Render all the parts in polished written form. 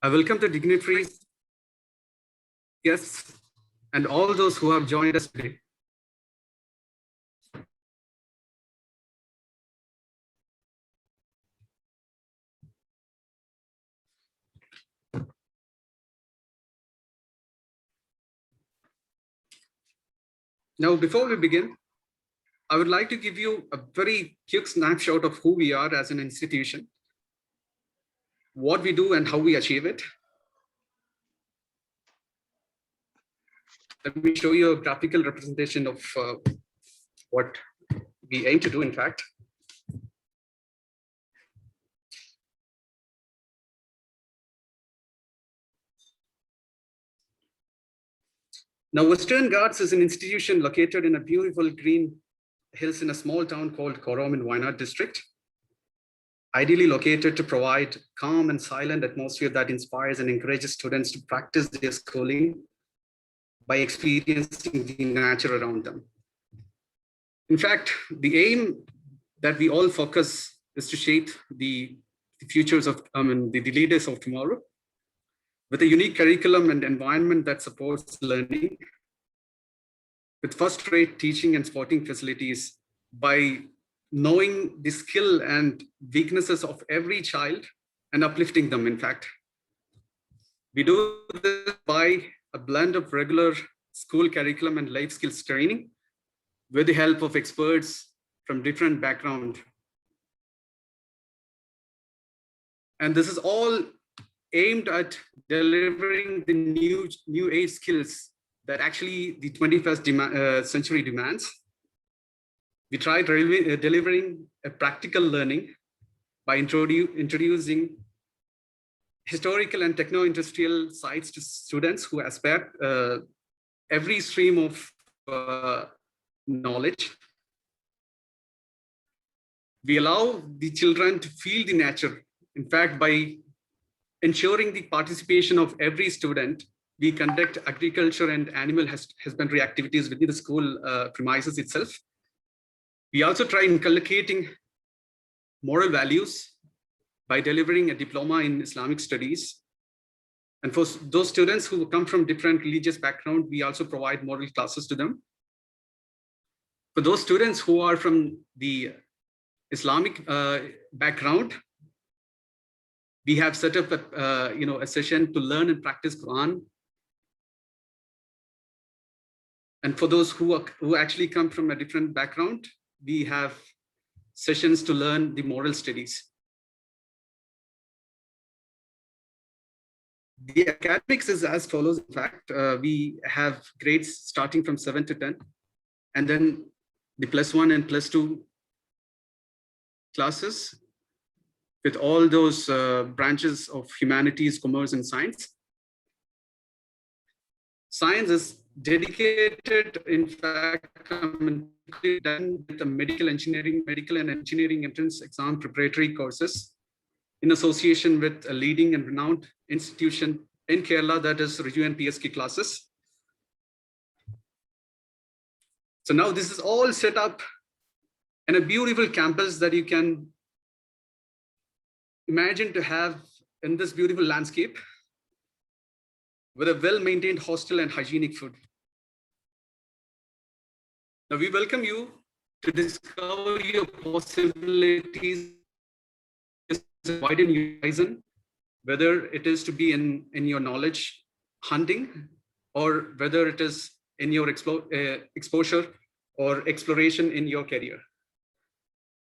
I welcome the dignitaries, guests, and all those who have joined us today. Now, before we begin, I would like to give you a very quick snapshot of who we are as an institution, what we do and how we achieve it. Let me show you a graphical representation of what we aim to do, in fact. Now, Western Ghats is an institution located in a beautiful green hills in a small town called Korom in Wayanad district, ideally located to provide calm and silent atmosphere that inspires and encourages students to practice their schooling by experiencing the nature around them. In fact, the aim that we all focus is to shape the futures of the leaders of tomorrow with a unique curriculum and environment that supports learning, with first-rate teaching and supporting facilities, by knowing the skill and weaknesses of every child and uplifting them, in fact. We do this by a blend of regular school curriculum and life skills training with the help of experts from different backgrounds. And this is all aimed at delivering the new age skills that actually the 21st century demands. We tried delivering a practical learning by introducing historical and techno-industrial sites to students who aspire every stream of knowledge. We allow the children to feel the nature. In fact, by ensuring the participation of every student, we conduct agriculture and animal husbandry activities within the school premises itself. We also try inculcating moral values by delivering a diploma in Islamic studies. And for those students who come from different religious backgrounds, we also provide moral classes to them. For those students who are from the Islamic background, we have set up a session to learn and practice Quran. And for those who actually come from a different background, we have sessions to learn the moral studies. The academics is as follows. In fact, we have grades starting from 7 to 10, and then the +1 and +2 classes with all those branches of humanities, commerce, and science. Science is dedicated, in fact, done with the medical and engineering entrance exam preparatory courses in association with a leading and renowned institution in Kerala, that is Raju and PSK classes. So now this is all set up in a beautiful campus that you can imagine to have in this beautiful landscape with a well-maintained hostel and hygienic food. Now we welcome you to discover your possibilities, widen your horizon, whether it is to be in your knowledge hunting, or whether it is in your exposure or exploration in your career.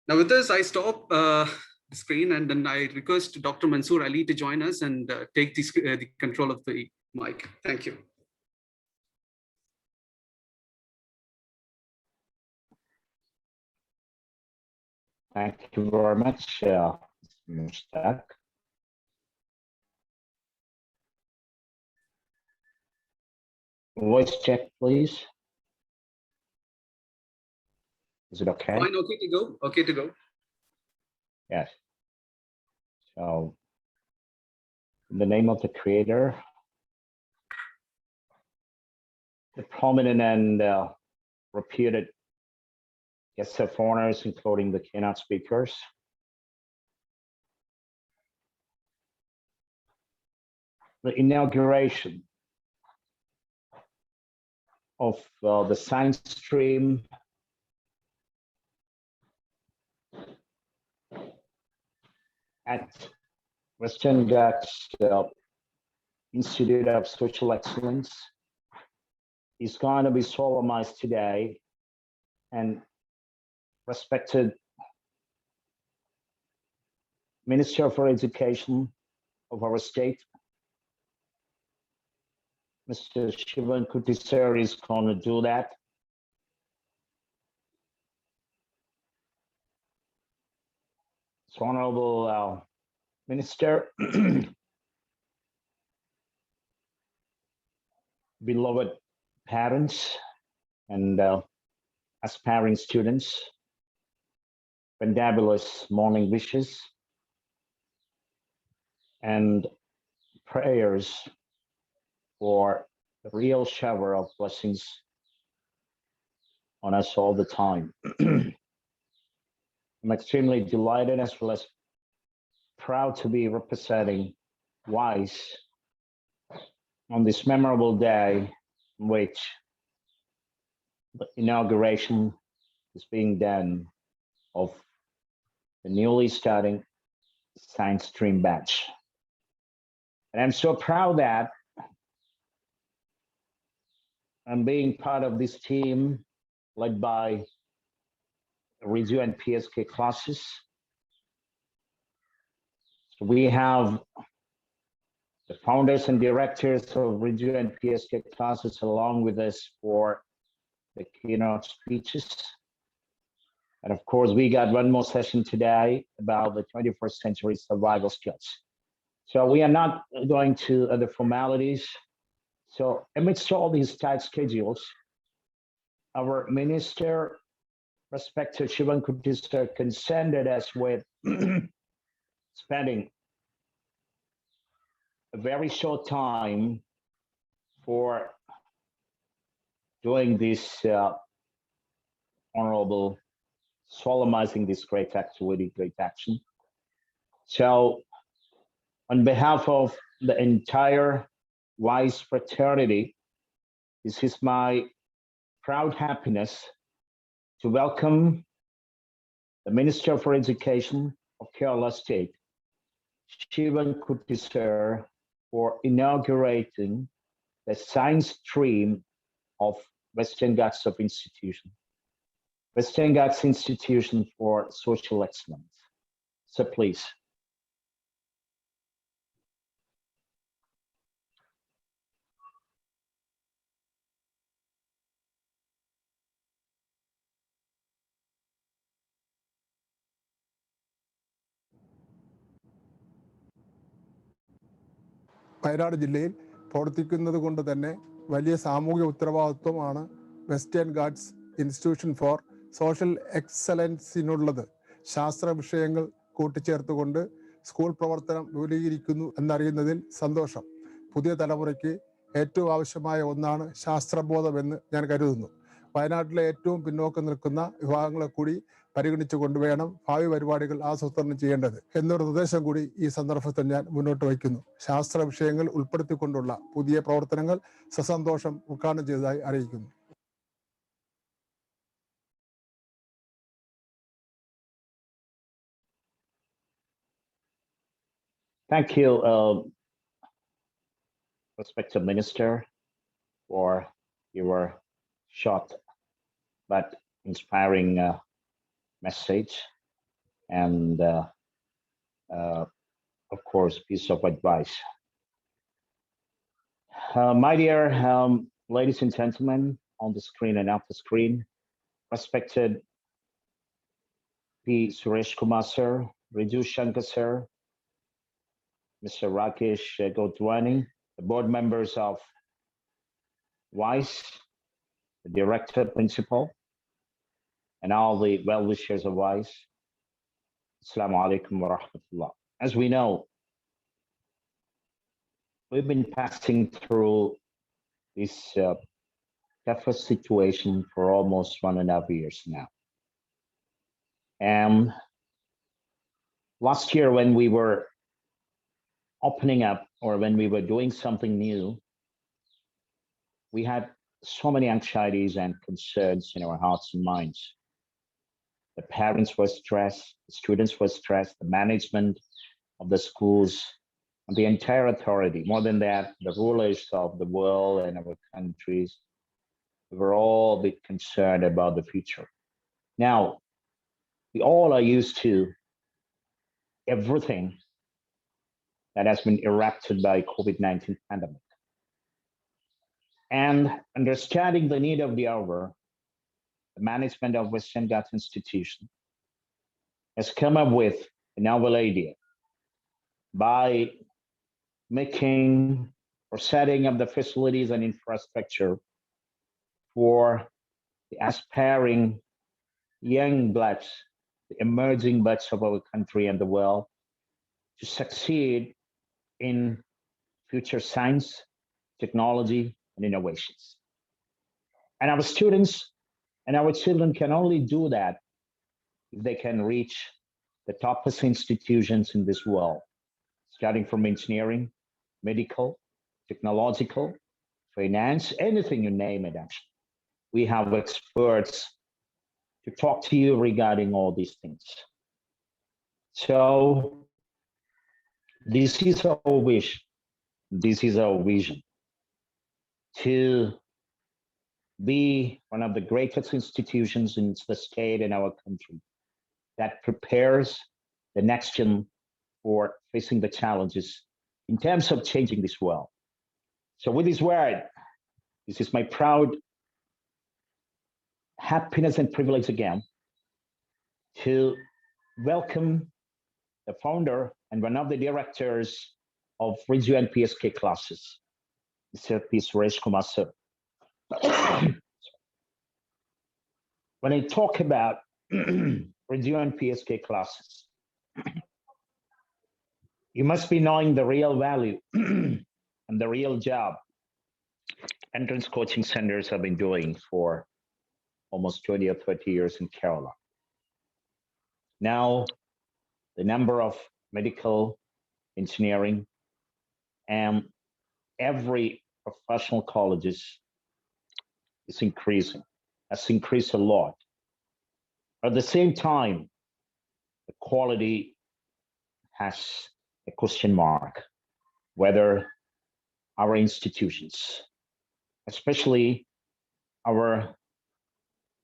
Now with this, I stop the screen, and then I request Dr. Mansoor Ali to join us and take the control of the mic. Thank you. Thank you very much, Mr. Mushtaq. Voice check, please. Is it okay? Fine, okay to go. Okay to go. Yes. So, in the name of the Creator, the prominent and reputed guests of honors, including the keynote speakers, the inauguration of the science stream at Western Ghats Institute of Social Excellence is going to be solemnized today, and respected Minister for Education of our state, Mr. Shivan Kuti sir, is going to do that. So, Honorable Minister, beloved parents and aspiring students, fabulous morning wishes and prayers for a real shower of blessings on us all the time. I'm extremely delighted as well as proud to be representing WISE on this memorable day in which the inauguration is being done of the newly starting science stream batch. And I'm so proud that I'm being part of this team led by Rizio and PSK classes. So we have the founders and directors of Rizio and PSK classes along with us for the keynote speeches. And of course, we got one more session today about the 21st century survival skills. So we are not going to the formalities. So amidst all these tight schedules, our minister, respected Shivan Kuti sir, consented us with spending a very short time for doing this honorable solemnizing this great activity, great action. So on behalf of the entire WISE fraternity, this is my proud happiness to welcome the Minister for Education of Kerala State, Shivan Kuti sir, for inaugurating the science stream of Western Ghats of Institution, Western Ghats Institution for Social Excellence. So please. Wayanad ജില്ലയിൽ പ്രവർത്തിക്കുന്നത് കൊണ്ട് തന്നെ വലിയ സാമൂഹിക ഉത്തരവാദിത്വമാണ് Western Ghats Institution for Social എക്സലൻസിനുള്ളത്. ശാസ്ത്ര വിഷയങ്ങൾ കൂട്ടിച്ചേർത്തുകൊണ്ട് സ്കൂൾ പ്രവർത്തനം വിപുലീകരിക്കുന്നു എന്നറിയുന്നതിൽ സന്തോഷം. പുതിയ തലമുറയ്ക്ക് ഏറ്റവും ആവശ്യമായ ഒന്നാണ് ശാസ്ത്രബോധമെന്ന് ഞാൻ കരുതുന്നു. വയനാട്ടിലെ ഏറ്റവും പിന്നോക്കം നിൽക്കുന്ന വിഭാഗങ്ങളെ കൂടി പരിഗണിച്ചുകൊണ്ട് വേണം ഭാവി പരിപാടികൾ ആസൂത്രണം ചെയ്യേണ്ടത് എന്നൊരു നിർദ്ദേശം കൂടി ഈ സന്ദർഭത്തിൽ ഞാൻ മുന്നോട്ട് വയ്ക്കുന്നു. ശാസ്ത്ര വിഷയങ്ങൾ ഉൾപ്പെടുത്തിക്കൊണ്ടുള്ള പുതിയ പ്രവർത്തനങ്ങൾ സസന്തോഷം ഉദ്ഘാടനം ചെയ്തതായി അറിയിക്കുന്നു. Thank you, respected Minister, for your short but inspiring message and, of course, piece of advice. My dear ladies and gentlemen, on the screen and off the screen, respected P. Suresh Kumar sir, Riju Shankar sir, Mr. Rakesh Gotwani, the board members of WISE, the director, principal, and all the well-wishers of WISE. Assalamu alaikum wa rahmatullah. As we know, we've been passing through this toughest situation for almost 1.5 years now. And last year when we were opening up or when we were doing something new, we had so many anxieties and concerns in our hearts and minds. The parents were stressed, the students were stressed, the management of the schools, and the entire authority. More than that, the rulers of the world and our countries, we were all a bit concerned about the future. Now, we all are used to everything that has been erupted by COVID-19 pandemic. And understanding the need of the hour, the management of Western Ghats Institution has come up with a novel idea by making or setting up the facilities and infrastructure for the aspiring young bloods, the emerging bloods of our country and the world to succeed in future science, technology, and innovations. And our students and our children can only do that if they can reach the toppest institutions in this world, starting from engineering, medical, technological, finance, anything you name it, actually. We have experts to talk to you regarding all these things. So this is our wish, this is our vision, to be one of the greatest institutions in the state and our country that prepares the next gen for facing the challenges in terms of changing this world. So with this word, this is my proud happiness and privilege again to welcome the founder and one of the directors of RIGU and PSK classes, Mr. P. Suresh Kumar sir. When I talk about RIGU and PSK classes, you must be knowing the real value and the real job entrance coaching centers have been doing for almost 20 or 30 years in Kerala. Now, the number of medical, engineering, and every professional colleges is increasing, has increased a lot. At the same time, the quality has a question mark, whether our institutions, especially our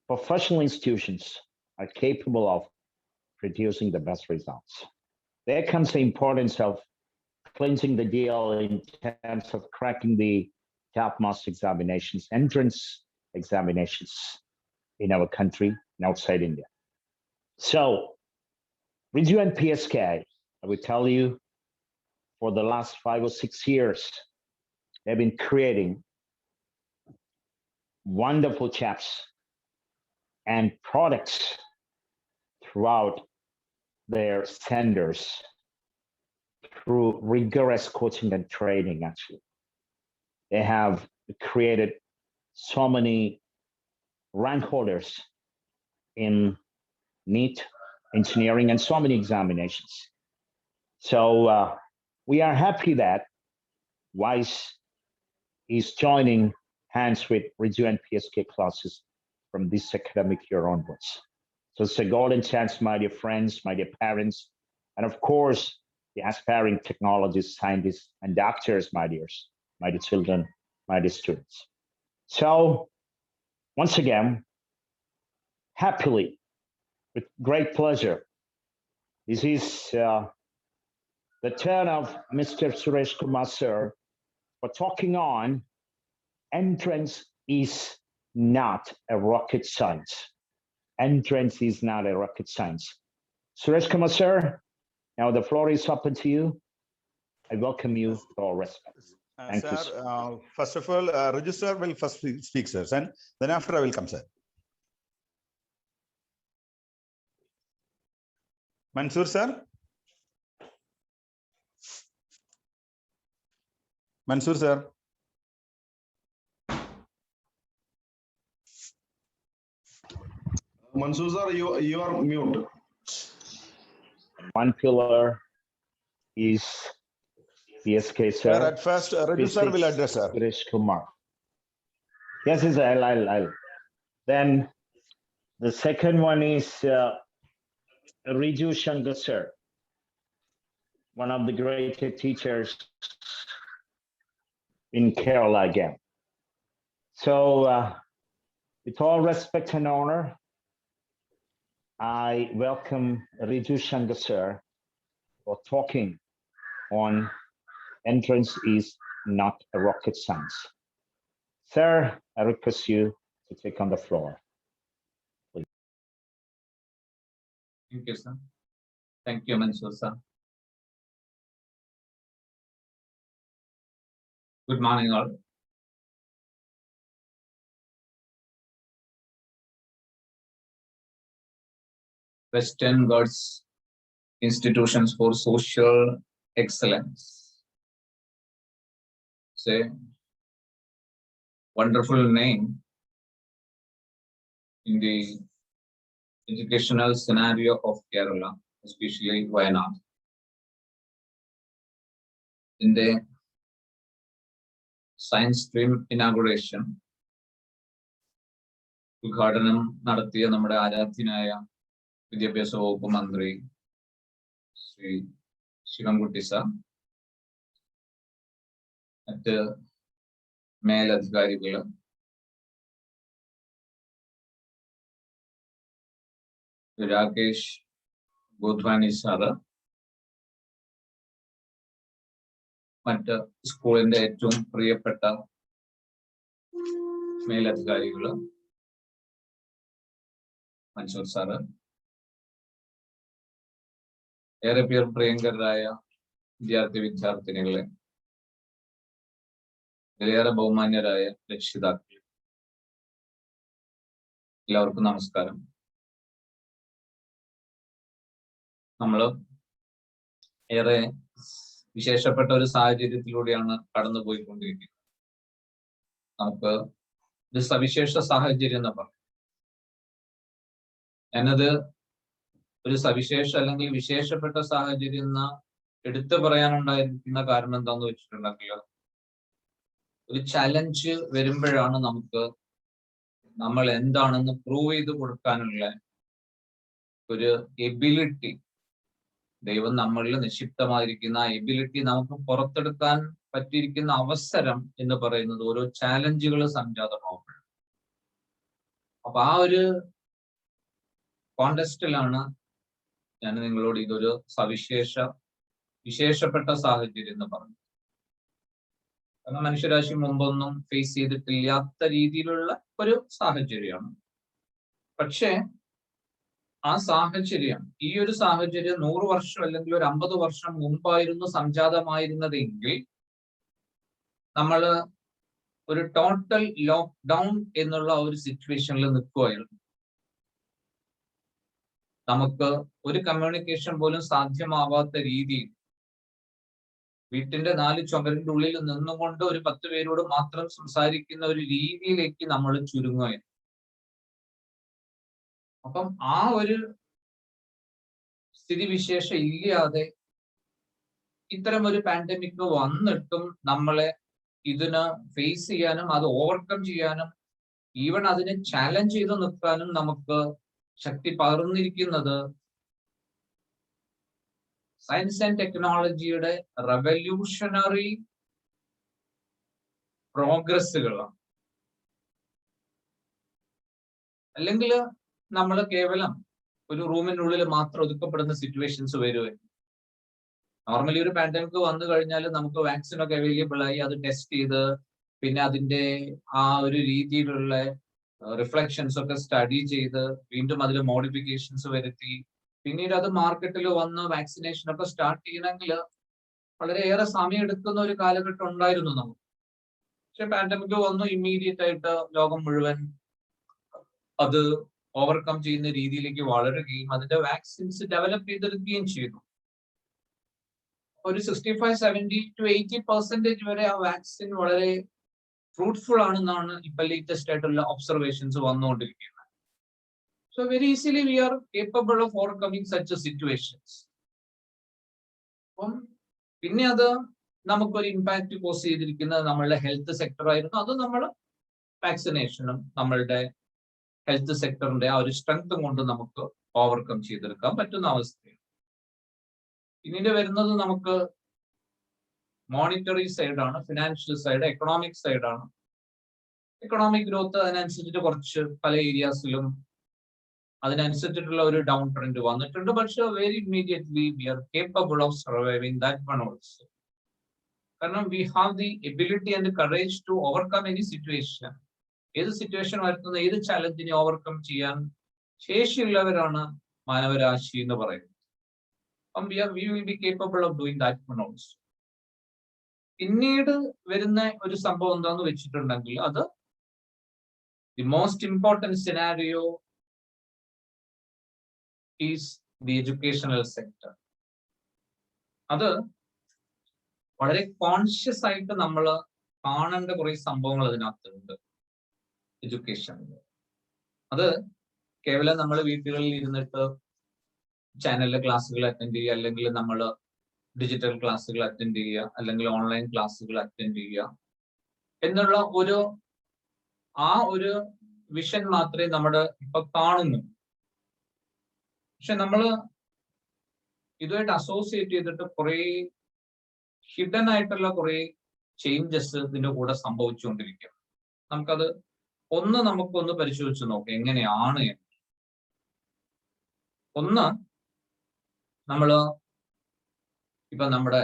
professional institutions, are capable of producing the best results. There comes the importance of cleansing the deal in terms of cracking the topmost examinations, entrance examinations in our country and outside India. So, RIGU and PSK, I will tell you, for the last 5 or 6 years, they've been creating wonderful chaps and products throughout their centers through rigorous coaching and training, actually. They have created so many rank holders in NEET, engineering, and so many examinations. So we are happy that WISE is joining hands with RIGU and PSK classes from this academic year onwards. So it's a golden chance, my dear friends, my dear parents, and of course, the aspiring technologists, scientists, and doctors, my dear children, my dear students. So once again, happily, with great pleasure, this is the turn of Mr. Suresh Kumar sir for talking on entrance is not a rocket science. Entrance is not a rocket science. Suresh Kumar sir, now the floor is open to you. I welcome you with all respect. Thank sir, you, sir. First of all, Register will first speak, sir, and then after I will come, sir. Mansoor, sir. Mansoor, sir. Mansoor, sir, you are mute. One pillar is PSK, Sir, sir. at first, Raju sir will address, sir. Suresh Kumar. Yes, yes, I'll. Then the second one is Riju Shankar, sir, one of the greatest teachers in Kerala again. So, with all respect and honor, I welcome Riju Shankar, sir, for talking on entrance is not a rocket science. Sir, I request you to take on the floor. Thank you, sir. Thank you, Mansoor, sir. Good morning, all. Western Ghats Institutions for Social Excellence. It's a wonderful name in the educational scenario of Kerala, especially Wayanad. In the science stream inauguration, ഉദ്ഘാടനം നടത്തിയ നമ്മുടെ ആരാധ്യനായ വിദ്യാഭ്യാസ വകുപ്പ് മന്ത്രി Shri Sivankutty sir, മറ്റ് മേലധികാരികള്, Rakesh Godhwani sir, മറ്റ് സ്കൂളിന്റെ ഏറ്റവും പ്രിയപ്പെട്ട മേലധികാരികള്, മൻസൂർ സാറ്, ഏറെ പേർ പ്രിയങ്കരായ വിദ്യാർത്ഥിനികളെ, ഏറെ ബഹുമാന്യരായ രക്ഷിതാക്കൾ, എല്ലാവർക്കും നമസ്കാരം. നമ്മള് ഏറെ വിശേഷപ്പെട്ട ഒരു സാഹചര്യത്തിലൂടെയാണ് കടന്നുപോയിക്കൊണ്ടിരിക്കുന്നത്. നമുക്ക് ഒരു സവിശേഷ സാഹചര്യം എന്ന് പറയും. ഞാനത് ഒരു സവിശേഷ അല്ലെങ്കിൽ വിശേഷപ്പെട്ട സാഹചര്യം എന്ന് എടുത്തു പറയാനുണ്ടായിരിക്കുന്ന കാരണം എന്താന്ന് വെച്ചിട്ടുണ്ടെങ്കിൽ, ഒരു ചലഞ്ച് വരുമ്പോഴാണ് നമുക്ക് നമ്മൾ എന്താണെന്ന് പ്രൂവ് ചെയ്ത് കൊടുക്കാനുള്ള ഒരു എബിലിറ്റി, ദൈവം നമ്മളിൽ നിക്ഷിപ്തമായിരിക്കുന്ന ആ എബിലിറ്റി നമുക്ക് പുറത്തെടുക്കാൻ പറ്റിയിരിക്കുന്ന അവസരം എന്ന് പറയുന്നത് ഓരോ ചാലഞ്ചുകൾ സംജാതമാവുമ്പോഴാണ്. അപ്പൊ ആ ഒരു കോണ്ടെസ്റ്റിലാണ് ഞാൻ നിങ്ങളോട് ഇതൊരു വിശേഷപ്പെട്ട സാഹചര്യം എന്ന് പറഞ്ഞു. കാരണം മനുഷ്യരാശി മുമ്പൊന്നും ഫേസ് ചെയ്തിട്ടില്ലാത്ത രീതിയിലുള്ള ഒരു സാഹചര്യമാണ്. പക്ഷേ ആ സാഹചര്യം, ഈ ഒരു സാഹചര്യം 100 വർഷം അല്ലെങ്കിൽ ഒരു 50 വർഷം മുമ്പായിരുന്നു സംജാതമായിരുന്നതെങ്കിൽ നമ്മൾ ഒരു ടോട്ടൽ ലോക്ക്ഡൗൺ എന്നുള്ള ഒരു സിറ്റുവേഷനിൽ നിൽക്കുകയായിരുന്നു. നമുക്ക് ഒരു കമ്മ്യൂണിക്കേഷൻ പോലും സാധ്യമാവാത്ത രീതിയിൽ വീട്ടിന്റെ 4 ചുമരിന്റെ ഉള്ളിൽ നിന്നുകൊണ്ട് ഒരു 10 പേരോട് മാത്രം സംസാരിക്കുന്ന ഒരു രീതിയിലേക്ക് നമ്മൾ ചുരുങ്ങുകയായിരുന്നു. അപ്പം ആ ഒരു സ്ഥിതിവിശേഷം ഇല്ലാതെ ഇത്തരം ഒരു പാൻഡമിക് വന്നിട്ടും നമ്മളെ ഇതിന് ഫേസ് ചെയ്യാനും അത് ഓവർകം ചെയ്യാനും ഈവൻ അതിനെ ചാലഞ്ച് ചെയ്ത് നിൽക്കാനും നമുക്ക് ശക്തി പകർന്നിരിക്കുന്നത് സയൻസ് ആൻഡ് ടെക്നോളജിയുടെ റെവല്യൂഷണറി പ്രോഗ്രസ്സുകളാണ്. അല്ലെങ്കിൽ നമ്മൾ കേവലം ഒരു റൂമിനുള്ളിൽ മാത്രം ഒതുക്കപ്പെടുന്ന സിറ്റുവേഷൻസ് വരുമായിരുന്നു. നോർമലി ഒരു പാൻഡമിക് വന്നു കഴിഞ്ഞാൽ നമുക്ക് വാക്സിൻ ഒക്കെ അവൈലബിൾ ആയി, അത് ടെസ്റ്റ് ചെയ്ത് പിന്നെ അതിന്റെ ആ ഒരു രീതിയിലുള്ള റിഫ്ലക്ഷൻസ് ഒക്കെ സ്റ്റഡി ചെയ്ത് വീണ്ടും അതിൽ മോഡിഫിക്കേഷൻസ് വരുത്തി പിന്നീട് അത് മാർക്കറ്റിൽ വന്ന് വാക്സിനേഷൻ ഒക്കെ സ്റ്റാർട്ട് ചെയ്യണമെങ്കിൽ വളരെയേറെ സമയം എടുക്കുന്ന ഒരു കാലഘട്ടം ഉണ്ടായിരുന്നു നമുക്ക്. പക്ഷെ പാൻഡമിക് വന്നു, ഇമ്മീഡിയറ്റ് ആയിട്ട് ലോകം മുഴുവൻ അത് ഓവർകം ചെയ്യുന്ന രീതിയിലേക്ക് വളരുകയും അതിന്റെ വാക്സിൻസ് ഡെവലപ്പ് ചെയ്തെടുക്കുകയും ചെയ്തു. ഒരു 65, 70 to 80% വരെ ആ വാക്സിൻ വളരെ ഫ്രൂട്ട്ഫുൾ ആണെന്നാണ് ഇപ്പൊ ലേറ്റസ്റ്റ് ആയിട്ടുള്ള ഒബ്സർവേഷൻസ് വന്നുകൊണ്ടിരിക്കുന്നത്. So very easily we are capable of overcoming such situations. അപ്പം പിന്നെ അത് നമുക്കൊരു ഇമ്പാക്ട് കോസ് ചെയ്തിരിക്കുന്നത് നമ്മളുടെ ഹെൽത്ത് സെക്ടർ ആയിരുന്നു. അത് നമ്മൾ വാക്സിനേഷനും നമ്മളുടെ ഹെൽത്ത് സെക്ടറിന്റെ ആ ഒരു സ്ട്രെങ്തും കൊണ്ട് നമുക്ക് ഓവർകം ചെയ്തെടുക്കാൻ പറ്റുന്ന അവസ്ഥയാണ്. പിന്നീട് വരുന്നത് നമുക്ക് മോണിറ്ററി സൈഡാണ്, ഫിനാൻഷ്യൽ സൈഡ്, എക്കണോമിക് സൈഡാണ്. എക്കണോമിക് ഗ്രോത്ത് അതിനനുസരിച്ചിട്ട് കുറച്ച് പല ഏരിയാസിലും അതിനനുസരിച്ചിട്ടുള്ള ഒരു ഡൗൺ ട്രെൻഡ് വന്നിട്ടുണ്ട്. പക്ഷെ very immediately we are capable of surviving that one also. കാരണം we have the ability and courage to overcome any situation. ഏത് സിറ്റുവേഷൻ വരുത്തുന്ന ഏത് ചാലഞ്ചിനെ ഓവർകം ചെയ്യാൻ ശേഷിയുള്ളവരാണ് മാനവരാശി എന്ന് പറയുന്നത്. അപ്പം we will be capable of doing that one also. പിന്നീട് വരുന്ന ഒരു സംഭവം എന്താന്ന് വെച്ചിട്ടുണ്ടെങ്കിൽ അത് the most important scenario is the educational sector. അത് വളരെ കോൺഷ്യസ് ആയിട്ട് നമ്മൾ കാണേണ്ട കുറെ സംഭവങ്ങൾ അതിനകത്തുണ്ട് എഡ്യൂക്കേഷനിൽ. അത് കേവലം നമ്മൾ വീടുകളിൽ ഇരുന്നിട്ട് ചാനലിലെ ക്ലാസ്സുകൾ അറ്റൻഡ് ചെയ്യുക, അല്ലെങ്കിൽ നമ്മൾ ഡിജിറ്റൽ ക്ലാസ്സുകൾ അറ്റൻഡ് ചെയ്യുക, അല്ലെങ്കിൽ ഓൺലൈൻ ക്ലാസ്സുകൾ അറ്റൻഡ് ചെയ്യുക എന്നുള്ള ആ ഒരു വിഷൻ മാത്രമേ നമ്മുടെ ഇപ്പൊ കാണുന്നു. പക്ഷെ നമ്മൾ ഇതുമായിട്ട് അസോസിയേറ്റ് ചെയ്തിട്ട് കുറെ ഹിഡൻ ആയിട്ടുള്ള കുറെ ചേഞ്ചസ് ഇതിന്റെ കൂടെ സംഭവിച്ചുകൊണ്ടിരിക്കും. നമുക്കത് നമുക്കൊന്ന് പരിശോധിച്ച് നോക്കാം എങ്ങനെയാണ് എന്ന്. ഒന്ന്, നമ്മള് ഇപ്പൊ നമ്മുടെ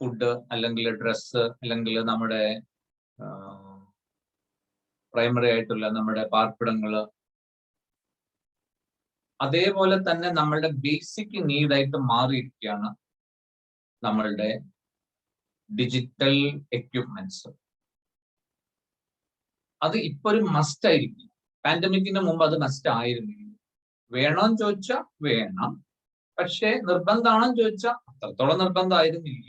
ഫുഡ്, അല്ലെങ്കിൽ ഡ്രസ്സ്, അല്ലെങ്കിൽ നമ്മുടെ പ്രൈമറി ആയിട്ടുള്ള നമ്മുടെ പാർപ്പിടങ്ങള്, അതേപോലെ തന്നെ നമ്മളുടെ ബേസിക് നീഡായിട്ട് മാറിയിരിക്കുകയാണ് നമ്മളുടെ ഡിജിറ്റൽ എക്യുപ്മെന്റ്സ്. അത് ഇപ്പൊ ഒരു മസ്റ്റ് ആയിരിക്കും. പാൻഡമിക്കിന്റെ മുമ്പ് അത് മസ്റ്റ് ആയിരുന്നില്ല. വേണമെന്ന് ചോദിച്ചാൽ വേണം, പക്ഷേ നിർബന്ധമാണെന്ന് ചോദിച്ചാൽ അത്രത്തോളം നിർബന്ധമായിരുന്നില്ല.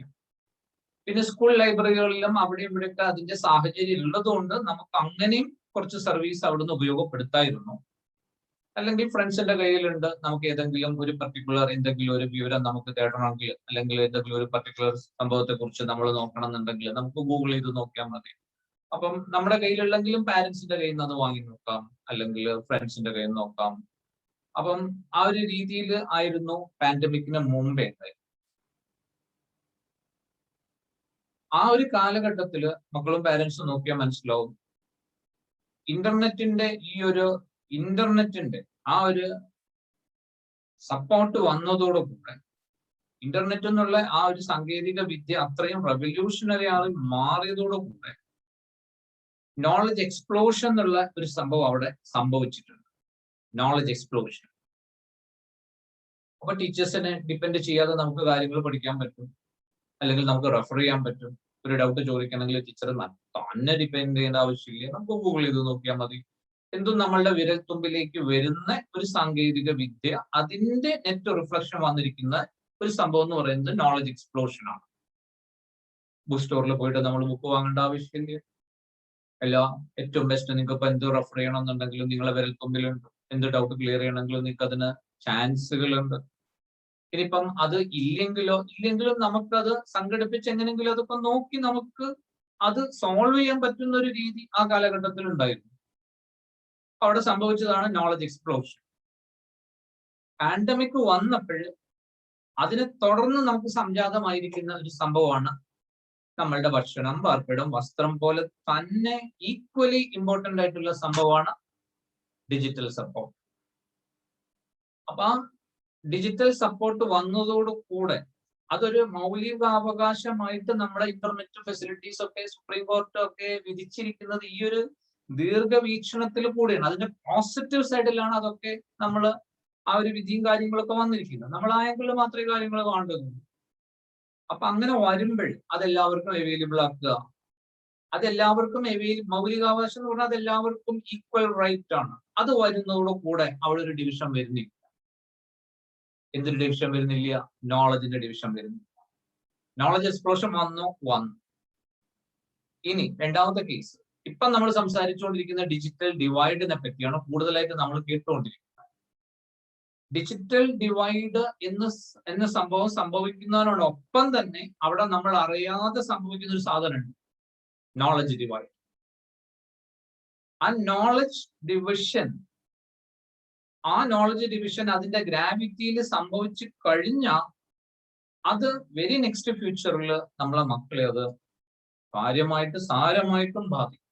പിന്നെ സ്കൂൾ ലൈബ്രറികളിലും അവിടെ ഇവിടെയൊക്കെ അതിന്റെ സാഹചര്യം ഉള്ളതുകൊണ്ട് നമുക്ക് അങ്ങനെയും കുറച്ച് സർവീസ് അവിടുന്ന് ഉപയോഗപ്പെടുത്തായിരുന്നു. അല്ലെങ്കിൽ ഫ്രണ്ട്സിന്റെ കയ്യിലുണ്ട്, നമുക്ക് ഏതെങ്കിലും ഒരു പർട്ടിക്കുലർ എന്തെങ്കിലും ഒരു വിവരം നമുക്ക് തേടണമെങ്കിൽ, അല്ലെങ്കിൽ ഏതെങ്കിലും ഒരു പർട്ടിക്കുലർ സംഭവത്തെ കുറിച്ച് നമ്മൾ നോക്കണം എന്നുണ്ടെങ്കിൽ നമുക്ക് ഗൂഗിൾ ചെയ്ത് നോക്കിയാൽ മതി. അപ്പം നമ്മുടെ കയ്യിലുള്ളെങ്കിലും പാരന്റ്സിന്റെ കയ്യിൽ നിന്ന് അത് വാങ്ങി നോക്കാം, അല്ലെങ്കിൽ ഫ്രണ്ട്സിന്റെ കയ്യിൽ നിന്ന് നോക്കാം. അപ്പം ആ ഒരു രീതിയിൽ ആയിരുന്നു പാൻഡമിക്കിന് മുമ്പേ. ആ ഒരു കാലഘട്ടത്തില് മക്കളും പാരന്റ്സും നോക്കിയാൽ മനസ്സിലാവും, ഇന്റർനെറ്റിന്റെ ആ ഒരു സപ്പോർട്ട് വന്നതോടുകൂടെ, ഇന്റർനെറ്റ് എന്നുള്ള ആ ഒരു സാങ്കേതിക വിദ്യ അത്രയും റെവല്യൂഷണറി ആയി മാറിയതോടുകൂടെ നോളജ് എക്സ്പ്ലോഷൻ എന്നുള്ള ഒരു സംഭവം അവിടെ സംഭവിച്ചിട്ടുണ്ട്. Knowledge explosion. അപ്പൊ ടീച്ചേഴ്സിനെ ഡിപ്പെൻഡ് ചെയ്യാതെ നമുക്ക് കാര്യങ്ങൾ പഠിക്കാൻ പറ്റും, അല്ലെങ്കിൽ നമുക്ക് റെഫർ ചെയ്യാൻ പറ്റും. ഒരു ഡൗട്ട് ചോദിക്കണമെങ്കിൽ ടീച്ചർ തന്നെ ഡിപ്പെൻഡ് ചെയ്യേണ്ട ആവശ്യമില്ല, നമുക്ക് ഗൂഗിൾ ചെയ്ത് നോക്കിയാൽ മതി. എന്തും നമ്മളുടെ വിരൽത്തുമ്പിലേക്ക് വരുന്ന ഒരു സാങ്കേതിക വിദ്യ, അതിന്റെ നെറ്റ് റിഫ്ലക്ഷൻ വന്നിരിക്കുന്ന ഒരു സംഭവം എന്ന് പറയുന്നത് നോളജ് എക്സ്പ്ലോഷൻ ആണ്. ബുക്ക് സ്റ്റോറിൽ പോയിട്ട് നമ്മൾ ബുക്ക് വാങ്ങേണ്ട ആവശ്യമില്ല. ഏറ്റവും ബെസ്റ്റ് നിങ്ങൾക്ക് ഇപ്പൊ എന്ത് റെഫർ ചെയ്യണമെന്നുണ്ടെങ്കിലും നിങ്ങളെ വിരൽത്തുമ്പിലുണ്ട്. എന്ത് ഡൗട്ട് ക്ലിയർ ചെയ്യണമെങ്കിലും നിങ്ങൾക്ക് അതിന് ചാൻസുകളുണ്ട്. ഇനിയിപ്പം അത് ഇല്ലെങ്കിലും നമുക്കത് സംഘടിപ്പിച്ച് എങ്ങനെയെങ്കിലും അതൊക്കെ നോക്കി നമുക്ക് അത് സോൾവ് ചെയ്യാൻ പറ്റുന്ന ഒരു രീതി ആ കാലഘട്ടത്തിൽ ഉണ്ടായിരുന്നു. അവിടെ സംഭവിച്ചതാണ് നോളജ് എക്സ്പ്ലോഷൻ. പാൻഡമിക് വന്നപ്പോൾ അതിനെ തുടർന്ന് നമുക്ക് സംജാതമായിരിക്കുന്ന ഒരു സംഭവമാണ് നമ്മളുടെ ഭക്ഷണം, പാർപ്പിടം, വസ്ത്രം പോലെ തന്നെ ഈക്വലി ഇമ്പോർട്ടന്റ് ആയിട്ടുള്ള സംഭവമാണ് ഡിജിറ്റൽ സപ്പോർട്ട്. അപ്പൊ ആ ഡിജിറ്റൽ സപ്പോർട്ട് വന്നതോടുകൂടെ അതൊരു മൗലികാവകാശമായിട്ട് നമ്മുടെ ഇന്റർനെറ്റ് ഫെസിലിറ്റീസ് ഒക്കെ സുപ്രീം കോർട്ട് ഒക്കെ വിധിച്ചിരിക്കുന്നത് ഈ ഒരു ദീർഘവീക്ഷണത്തിൽ കൂടെയാണ്. അതിന്റെ പോസിറ്റീവ് സൈഡിലാണ് അതൊക്കെ നമ്മൾ ആ ഒരു വിധിയും കാര്യങ്ങളൊക്കെ വന്നിരിക്കുന്നത്. നമ്മൾ ആ ആംഗിളിൽ മാത്രമേ കാര്യങ്ങൾ കാണുന്നുള്ളൂ. അപ്പൊ അങ്ങനെ വരുമ്പോൾ അതെല്ലാവർക്കും അവൈലബിൾ ആക്കുക, അതെല്ലാവർക്കും മൗലികാവകാശം എന്ന് പറഞ്ഞാൽ അതെല്ലാവർക്കും ഈക്വൽ റൈറ്റ് ആണ്. അത് വരുന്നതോടുകൂടെ അവിടെ ഒരു ഡിവിഷൻ വരുന്നില്ല. എന്തൊരു ഡിവിഷൻ വരുന്നില്ല? നോളജിന്റെ ഡിവിഷൻ വരുന്നില്ല. നോളജ് എക്സ്പ്ലോഷൻ വന്നു. ഇനി രണ്ടാമത്തെ കേസ്, ഇപ്പൊ നമ്മൾ സംസാരിച്ചുകൊണ്ടിരിക്കുന്ന ഡിജിറ്റൽ ഡിവൈഡിനെ പറ്റിയാണ് കൂടുതലായിട്ട് നമ്മൾ കേട്ടുകൊണ്ടിരിക്കുന്നത്. ഡിജിറ്റൽ ഡിവൈഡ് എന്ന സംഭവം സംഭവിക്കുന്നതിനോടൊപ്പം തന്നെ അവിടെ നമ്മൾ അറിയാതെ സംഭവിക്കുന്ന ഒരു സാധനമുണ്ട്, നോളജ് ഡിവൈഡ്. ആ നോളജ് ഡിവിഷൻ അതിന്റെ ഗ്രാവിറ്റിയിൽ സംഭവിച്ചു കഴിഞ്ഞാൽ അത് വെരി നെക്സ്റ്റ് ഫ്യൂച്ചറിൽ നമ്മളെ മക്കളെ അത് സാരമായിട്ടും ബാധിക്കും.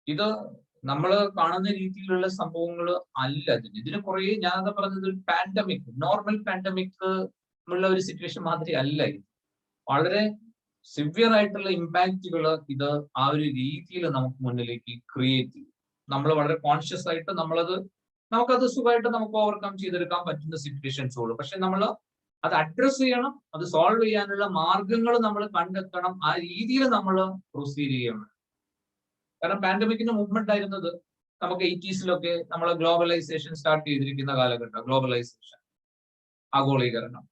ഇത് നമ്മൾ കാണുന്ന രീതിയിലുള്ള സംഭവങ്ങൾ അല്ല. ഇതിന് കുറേ ഞാനത് പറഞ്ഞത് ഒരു പാൻഡമിക്, നോർമൽ പാൻഡമിക് ഉള്ള ഒരു സിറ്റുവേഷൻ മാതിരി അല്ല ഇത്. വളരെ സിവിയർ ആയിട്ടുള്ള ഇമ്പാക്റ്റുകൾ ഇത് ആ ഒരു രീതിയിൽ നമുക്ക് മുന്നിലേക്ക് ക്രിയേറ്റ് ചെയ്യും. നമ്മൾ വളരെ കോൺഷ്യസ് ആയിട്ട് നമുക്കത് സുഖമായിട്ട് നമുക്ക് ഓവർകം ചെയ്തെടുക്കാൻ പറ്റുന്ന സിറ്റുവേഷൻസ് ഉള്ളൂ. പക്ഷെ നമ്മൾ അത് അഡ്രസ് ചെയ്യണം, അത് സോൾവ് ചെയ്യാനുള്ള മാർഗങ്ങൾ നമ്മൾ കണ്ടെത്തണം, ആ രീതിയിൽ നമ്മൾ പ്രൊസീഡ് ചെയ്യണം. കാരണം പാൻഡമിക്കിന് മൂവ്മെന്റ് ആയിരുന്നത് നമുക്ക് 80s നമ്മൾ ഗ്ലോബലൈസേഷൻ സ്റ്റാർട്ട് ചെയ്തിരിക്കുന്ന കാലഘട്ടം, ഗ്ലോബലൈസേഷൻ, ആഗോളീകരണം.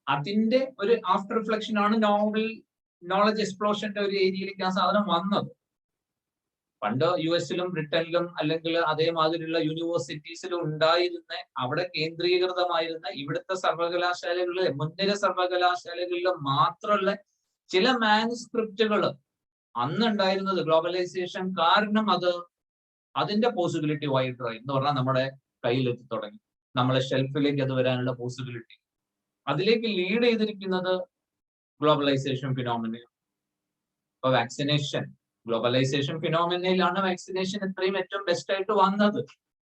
അതിന്റെ ഒരു ആഫ്റ്റർ റിഫ്ലക്ഷൻ ആണ് നോളജ് എക്സ്പ്ലോഷന്റെ ഒരു ഏരിയയിലേക്ക് ആ സാധനം വന്നത്. പണ്ട് US-ലും ബ്രിട്ടനിലും അല്ലെങ്കിൽ അതേമാതിരിയുള്ള യൂണിവേഴ്സിറ്റീസിലും ഉണ്ടായിരുന്ന, അവിടെ കേന്ദ്രീകൃതമായിരുന്ന ഇവിടുത്തെ സർവകലാശാലകളിലെ മുൻനിര സർവകലാശാലകളിൽ മാത്രമുള്ള ചില മാനുസ്ക്രിപ്റ്റുകൾ അന്നുണ്ടായിരുന്നത് ഗ്ലോബലൈസേഷൻ കാരണം അതിന്റെ പോസിബിലിറ്റി വൈഡറായി എന്ന് പറഞ്ഞാൽ നമ്മുടെ കയ്യിലെത്തി തുടങ്ങി. നമ്മളെ ഷെൽഫിലേക്ക് അത് വരാനുള്ള പോസിബിലിറ്റി, അതിലേക്ക് ലീഡ് ചെയ്തിരിക്കുന്നത് ഗ്ലോബലൈസേഷൻ ഫിനോമിനയാണ്. ഇപ്പൊ വാക്സിനേഷൻ, ഗ്ലോബലൈസേഷൻ ഫിനോമിനയിലാണ് വാക്സിനേഷൻ ഇത്രയും ഏറ്റവും ബെസ്റ്റ് ആയിട്ട് വന്നത്.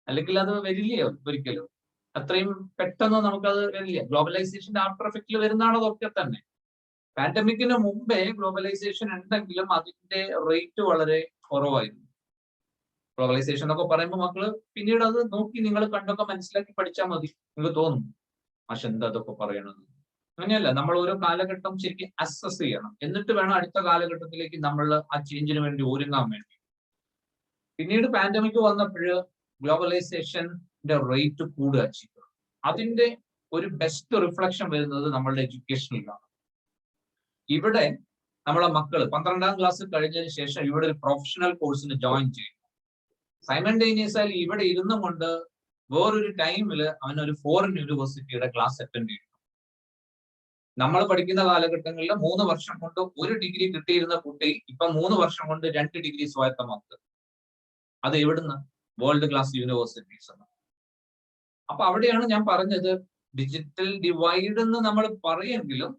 അല്ലെങ്കിൽ അത് വരില്ല ഒരിക്കലും, അത്രയും പെട്ടെന്ന് നമുക്കത് വരില്ല. ഗ്ലോബലൈസേഷന്റെ ആഫ്റ്റർ എഫക്റ്റിൽ വരുന്നതാണ് അതൊക്കെ തന്നെ. പാൻഡമിക്കിന് മുമ്പേ ഗ്ലോബലൈസേഷൻ ഉണ്ടെങ്കിലും അതിന്റെ റേറ്റ് വളരെ കുറവായിരുന്നു. ഗ്ലോബലൈസേഷൻ എന്നൊക്കെ പറയുമ്പോൾ മക്കള് പിന്നീട് അത് നോക്കി നിങ്ങൾ കണ്ടൊക്കെ മനസ്സിലാക്കി പഠിച്ചാൽ മതി. നിങ്ങൾക്ക് തോന്നും പക്ഷെ എന്താ അതൊക്കെ പറയണത്. അങ്ങനെയല്ല, നമ്മൾ ഓരോ കാലഘട്ടം ശരിക്കും അസസ് ചെയ്യണം, എന്നിട്ട് വേണം അടുത്ത കാലഘട്ടത്തിലേക്ക് നമ്മൾ ആ ചേഞ്ചിന് വേണ്ടി ഒരുങ്ങാൻ വേണ്ടി. പിന്നീട് പാൻഡമിക് വന്നപ്പോൾ ഗ്ലോബലൈസേഷന്റെ റേറ്റ് കൂടുക ചെയ്യുക. അതിന്റെ ഒരു ബെസ്റ്റ് റിഫ്ലക്ഷൻ വരുന്നത് നമ്മളുടെ എഡ്യൂക്കേഷനിലാണ്. ഇവിടെ നമ്മളെ മക്കള് 12ാം ക്ലാസ് കഴിഞ്ഞതിന് ശേഷം ഇവിടെ ഒരു പ്രൊഫഷണൽ കോഴ്സിന് ജോയിൻ ചെയ്യും. സൈമൾട്ടേനിയസ് ആയി ഇവിടെ ഇരുന്നും കൊണ്ട് വേറൊരു ടൈമില് അവനൊരു ഫോറിൻ യൂണിവേഴ്സിറ്റിയുടെ ക്ലാസ് അറ്റൻഡ് ചെയ്യും. നമ്മൾ പഠിക്കുന്ന കാലഘട്ടങ്ങളിൽ 3 വർഷം കൊണ്ട് 1 ഡിഗ്രി കിട്ടിയിരുന്ന കുട്ടി ഇപ്പൊ 3 വർഷം കൊണ്ട് 2 ഡിഗ്രി സ്വായത്തമാക്കുക. അത് എവിടുന്ന്? World class universities. അപ്പൊ അവിടെയാണ് ഞാൻ പറഞ്ഞത് ഡിജിറ്റൽ ഡിവൈഡ് എന്ന് നമ്മൾ പറയുമെങ്കിലും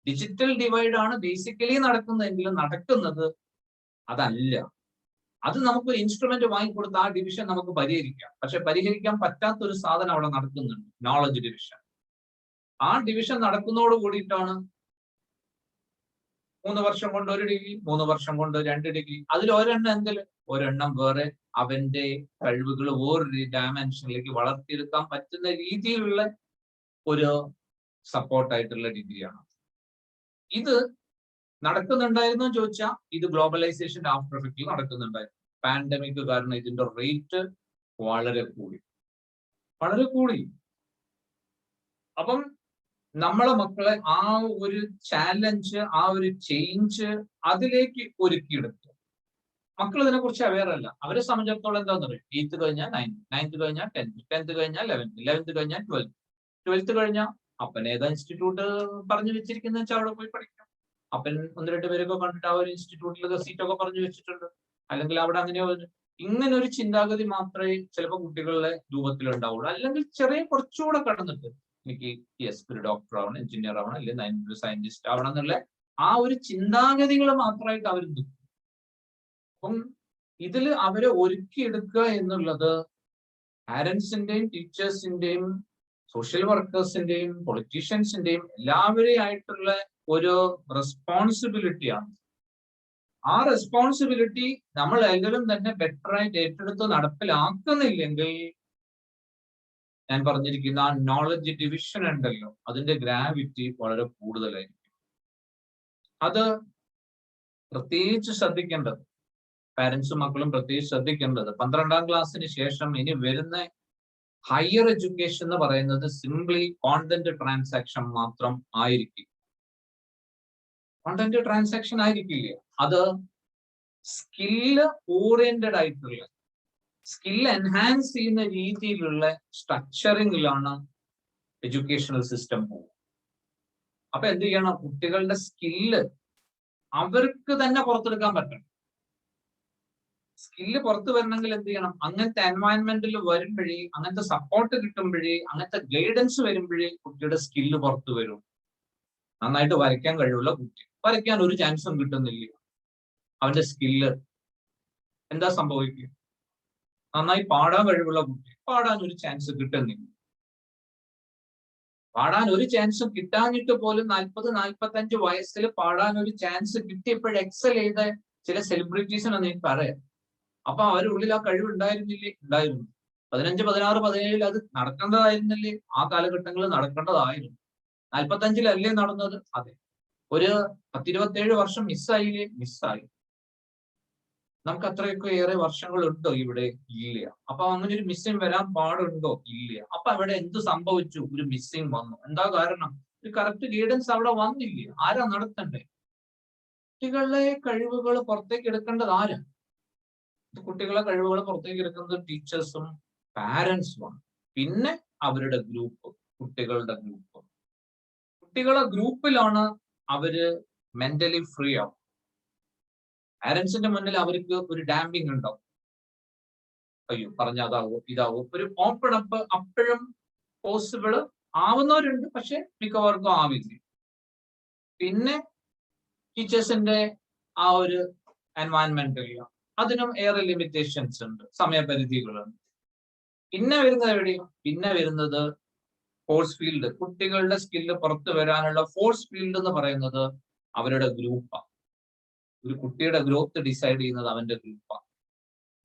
ഡിജിറ്റൽ ഡിവൈഡ് ആണ് ബേസിക്കലി നടക്കുന്നതെങ്കിലും നടക്കുന്നത് അതല്ല. അത് നമുക്കൊരു ഇൻസ്ട്രുമെന്റ് വാങ്ങിക്കൊടുത്ത് ആ ഡിവിഷൻ നമുക്ക് പരിഹരിക്കാം. പക്ഷെ പരിഹരിക്കാൻ പറ്റാത്ത ഒരു സാധനം അവിടെ നടക്കുന്നുണ്ട്, നോളജ് ഡിവിഷൻ. ആ ഡിവിഷൻ നടക്കുന്നതോട് കൂടിയിട്ടാണ് 3 വർഷം കൊണ്ട് 1 ഡിഗ്രി, 3 വർഷം കൊണ്ട് 2 ഡിഗ്രി, അതിൽ ഒരെണ്ണം വേറെ അവന്റെ കഴിവുകൾ വേറൊരു ഡയമെൻഷനിലേക്ക് വളർത്തിയെടുക്കാൻ പറ്റുന്ന രീതിയിലുള്ള ഒരു സപ്പോർട്ടായിട്ടുള്ള ഡിഗ്രിയാണ്. ഇത് നടക്കുന്നുണ്ടായിരുന്നു ചോദിച്ചാൽ ഇത് ഗ്ലോബലൈസേഷന്റെ ആഫ്റ്റർ എഫക്റ്റിൽ നടക്കുന്നുണ്ടായിരുന്നു. പാൻഡമിക് കാരണം ഇതിന്റെ റേറ്റ് വളരെ കൂടി. അപ്പം നമ്മളെ മക്കളെ ആ ഒരു ചാലഞ്ച്, ആ ഒരു ചേഞ്ച് അതിലേക്ക് ഒരുക്കിയെടുത്തു. മക്കൾ ഇതിനെ കുറിച്ച് അവെയർ അല്ല. അവരെ സംബന്ധിച്ചിടത്തോളം എന്താന്ന് പറയും, 8th കഴിഞ്ഞാൽ 9th കഴിഞ്ഞാൽ 10th കഴിഞ്ഞാൽ 11th കഴിഞ്ഞാൽ 12th കഴിഞ്ഞാൽ അപ്പൻ ഏതാ ഇൻസ്റ്റിറ്റ്യൂട്ട് പറഞ്ഞു വെച്ചിരിക്കുന്ന വെച്ചാൽ അവിടെ പോയി പഠിക്കാം. അപ്പൻ 1-2 പേരൊക്കെ കണ്ടിട്ട് ആ ഒരു ഇൻസ്റ്റിറ്റ്യൂട്ടിലൊക്കെ സീറ്റൊക്കെ പറഞ്ഞു വെച്ചിട്ടുണ്ട്, അല്ലെങ്കിൽ അവിടെ ഇങ്ങനെ ഒരു ചിന്താഗതി മാത്രമേ ചിലപ്പോൾ കുട്ടികളുടെ രൂപത്തിൽ ഉണ്ടാവുള്ളൂ. അല്ലെങ്കിൽ കുറച്ചുകൂടെ കടന്നിട്ട് എനിക്ക് ഒരു ഡോക്ടർ ആവണം, എഞ്ചിനീയർ ആവണം, അല്ലെങ്കിൽ സയന്റിസ്റ്റ് ആവണം എന്നുള്ള ആ ഒരു ചിന്താഗതികൾ മാത്രമായിട്ട് അവർ നിൽക്കും. അപ്പം ഇതിൽ അവരെ ഒരുക്കിയെടുക്കുക എന്നുള്ളത് പാരന്റ്സിന്റെയും ടീച്ചേഴ്സിന്റെയും സോഷ്യൽ വർക്കേഴ്സിന്റെയും പൊളിറ്റീഷ്യൻസിന്റെയും എല്ലാവരെയും ആയിട്ടുള്ള ഒരു റെസ്പോൺസിബിലിറ്റിയാണ്. ആ റെസ്പോൺസിബിലിറ്റി നമ്മൾ എല്ലാവരും തന്നെ ബെറ്ററായിട്ട് ഏറ്റെടുത്ത് നടപ്പിലാക്കുന്നില്ലെങ്കിൽ ഞാൻ പറഞ്ഞിരിക്കുന്ന ആ നോളജ് ഡിവിഷൻ ഉണ്ടല്ലോ, അതിന്റെ ഗ്രാവിറ്റി വളരെ കൂടുതലായിരിക്കും. അത് പ്രത്യേകിച്ച് ശ്രദ്ധിക്കേണ്ടത്, പാരന്റ്സും മക്കളും പ്രത്യേകിച്ച് ശ്രദ്ധിക്കേണ്ടത്, 12ാം ക്ലാസ്സിന് ശേഷം ഇനി വരുന്ന ഹയർ എഡ്യൂക്കേഷൻ എന്ന് പറയുന്നത് സിംപ്ലി കോണ്ടന്റ് ട്രാൻസാക്ഷൻ മാത്രം ആയിരിക്കും. കോണ്ടന്റ് ട്രാൻസാക്ഷൻ ആയിരിക്കില്ല, അത് സ്കില്ല് ഓറിയന്റഡ് ആയിട്ടുള്ള, സ്കിൽ എൻഹാൻസ് ചെയ്യുന്ന രീതിയിലുള്ള സ്ട്രക്ചറിങ്ങിലാണ് എഡ്യൂക്കേഷണൽ സിസ്റ്റം പോകും. അപ്പൊ എന്ത് ചെയ്യണം? കുട്ടികളുടെ സ്കില്ല് അവർക്ക് തന്നെ പുറത്തെടുക്കാൻ പറ്റണം. സ്കില്ല് പുറത്തു വരണമെങ്കിൽ എന്ത് ചെയ്യണം? അങ്ങനത്തെ എൻവയൺമെന്റിൽ വരുമ്പോഴേ, അങ്ങനത്തെ സപ്പോർട്ട് കിട്ടുമ്പോഴേ, അങ്ങനത്തെ ഗൈഡൻസ് വരുമ്പോഴേ കുട്ടിയുടെ സ്കില്ല് പുറത്തു വരും. നന്നായിട്ട് വരയ്ക്കാൻ കഴിവുള്ള കുട്ടി വരയ്ക്കാൻ ഒരു ചാൻസും കിട്ടുന്നില്ല. അവന്റെ സ്കില്ല് എന്താ സംഭവിക്കുക? നന്നായി പാടാൻ കഴിവുള്ള കുട്ടി പാടാൻ ഒരു ചാൻസ് കിട്ടുന്നില്ല. പാടാൻ ഒരു ചാൻസും കിട്ടാഞ്ഞിട്ട് പോലും 40-45 വയസ്സിൽ പാടാൻ ഒരു ചാൻസ് കിട്ടിയപ്പോൾ എക്സൽ ചെയ്ത ചില സെലിബ്രിറ്റീസിനെ എനിക്ക് പറയാം. അപ്പൊ അവരുടെ ഉള്ളിൽ ആ കഴിവ് ഉണ്ടായിരുന്നില്ലേ? ഉണ്ടായിരുന്നു. 15, 16, 17 അത് നടക്കേണ്ടതായിരുന്നില്ലേ? ആ കാലഘട്ടങ്ങളിൽ നടക്കേണ്ടതായിരുന്നു. 45-ലല്ലേ നടന്നത്? അതെ. ഒരു 10-27 വർഷം മിസ്സായില്ലേ? മിസ്സായി. നമുക്ക് അത്രയൊക്കെ ഏറെ വർഷങ്ങൾ ഉണ്ടോ ഇവിടെ? ഇല്ല. അപ്പൊ അങ്ങനെ ഒരു മിസ്സിങ് വരാൻ പാടുണ്ടോ? ഇല്ല. അപ്പൊ അവിടെ എന്ത് സംഭവിച്ചു? ഒരു മിസ്സിങ് വന്നു. എന്താ കാരണം? ഒരു കറക്റ്റ് ഗൈഡൻസ് അവിടെ വന്നില്ല. ആരാ നടത്തണ്ടേ? കുട്ടികളെ കഴിവുകൾ പുറത്തേക്ക് എടുക്കേണ്ടത് ആരാ? കുട്ടികളെ കഴിവുകൾ പുറത്തേക്ക് എടുക്കുന്നത് ടീച്ചേഴ്സും പാരന്റ്സുമാണ്. പിന്നെ അവരുടെ ഗ്രൂപ്പ്, കുട്ടികളുടെ ഗ്രൂപ്പ്. കുട്ടികളെ ഗ്രൂപ്പിലാണ് അവര് മെന്റലി ഫ്രീ ആവും. പാരന്റ്സിന്റെ മുന്നിൽ അവർക്ക് ഒരു ഡാമ്പിങ് ഉണ്ടാവും. അയ്യോ പറഞ്ഞ അതാവും ഇതാവും. ഒരു ഓപ്പൺ അപ്പ് അപ്പോഴും പോസിബിൾ ആവുന്നവരുണ്ട്, പക്ഷെ മിക്കവർക്കും ആവില്ല. പിന്നെ ടീച്ചേഴ്സിന്റെ ആ ഒരു എൻവയൺമെന്റിൽ അതിനും ഏറെ ലിമിറ്റേഷൻസ് ഉണ്ട്, സമയപരിധികളുണ്ട്. പിന്നെ വരുന്നത് എവിടെയും? പിന്നെ വരുന്നത് ഫോഴ്സ് ഫീൽഡ്. കുട്ടികളുടെ സ്കില്ല് പുറത്തു വരാനുള്ള ഫോഴ്സ് ഫീൽഡ് എന്ന് പറയുന്നത് അവരുടെ ഗ്രൂപ്പാണ്. ഒരു കുട്ടിയുടെ ഗ്രോത്ത് ഡിസൈഡ് ചെയ്യുന്നത് അവന്റെ ഗ്രൂപ്പാണ്.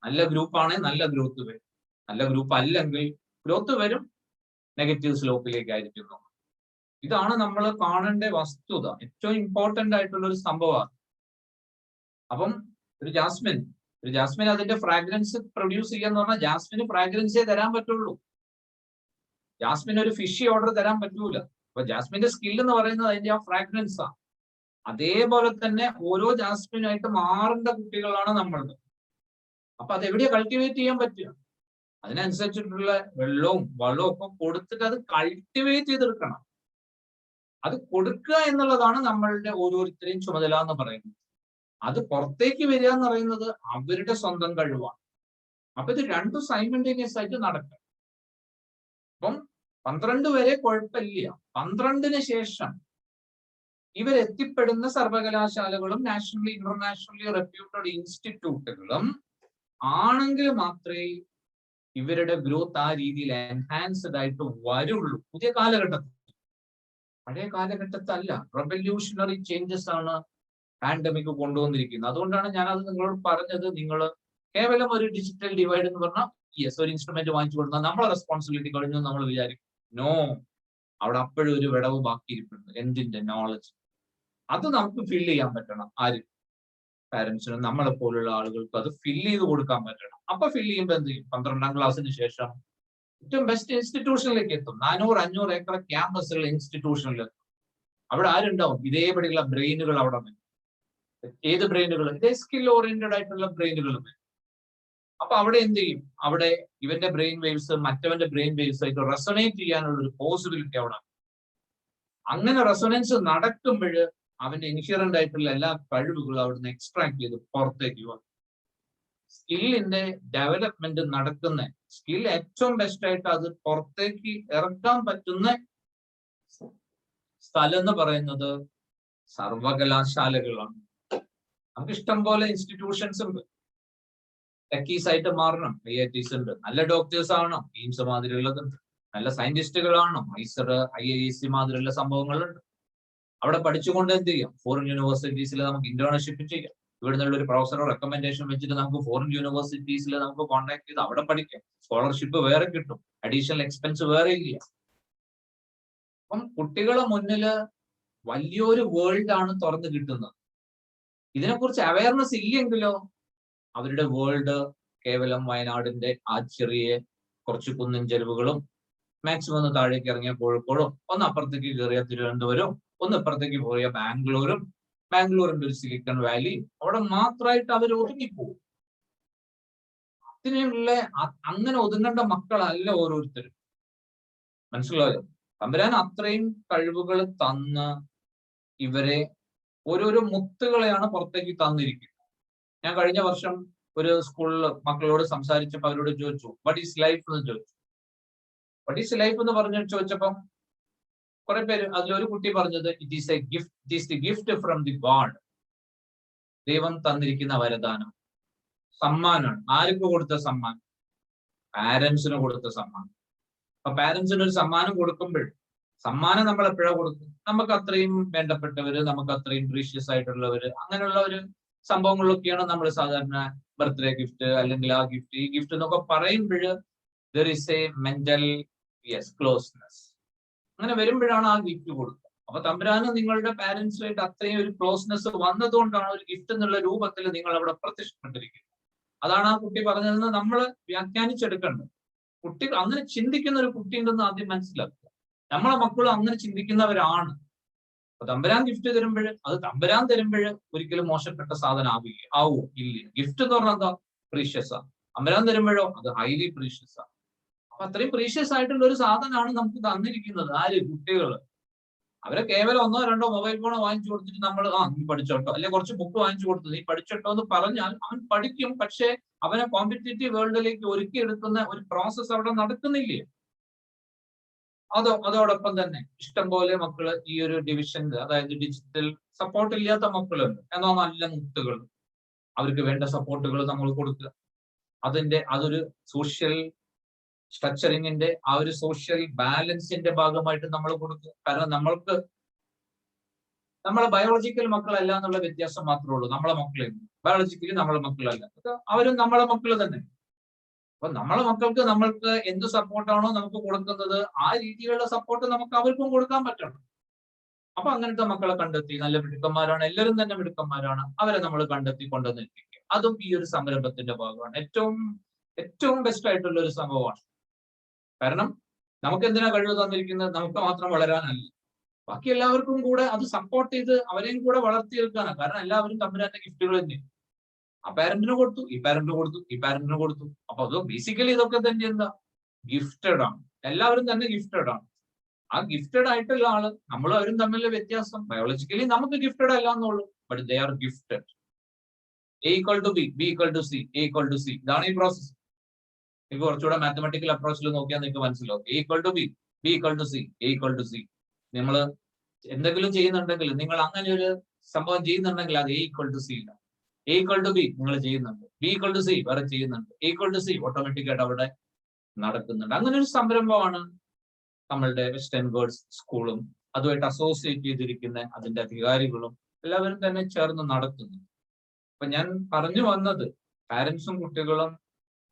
നല്ല ഗ്രൂപ്പാണെങ്കിൽ നല്ല ഗ്രോത്ത് വരും, നല്ല ഗ്രൂപ്പ് അല്ലെങ്കിൽ ഗ്രോത്ത് വരും, നെഗറ്റീവ് സ്ലോപ്പിലേക്കായിരിക്കുന്നു. ഇതാണ് നമ്മൾ കാണേണ്ട വസ്തുത. ഏറ്റവും ഇമ്പോർട്ടന്റ് ആയിട്ടുള്ള ഒരു സംഭവമാണ്. അപ്പം ഒരു ജാസ്മിൻ അതിന്റെ ഫ്രാഗ്രൻസ് പ്രൊഡ്യൂസ് ചെയ്യാന്ന് പറഞ്ഞാൽ ജാസ്മിന് ഫ്രാഗ്രൻസേ തരാൻ പറ്റുള്ളൂ. ജാസ്മിൻ ഒരു ഫിഷി ഓർഡർ തരാൻ പറ്റൂല. അപ്പൊ ജാസ്മിന്റെ സ്കിൽ എന്ന് പറയുന്നത് അതിന്റെ ആ ഫ്രാഗ്രൻസ് ആണ്. അതേപോലെ തന്നെ ഓരോ ജാസ്മിനായിട്ട് മാറേണ്ട കുട്ടികളാണ് നമ്മളുടെ. അപ്പൊ അതെവിടെയാ കൾട്ടിവേറ്റ് ചെയ്യാൻ പറ്റുക? അതിനനുസരിച്ചിട്ടുള്ള വെള്ളവും വളവും ഒക്കെ കൊടുത്തിട്ട് അത് കൾട്ടിവേറ്റ് ചെയ്തെടുക്കണം. അത് കൊടുക്കുക എന്നുള്ളതാണ് നമ്മളുടെ ഓരോരുത്തരെയും ചുമതല എന്ന് പറയുന്നത്. അത് പുറത്തേക്ക് വരിക എന്ന് പറയുന്നത് അവരുടെ സ്വന്തം കഴിവാണ്. അപ്പൊ ഇത് രണ്ടും സൈമൾട്ടേനിയസ് ആയിട്ട് നടക്കും. അപ്പം 12 വരെ കുഴപ്പമില്ല. 12-ന് ശേഷം ഇവരെത്തിപ്പെടുന്ന സർവകലാശാലകളും നാഷണലി ഇന്റർനാഷണലി റെപ്യൂട്ടഡ് ഇൻസ്റ്റിറ്റ്യൂട്ടുകളും ആണെങ്കിൽ മാത്രമേ ഇവരുടെ ഗ്രോത്ത് ആ രീതിയിൽ എൻഹാൻസ്ഡ് ആയിട്ട് വരുള്ളൂ. പുതിയ കാലഘട്ടത്തിൽ, പഴയ കാലഘട്ടത്തല്ല. റെവല്യൂഷണറി ചേഞ്ചസ് ആണ് പാൻഡമിക് കൊണ്ടുവന്നിരിക്കുന്നത്. അതുകൊണ്ടാണ് ഞാനത് നിങ്ങളോട് പറഞ്ഞത്. നിങ്ങൾ കേവലം ഒരു ഡിജിറ്റൽ ഡിവൈഡ് എന്ന് പറഞ്ഞാൽ യെസ്, ഒരു ഇൻസ്ട്രുമെന്റ് വാങ്ങിച്ചു കൊടുത്താൽ നമ്മളെ റെസ്പോൺസിബിലിറ്റി കഴിഞ്ഞു നമ്മൾ വിചാരിക്കും. നോ, അവിടെ അപ്പോഴും ഒരു വിടവ് ബാക്കിയിരിക്കുന്നു. എന്തിന്റെ? നോളജ്. അത് നമുക്ക് ഫില്ല് ചെയ്യാൻ പറ്റണം. ആര്? പാരന്റ്സിനും നമ്മളെ പോലുള്ള ആളുകൾക്ക് അത് ഫില്ല് ചെയ്ത് കൊടുക്കാൻ പറ്റണം. അപ്പൊ ഫില്ല് ചെയ്യുമ്പോൾ എന്ത് ചെയ്യും? 12ാം ക്ലാസ്സിന് ശേഷം ഏറ്റവും ബെസ്റ്റ് ഇൻസ്റ്റിറ്റ്യൂഷനിലേക്ക് എത്തും. 400-500 ഏക്കർ ക്യാമ്പസുകൾ ഇൻസ്റ്റിറ്റ്യൂഷനിൽ എത്തും. അവിടെ ആരുണ്ടാവും? ഇതേപടിയുള്ള ബ്രെയിനുകൾ അവിടെ വരും. ഏത് ബ്രെയിനുകൾ? ഇതേ സ്കിൽ ഓറിയന്റഡ് ആയിട്ടുള്ള ബ്രെയിനുകൾ വരും. അപ്പൊ അവിടെ എന്ത് ചെയ്യും? അവിടെ ഇവന്റെ ബ്രെയിൻ വേവ്സ് മറ്റവന്റെ ബ്രെയിൻ വേവ്സ് ആയിട്ട് റെസൊനേറ്റ് ചെയ്യാനുള്ള ഒരു പോസിബിലിറ്റി അവിടെ. അങ്ങനെ റെസൊനൻസ് നടക്കുമ്പോൾ അവന്റെ ഇൻഹ്യറന്റ് ആയിട്ടുള്ള എല്ലാ കഴിവുകളും അവിടുന്ന് എക്സ്ട്രാക്ട് ചെയ്ത് പുറത്തേക്ക് വരും. സ്കില്ലിന്റെ ഡെവലപ്മെന്റ് നടക്കുന്ന, സ്കിൽ ഏറ്റവും ബെസ്റ്റ് ആയിട്ട് അത് പുറത്തേക്ക് ഇറക്കാൻ പറ്റുന്ന സ്ഥലം എന്ന് പറയുന്നത് സർവകലാശാലകളാണ്. നമുക്ക് ഇഷ്ടം പോലെ ഇൻസ്റ്റിറ്റ്യൂഷൻസ് ഉണ്ട്. ടെക്കീസ് ആയിട്ട് മാറണം, IITs ഉണ്ട്. നല്ല ഡോക്ടേഴ്സ് ആവണം, എയിംസ് മാതിരിയുള്ളതുണ്ട്. നല്ല സയന്റിസ്റ്റുകളാണോ, ഐസർ, IISc മാതിരിയുള്ള സംഭവങ്ങളുണ്ട്. അവിടെ പഠിച്ചുകൊണ്ട് എന്ത് ചെയ്യാം? ഫോറിൻ യൂണിവേഴ്സിറ്റീസിൽ നമുക്ക് ഇന്റേൺഷിപ്പ് ചെയ്യാം. ഇവിടെ നിന്നുള്ള ഒരു പ്രൊഫസറെ റെക്കമെൻഡേഷൻ വെച്ചിട്ട് നമുക്ക് ഫോറിൻ യൂണിവേഴ്സിറ്റീസിൽ നമുക്ക് കോൺടാക്ട് ചെയ്ത് അവിടെ പഠിക്കാം. സ്കോളർഷിപ്പ് വേറെ കിട്ടും, അഡീഷണൽ എക്സ്പെൻസ് വേറെ ഇല്ല. അപ്പം കുട്ടികളെ മുന്നില് വലിയൊരു വേൾഡ് ആണ് തുറന്നു കിട്ടുന്നത്. ഇതിനെക്കുറിച്ച് അവയർനെസ് ഇല്ലെങ്കിലോ അവരുടെ വേൾഡ് കേവലം വയനാടിന്റെ ആ ചെറിയ കുറച്ച് കുന്നിൻ ചെരുവുകളും, മാക്സിമം ഒന്ന് താഴേക്ക് ഇറങ്ങിയ കോഴിക്കോടും, ഒന്ന് അപ്പുറത്തേക്ക് കയറിയ തിരുവനന്തപുരം, ഒന്ന് ഇപ്പുറത്തേക്ക് പോയ ബാംഗ്ലൂരും, ബാംഗ്ലൂരിന്റെ ഒരു സിലിക്കൺ വാലി, അവിടെ മാത്രമായിട്ട് അവർ ഒതുങ്ങിപ്പോകും. അതിനുള്ള അങ്ങനെ ഒതുങ്ങേണ്ട മക്കളല്ല ഓരോരുത്തരും. മനസ്സിലായോ? തമ്പുരാൻ അത്രയും കഴിവുകൾ തന്ന് ഇവരെ ഓരോരോ മുത്തുകളെയാണ് പുറത്തേക്ക് തന്നിരിക്കുന്നത്. ഞാൻ കഴിഞ്ഞ വർഷം ഒരു സ്കൂളിൽ മക്കളോട് സംസാരിച്ചപ്പോൾ അവരോട് ചോദിച്ചു, വാട്ട് ഈസ് ലൈഫ് എന്ന് ചോദിച്ചു. വാട്ട് ഈസ് ലൈഫ് എന്ന് പറഞ്ഞു ചോദിച്ചപ്പം കുറെ പേര്, അതിലൊരു കുട്ടി പറഞ്ഞത്, it is A gift, it is the gift from the God. ദൈവം തന്നിരിക്കുന്ന വരദാനം, സമ്മാനമാണ്. ആർക്ക് കൊടുത്ത സമ്മാനം? പാരന്റ്സിന് കൊടുത്ത സമ്മാനം. അപ്പൊ പാരന്റ്സിന് ഒരു സമ്മാനം കൊടുക്കുമ്പോൾ സമ്മാനം നമ്മൾ എപ്പോഴാണ് കൊടുക്കും? നമുക്ക് അത്രയും വേണ്ടപ്പെട്ടവര്, നമുക്ക് അത്രയും പ്രീഷ്യസ് ആയിട്ടുള്ളവര്, അങ്ങനെയുള്ള ഒരു സംഭവങ്ങളിലൊക്കെയാണ് നമ്മൾ സാധാരണ ബർത്ത്ഡേ ഗിഫ്റ്റ് അല്ലെങ്കിൽ ആ ഗിഫ്റ്റ് ഈ ഗിഫ്റ്റ് എന്നൊക്കെ പറയുമ്പോൾ there is A mental closeness. അങ്ങനെ വരുമ്പോഴാണ് ആ ഗിഫ്റ്റ് കൊടുക്കുക. അപ്പൊ തമ്പുരാന് നിങ്ങളുടെ പാരന്റ്സുമായിട്ട് അത്രയും ഒരു ക്ലോസ്നെസ് വന്നതുകൊണ്ടാണ് ഒരു ഗിഫ്റ്റ് എന്നുള്ള രൂപത്തിൽ നിങ്ങൾ അവിടെ പ്രത്യക്ഷപ്പെട്ടിരിക്കുന്നത്. അതാണ് ആ കുട്ടി പറഞ്ഞതെന്ന് നമ്മൾ വ്യാഖ്യാനിച്ചെടുക്കേണ്ടത്. കുട്ടി അങ്ങനെ ചിന്തിക്കുന്ന ഒരു കുട്ടി ഉണ്ടെന്ന് ആദ്യം മനസ്സിലാക്കുക. നമ്മളെ മക്കളും അങ്ങനെ ചിന്തിക്കുന്നവരാണ്. അപ്പൊ തമ്പുരാൻ ഗിഫ്റ്റ് തരുമ്പോൾ അത് തമ്പുരാൻ തരുമ്പോൾ ഒരിക്കലും മോശപ്പെട്ട സാധനം ആവോ? ഇല്ല. ഗിഫ്റ്റ് എന്ന് പറഞ്ഞാൽ എന്താ? പ്രീഷ്യസ് ആ. തമ്പുരാൻ തരുമ്പോഴോ അത് ഹൈലി പ്രീഷ്യസ് ആ. അപ്പൊ അത്രയും പ്രീഷ്യസ് ആയിട്ടുള്ള ഒരു സാധനമാണ് നമുക്ക് തന്നിരിക്കുന്നത്. ആര്? കുട്ടികള്. അവരെ കേവലം 1 or 2 മൊബൈൽ ഫോൺ വാങ്ങിച്ചു കൊടുത്തിട്ട് നമ്മൾ നീ പഠിച്ചോട്ടോ, അല്ലെങ്കിൽ കുറച്ച് ബുക്ക് വാങ്ങിച്ചു കൊടുത്തു നീ പഠിച്ചോട്ടോ എന്ന് പറഞ്ഞാൽ അവൻ പഠിക്കും. പക്ഷെ അവനെ കോമ്പറ്റേറ്റീവ് വേൾഡിലേക്ക് ഒരുക്കിയെടുക്കുന്ന ഒരു പ്രോസസ്സ് അവിടെ നടക്കുന്നില്ലേ? അതോടൊപ്പം തന്നെ ഇഷ്ടംപോലെ മക്കള് ഈ ഒരു ഡിവിഷനിൽ, അതായത് ഡിജിറ്റൽ സപ്പോർട്ട് ഇല്ലാത്ത മക്കളുണ്ട്. എന്നാൽ നല്ല മുത്തുകൾ, അവർക്ക് വേണ്ട സപ്പോർട്ടുകൾ നമ്മൾ കൊടുക്കുക. അതൊരു സോഷ്യൽ സ്ട്രക്ചറിങ്ങിന്റെ ആ ഒരു സോഷ്യൽ ബാലൻസിന്റെ ഭാഗമായിട്ട് നമ്മൾ കൊടുക്കുക. കാരണം നമ്മളെ ബയോളജിക്കൽ മക്കളല്ല എന്നുള്ള വ്യത്യാസം മാത്രമേ ഉള്ളൂ. നമ്മളെ മക്കളെ ബയോളജിക്കലി നമ്മളെ മക്കളല്ല, അവരും നമ്മളെ മക്കൾ തന്നെ. അപ്പൊ നമ്മളെ മക്കൾക്ക് നമ്മൾക്ക് എന്ത് സപ്പോർട്ടാണോ നമുക്ക് കൊടുക്കുന്നത് ആ രീതിയിലുള്ള സപ്പോർട്ട് നമുക്ക് അവർക്കും കൊടുക്കാൻ പറ്റണം. അപ്പൊ അങ്ങനത്തെ മക്കളെ കണ്ടെത്തി, നല്ല മിടുക്കന്മാരാണ്, എല്ലാവരും തന്നെ മിടുക്കന്മാരാണ്, അവരെ നമ്മൾ കണ്ടെത്തി കൊണ്ടുവന്ന് എത്തിക്കുക. അതും ഈ ഒരു സംരംഭത്തിന്റെ ഭാഗമാണ്. ഏറ്റവും ബെസ്റ്റ് ആയിട്ടുള്ള ഒരു സംഭവമാണ്. കാരണം നമുക്ക് എന്തിനാ കഴിവ് തന്നിരിക്കുന്നത്? നമുക്ക് മാത്രം വളരാനല്ല, ബാക്കി എല്ലാവർക്കും കൂടെ അത് സപ്പോർട്ട് ചെയ്ത് അവരെയും കൂടെ വളർത്തിയെടുക്കാനാണ്. കാരണം എല്ലാവരും തമ്പുരാന്റെ ഗിഫ്റ്റുകൾ തന്നെ. ആ പാരന്റിന് കൊടുത്തു, ഈ പാരന്റിന് കൊടുത്തു, ഈ പാരന്റിന് കൊടുത്തു. അപ്പൊ അത് ബേസിക്കലി ഇതൊക്കെ തന്നെ എന്താ? ഗിഫ്റ്റഡ് ആണ്. എല്ലാവരും തന്നെ ഗിഫ്റ്റഡ് ആണ്. ആ ഗിഫ്റ്റഡ് ആയിട്ടുള്ള ആള് നമ്മളും അവരും തമ്മിലുള്ള വ്യത്യാസം, ബയോളജിക്കലി നമുക്ക് ഗിഫ്റ്റഡ് അല്ല എന്നുള്ളൂ, but they are gifted. A equal to B, B equal to C, A equal to C. ഇതാണ് ഈ പ്രോസസ്. നിങ്ങൾക്ക് കുറച്ചുകൂടെ മാത്തമാറ്റിക്കൽ അപ്രോച്ചിൽ നോക്കിയാൽ നിങ്ങൾക്ക് മനസ്സിലാവും. A equal to B, B equal to C, A equal to C. നമ്മൾ എന്തെങ്കിലും ചെയ്യുന്നുണ്ടെങ്കിൽ, നിങ്ങൾ അങ്ങനെ ഒരു സംഭവം ചെയ്യുന്നുണ്ടെങ്കിൽ അത് A equal to C ഇല്ല. A equal to B നിങ്ങൾ ചെയ്യുന്നുണ്ട്, B equal to C വേറെ ചെയ്യുന്നുണ്ട്, A equal to C automatic ആയിട്ട് അവിടെ നടക്കുന്നുണ്ട്. അങ്ങനെ ഒരു സംരംഭമാണ് നമ്മളുടെ വെസ്റ്റേൺ ഗേൾസ് സ്കൂളും അതുമായിട്ട് അസോസിയേറ്റ് ചെയ്തിരിക്കുന്ന അതിന്റെ അധികാരികളും എല്ലാവരും തന്നെ ചേർന്ന് നടത്തുന്നു. അപ്പൊ ഞാൻ പറഞ്ഞു വന്നത്, പാരന്റ്സും കുട്ടികളും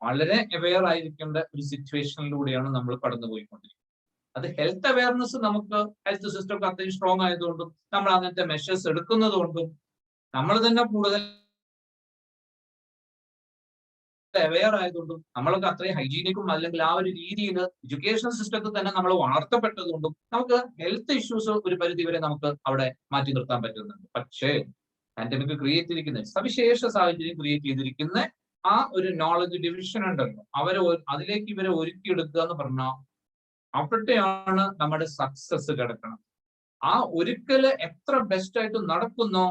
വളരെ അവെയർ ആയിരിക്കേണ്ട ഒരു സിറ്റുവേഷനിലൂടെയാണ് നമ്മൾ കടന്നുപോയിക്കൊണ്ടിരിക്കുന്നത്. അത് ഹെൽത്ത് അവയർനെസ് നമുക്ക് ഹെൽത്ത് സിസ്റ്റം ഒക്കെ അത്രയും സ്ട്രോങ് ആയതുകൊണ്ടും നമ്മൾ അങ്ങനത്തെ മെഷേഴ്സ് എടുക്കുന്നത് കൊണ്ടും നമ്മൾ തന്നെ കൂടുതൽ അവെയർ ആയതുകൊണ്ടും നമ്മളൊക്കെ അത്രയും ഹൈജീനിക്കും അല്ലെങ്കിൽ ആ ഒരു രീതിയിൽ എഡ്യൂക്കേഷൻ സിസ്റ്റത്തിൽ തന്നെ നമ്മൾ വളർത്തപ്പെട്ടതുകൊണ്ടും നമുക്ക് ഹെൽത്ത് ഇഷ്യൂസ് ഒരു പരിധി വരെ നമുക്ക് അവിടെ മാറ്റി നിർത്താൻ പറ്റുന്നുണ്ട്. പക്ഷേ പാൻഡമിക് ക്രിയേറ്റ് ചെയ്തിരിക്കുന്ന സവിശേഷ സാഹചര്യം ക്രിയേറ്റ് ചെയ്തിരിക്കുന്ന ആ ഒരു നോളജ് ഡിവിഷൻ ഉണ്ടല്ലോ, അതിലേക്ക് ഇവരെ ഒരുക്കിയെടുക്കുക എന്ന് പറഞ്ഞാൽ അവിടെയാണ് നമ്മുടെ സക്സസ് കിടക്കണം. ആ ഒരുക്കല് എത്ര ബെസ്റ്റ് ആയിട്ട് നടക്കുന്നോ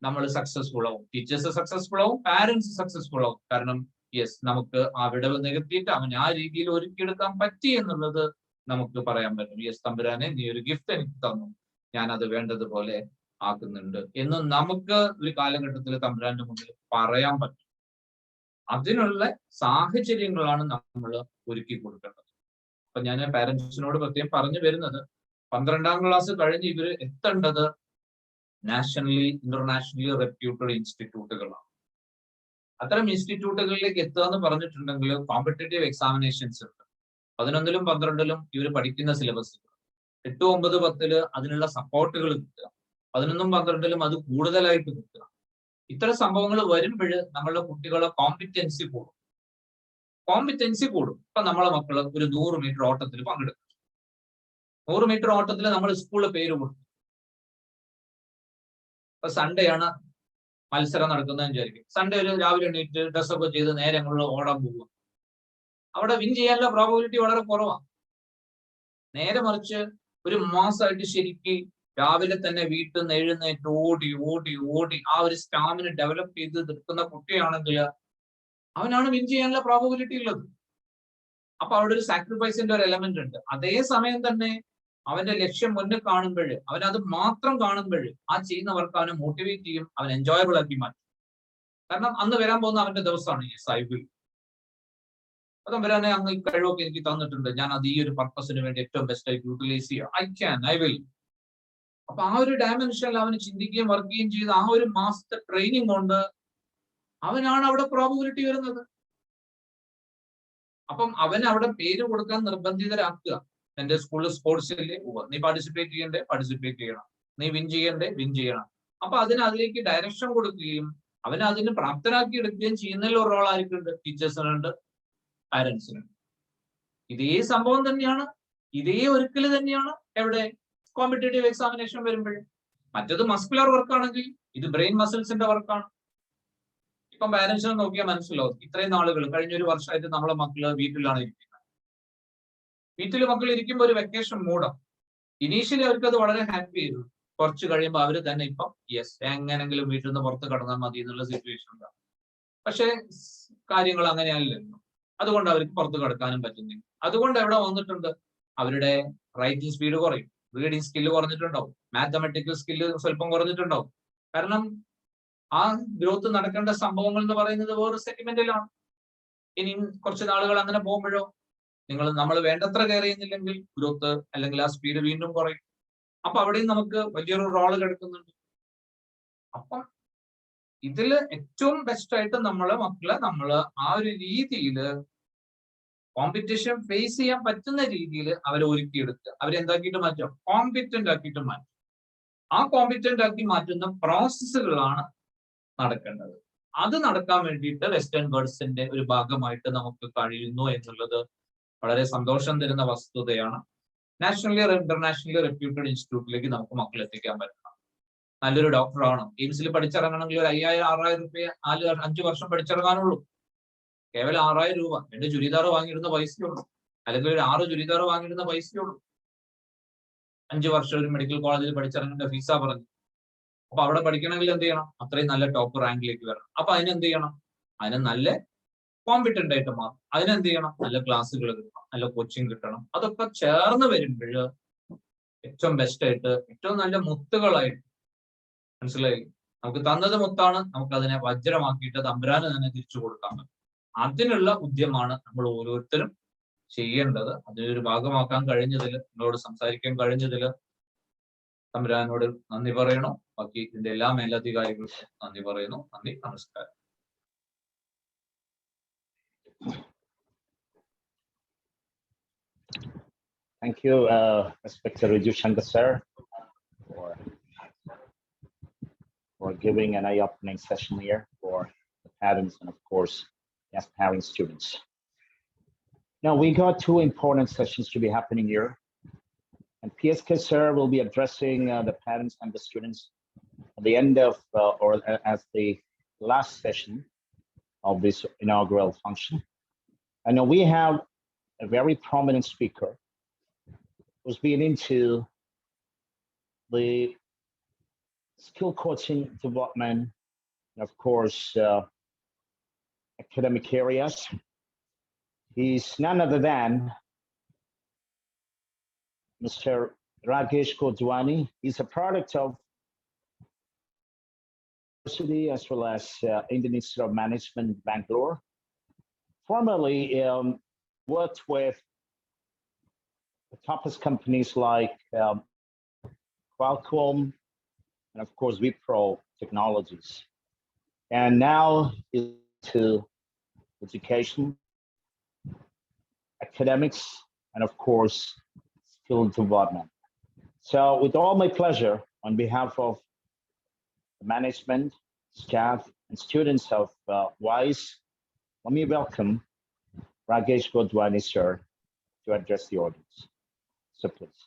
നമ്മൾ സക്സസ്ഫുൾ ആവും, ടീച്ചേഴ്സ് സക്സസ്ഫുൾ ആവും, പാരന്റ്സ് സക്സസ്ഫുൾ ആവും. കാരണം നമുക്ക് ആ വിടവ് നികത്തിയിട്ട് അവൻ ആ രീതിയിൽ ഒരുക്കിയെടുക്കാൻ പറ്റി എന്നുള്ളത് നമുക്ക് പറയാൻ പറ്റും. തമ്പുരാനെ നീ ഒരു ഗിഫ്റ്റ് എനിക്ക് തന്നു, ഞാൻ അത് വേണ്ടതുപോലെ ആക്കുന്നുണ്ട് എന്ന് നമുക്ക് ഒരു കാലഘട്ടത്തിൽ തമ്പുരാന്റെ മുന്നിൽ പറയാൻ പറ്റും. അതിനുള്ള സാഹചര്യങ്ങളാണ് നമ്മൾ ഒരുക്കി കൊടുക്കേണ്ടത്. അപ്പൊ ഞാൻ പാരന്റ്സിനോട് പ്രത്യേകം പറഞ്ഞു വരുന്നത്, 12ാം ക്ലാസ് കഴിഞ്ഞ് ഇവർ എത്തേണ്ടത് നാഷണലി ഇന്റർനാഷണലി റെപ്യൂട്ടഡ് ഇൻസ്റ്റിറ്റ്യൂട്ടുകളാണ്. അത്തരം ഇൻസ്റ്റിറ്റ്യൂട്ടുകളിലേക്ക് എത്തുക എന്ന് പറഞ്ഞിട്ടുണ്ടെങ്കിൽ കോമ്പറ്റേറ്റീവ് എക്സാമിനേഷൻസ് ഉണ്ട്. 11ലും 12ലും ഇവർ പഠിക്കുന്ന സിലബസുകൾ, 8, 9, 10 അതിനുള്ള സപ്പോർട്ടുകൾ കിട്ടുക, 11ഉം 12ലും അത് കൂടുതലായിട്ട് കിട്ടുക. ഇത്തരം സംഭവങ്ങൾ വരുമ്പോൾ നമ്മളുടെ കുട്ടികളെ കോമ്പിറ്റൻസി കൂടും. ഇപ്പൊ നമ്മളെ മക്കള് ഒരു 100 മീറ്റർ ഓട്ടത്തിൽ പങ്കെടുക്കും. 100 മീറ്റർ ഓട്ടത്തിൽ നമ്മൾ സ്കൂളിൽ പേര് കൊടുക്കും. ഇപ്പൊ സൺഡേ ആണ്, മത്സരം നടക്കുന്നതെന്ന് വിചാരിക്കും. സൺഡേ ഒരു രാവിലെ എണീറ്റ് ഡ്രസ്സൊക്കെ ചെയ്ത് നേരെ അങ്ങോട്ട് ഓടാൻ പോകുക. അവിടെ വിൻ ചെയ്യാനുള്ള പ്രോബബിലിറ്റി വളരെ കുറവാണ്. നേരെ മറിച്ച് ഒരു മാസമായിട്ട് ശരിക്ക് രാവിലെ തന്നെ വീട്ടിൽ നിന്ന് എഴുന്നേറ്റ് ഓടി ഓടി ഓടി ആ ഒരു സ്റ്റാമിന ഡെവലപ്പ് ചെയ്ത് നിൽക്കുന്ന കുട്ടിയാണെങ്കിൽ അവനാണ് വിൻ ചെയ്യാനുള്ള പ്രോബബിലിറ്റി ഉള്ളത്. അപ്പൊ അവിടെ ഒരു സാക്രിഫൈസിന്റെ ഒരു എലമെന്റ് ഉണ്ട്. അതേ സമയം തന്നെ അവന്റെ ലക്ഷ്യം മുന്നിൽ കാണുമ്പോൾ, അവൻ അത് മാത്രം കാണുമ്പോൾ ആ ചെയ്യുന്ന വർക്ക് അവനെ മോട്ടിവേറ്റ് ചെയ്യും, അവൻ എൻജോയബിൾ ആക്കി മാറ്റും. കാരണം അന്ന് വരാൻ പോകുന്ന അവന്റെ ദിവസമാണ് ഈ സൈബിൾ. അതും വരാനെ അങ്ങ് ഈ കഴിവൊക്കെ എനിക്ക് തന്നിട്ടുണ്ട്, ഞാൻ അത് ഈ ഒരു പർപ്പസിന് വേണ്ടി ഏറ്റവും ബെസ്റ്റ് ആയിട്ട് യൂട്ടിലൈസ് ചെയ്യാം. I will. അപ്പൊ ആ ഒരു ഡയമെൻഷനിൽ അവന് ചിന്തിക്കുകയും വർക്ക് ചെയ്യുകയും ചെയ്ത് ആ ഒരു മാസത്തെ ട്രെയിനിങ് കൊണ്ട് അവനാണ് അവിടെ പ്രോബബിലിറ്റി വരുന്നത്. അപ്പം അവന് അവിടെ പേര് കൊടുക്കാൻ നിർബന്ധിതരാക്കുക. എന്റെ സ്കൂളിൽ സ്പോർട്സിൽ നീ പാർട്ടിസിപ്പേറ്റ് ചെയ്യണ്ടേ, പാർട്ടിസിപ്പേറ്റ് ചെയ്യണം. നീ വിൻ ചെയ്യണ്ടേ, വിൻ ചെയ്യണം. അപ്പൊ അതിലേക്ക് ഡയറക്ഷൻ കൊടുക്കുകയും അവനെ അതിന് പ്രാപ്തരാക്കി എടുക്കുകയും ചെയ്യുന്നതിൽ ഒരു റോൾ ആയിരിക്കുന്നുണ്ട് ടീച്ചേഴ്സിനുണ്ട്, പാരന്റ്സിനുണ്ട്. ഇതേ സംഭവം തന്നെയാണ്, ഇതേ ഒരുക്കല് തന്നെയാണ് എവിടെ കോമ്പറ്റേറ്റീവ് എക്സാമിനേഷൻ വരുമ്പോഴും. മറ്റത് മസ്കുലർ വർക്കാണെങ്കിൽ ഇത് ബ്രെയിൻ മസിൽസിന്റെ വർക്കാണ്. ഇപ്പം പാരന്റ്സിനെ നോക്കിയാൽ മനസ്സിലാവും, ഇത്രയും നാളുകൾ കഴിഞ്ഞ ഒരു വർഷമായിട്ട് നമ്മളെ മക്കള് വീട്ടിലാണ് ഇരിക്കുന്നത്. വീട്ടിൽ മക്കൾ ഇരിക്കുമ്പോൾ ഒരു വെക്കേഷൻ മൂഡാണ്. ഇനീഷ്യലി അവർക്ക് അത് വളരെ ഹാപ്പി ആയിരുന്നു. കുറച്ച് കഴിയുമ്പോൾ അവര് തന്നെ ഇപ്പം യെസ് എങ്ങനെങ്കിലും വീട്ടിൽ നിന്ന് പുറത്ത് കടന്നാൽ മതി എന്നുള്ള സിറ്റുവേഷൻ ഉണ്ടാവും. പക്ഷെ കാര്യങ്ങൾ അങ്ങനെയല്ലല്ലോ. അതുകൊണ്ട് അവർക്ക് പുറത്ത് കടക്കാനും പറ്റുന്നില്ല. അതുകൊണ്ട് എവിടെ വന്നിട്ടുണ്ട്, അവരുടെ റൈറ്റിംഗ് സ്പീഡ് കുറയും, റീഡിങ് സ്കില്ല് കുറഞ്ഞിട്ടുണ്ടാവും, മാത്തമെറ്റിക്കൽ സ്കില്ല് സ്വല്പം കുറഞ്ഞിട്ടുണ്ടാവും. കാരണം ആ ഗ്രോത്ത് നടക്കേണ്ട സംഭവങ്ങൾ എന്ന് പറയുന്നത് വേറെ സെഗ്മെന്റിലാണ്. ഇനി കുറച്ച് നാളുകൾ അങ്ങനെ പോകുമ്പോഴോ നമ്മൾ വേണ്ടത്ര കെയർ ചെയ്യുന്നില്ലെങ്കിൽ ഗ്രോത്ത് അല്ലെങ്കിൽ ആ സ്പീഡ് വീണ്ടും കുറയും. അപ്പൊ അവിടെയും നമുക്ക് വലിയൊരു റോള് കിടക്കുന്നുണ്ട്. അപ്പം ഇതില് ഏറ്റവും ബെസ്റ്റ് ആയിട്ട് മക്കളെ ആ ഒരു രീതിയിൽ കോമ്പറ്റീഷൻ ഫേസ് ചെയ്യാൻ പറ്റുന്ന രീതിയിൽ അവരെ ഒരുക്കിയെടുക്കുക, അവരെന്താക്കിയിട്ട് മാറ്റുക, കോമ്പിറ്റന്റ് ആക്കിയിട്ട് മാറ്റുക. ആ കോമ്പിറ്റന്റ് ആക്കി മാറ്റുന്ന പ്രോസസ്സുകളാണ് നടക്കേണ്ടത്. അത് നടക്കാൻ വേണ്ടിയിട്ട് വെസ്റ്റേൺ ഗേൾസിന്റെ ഒരു ഭാഗമായിട്ട് നമുക്ക് കഴിയുന്നു എന്നുള്ളത് വളരെ സന്തോഷം തരുന്ന വസ്തുതയാണ്. നാഷണലി ഇന്റർനാഷണലി റെപ്യൂട്ടഡ് ഇൻസ്റ്റിറ്റ്യൂട്ടിലേക്ക് നമുക്ക് മക്കളെ എത്തിക്കാൻ പറ്റണം. നല്ലൊരു ഡോക്ടറാണ്, എയിംസിൽ പഠിച്ചിറങ്ങണമെങ്കിൽ ഒരു 5000-6000 രൂപ 5 വർഷം പഠിച്ചിറങ്ങാനുള്ളൂ. കേവലം 6000 രൂപ 2 ചുരിദാർ വാങ്ങിയിരുന്ന പൈസയുള്ളൂ, അല്ലെങ്കിൽ ഒരു 6 ചുരിദാർ വാങ്ങിയിരുന്ന പൈസയുള്ളൂ. 5 വർഷം ഒരു മെഡിക്കൽ കോളേജിൽ പഠിച്ചിറങ്ങേണ്ട ഫീസാ പറഞ്ഞു. അപ്പൊ അവിടെ പഠിക്കണമെങ്കിൽ എന്ത് ചെയ്യണം, അത്രയും നല്ല ടോപ്പ് റാങ്കിലേക്ക് വരണം. അപ്പൊ അതിനെന്ത് ചെയ്യണം, അതിന് നല്ല കോമ്പിറ്റന്റ് ആയിട്ട് മാറും. അതിനെന്ത് ചെയ്യണം, നല്ല ക്ലാസ്സുകൾ കിട്ടണം, നല്ല കോച്ചിങ് കിട്ടണം. അതൊക്കെ ചേർന്ന് വരുമ്പോൾ ഏറ്റവും ബെസ്റ്റ് ആയിട്ട് ഏറ്റവും നല്ല മുത്തുകളായിട്ട്, മനസ്സിലായി, നമുക്ക് തന്നത് മുത്താണ്, നമുക്ക് അതിനെ വജ്രമാക്കിയിട്ട് തമ്പുരാന് തന്നെ തിരിച്ചു കൊടുക്കാൻ പറ്റും. അതിനുള്ള ഉദ്യമമാണ് നമ്മൾ ഓരോരുത്തരും ചെയ്യേണ്ടത്. അതിനൊരു ഭാഗമാക്കാൻ കഴിഞ്ഞതിൽ, നിങ്ങളോട് സംസാരിക്കാൻ കഴിഞ്ഞതിൽ തമ്പുരാനോട് നന്ദി പറയണം. ബാക്കി ഇതിന്റെ എല്ലാ മേലധികാരികൾക്കും നന്ദി പറയുന്നു. നന്ദി, നമസ്കാരം. Thank you, respected Riju Shankar sir, for giving an eye-opening session here for the parents and, of course, the aspiring students. Now, we got 2 important sessions to be happening here. And PSK sir will be addressing the parents and the students at the end of, or as the last session of this inaugural function. I know we have a very prominent speaker who's been into the skill coaching development, and of course, academic areas. He's none other than Mr. Rakesh Kodwani. He's a product of university as well as Indian Institute of Management, Bangalore. Formerly worked with the toughest companies like Qualcomm and, of course, Wipro Technologies. And now into education, academics, and, of course, skill development. So with all my pleasure, on behalf of the management, staff, and students of WISE, let me welcome Rakesh Kodwani, sir, to address the audience. So please.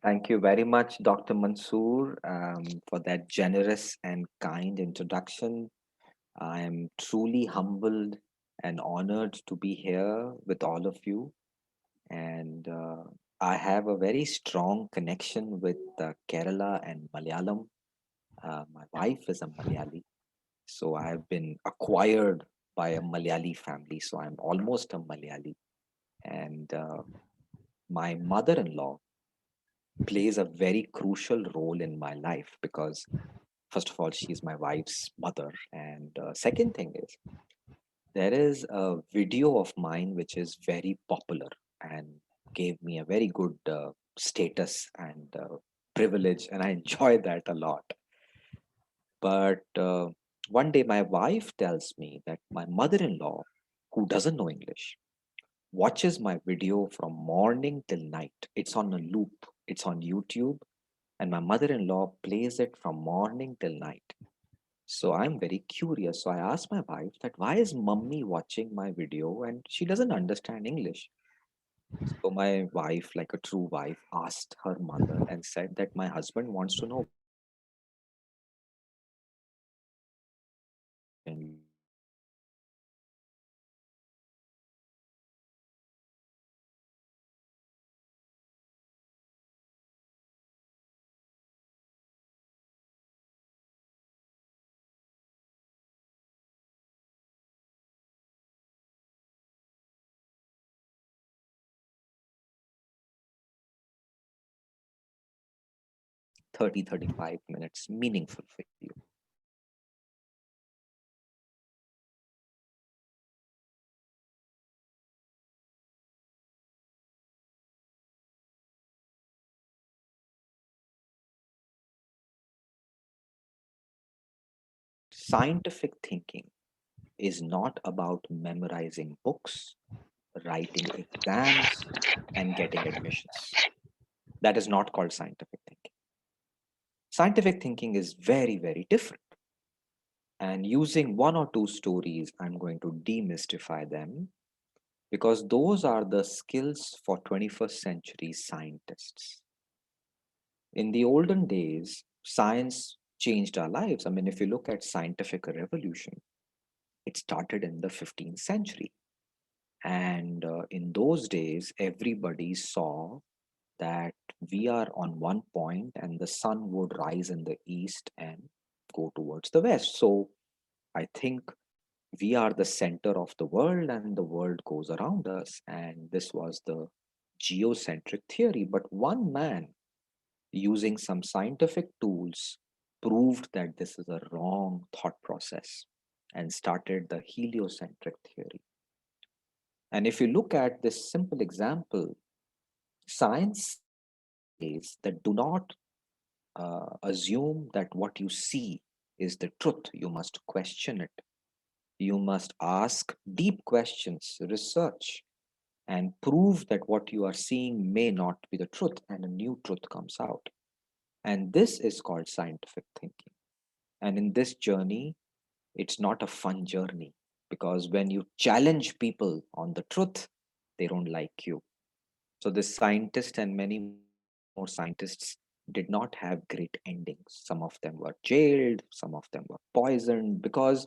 Thank you very much, Dr. Mansoor, for that generous and kind introduction. I am truly humbled and honored to be here with all of you. And I have a very strong connection with Kerala and Malayalam. My wife is a Malayali, so I have been acquired by a Malayali family, so I'm almost a Malayali. And my mother in law plays a very crucial role in my life because, first of all, she's my wife's mother. And second thing is, there is a video of mine which is very popular and gave me a very good status and privilege, and I enjoy that a lot. But one day, my wife tells me that my mother in law, who doesn't know English, watches my video from morning till night. It's on a loop, it's on YouTube, and my mother in law plays it from morning till night. So I'm very curious. So I asked my wife that why is mummy watching my video and she doesn't understand English? So my wife, like a true wife, asked her mother and said that my husband wants to know. And 30-35 minutes meaningful for you. Scientific thinking is not about memorizing books, writing exams, and getting admissions. That is not called scientific thinking. Scientific thinking is very, very different. And using one or two stories, I'm going to demystify them because those are the skills for 21st century scientists. In the olden days, science changed our lives. I mean, if you look at scientific revolution, it started in the 15th century. And in those days, everybody saw that we are on one point and the sun would rise in the east and go towards the west. So I think we are the center of the world and the world goes around us. And this was the geocentric theory. But one man, using some scientific tools, proved that this is a wrong thought process and started the heliocentric theory. And if you look at this simple example, science is that do not assume that what you see is the truth. You must question it. You must ask deep questions, research, and prove that what you are seeing may not be the truth, and a new truth comes out. And this is called scientific thinking. And in this journey, it's not a fun journey because when you challenge people on the truth, they don't like you. So, this scientist and many more scientists did not have great endings. Some of them were jailed, some of them were poisoned because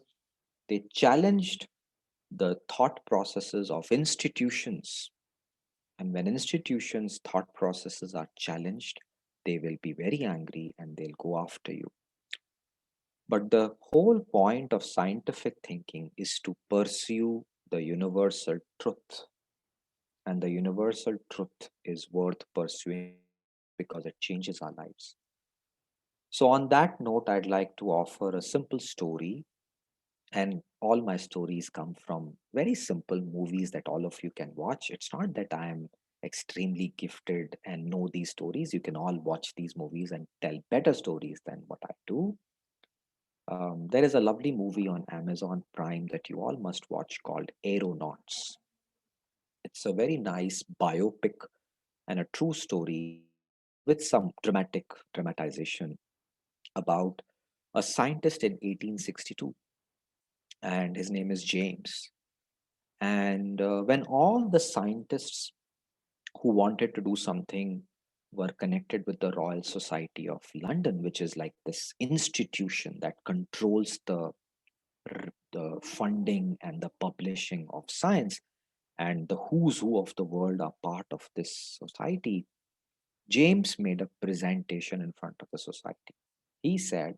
they challenged the thought processes of institutions. And when institutions' thought processes are challenged, they will be very angry and they'll go after you. But the whole point of scientific thinking is to pursue the universal truth. And the universal truth is worth pursuing because it changes our lives. So, on that note, I'd like to offer a simple story. And all my stories come from very simple movies that all of you can watch. It's not that I am extremely gifted and know these stories. You can all watch these movies and tell better stories than what I do. There is a lovely movie on Amazon Prime that you all must watch called Aeronauts. It's a very nice biopic and a true story with some dramatization about a scientist in 1862, and his name is James. And when all the scientists who wanted to do something were connected with the Royal Society of London, which is like this institution that controls the funding and the publishing of science. And the who's who of the world are part of this society. James made a presentation in front of the society. He said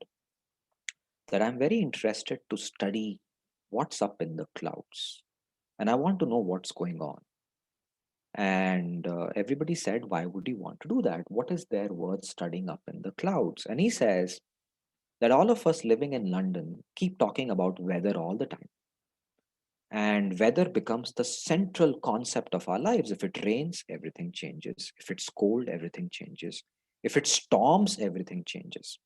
that I'm very interested to study what's up in the clouds and I want to know what's going on. And everybody said, why would you want to do that? What is there worth studying up in the clouds? And he says that all of us living in London keep talking about weather all the time. And weather becomes the central concept of our lives. If it rains, everything changes. If it's cold, everything changes. If it storms, everything changes.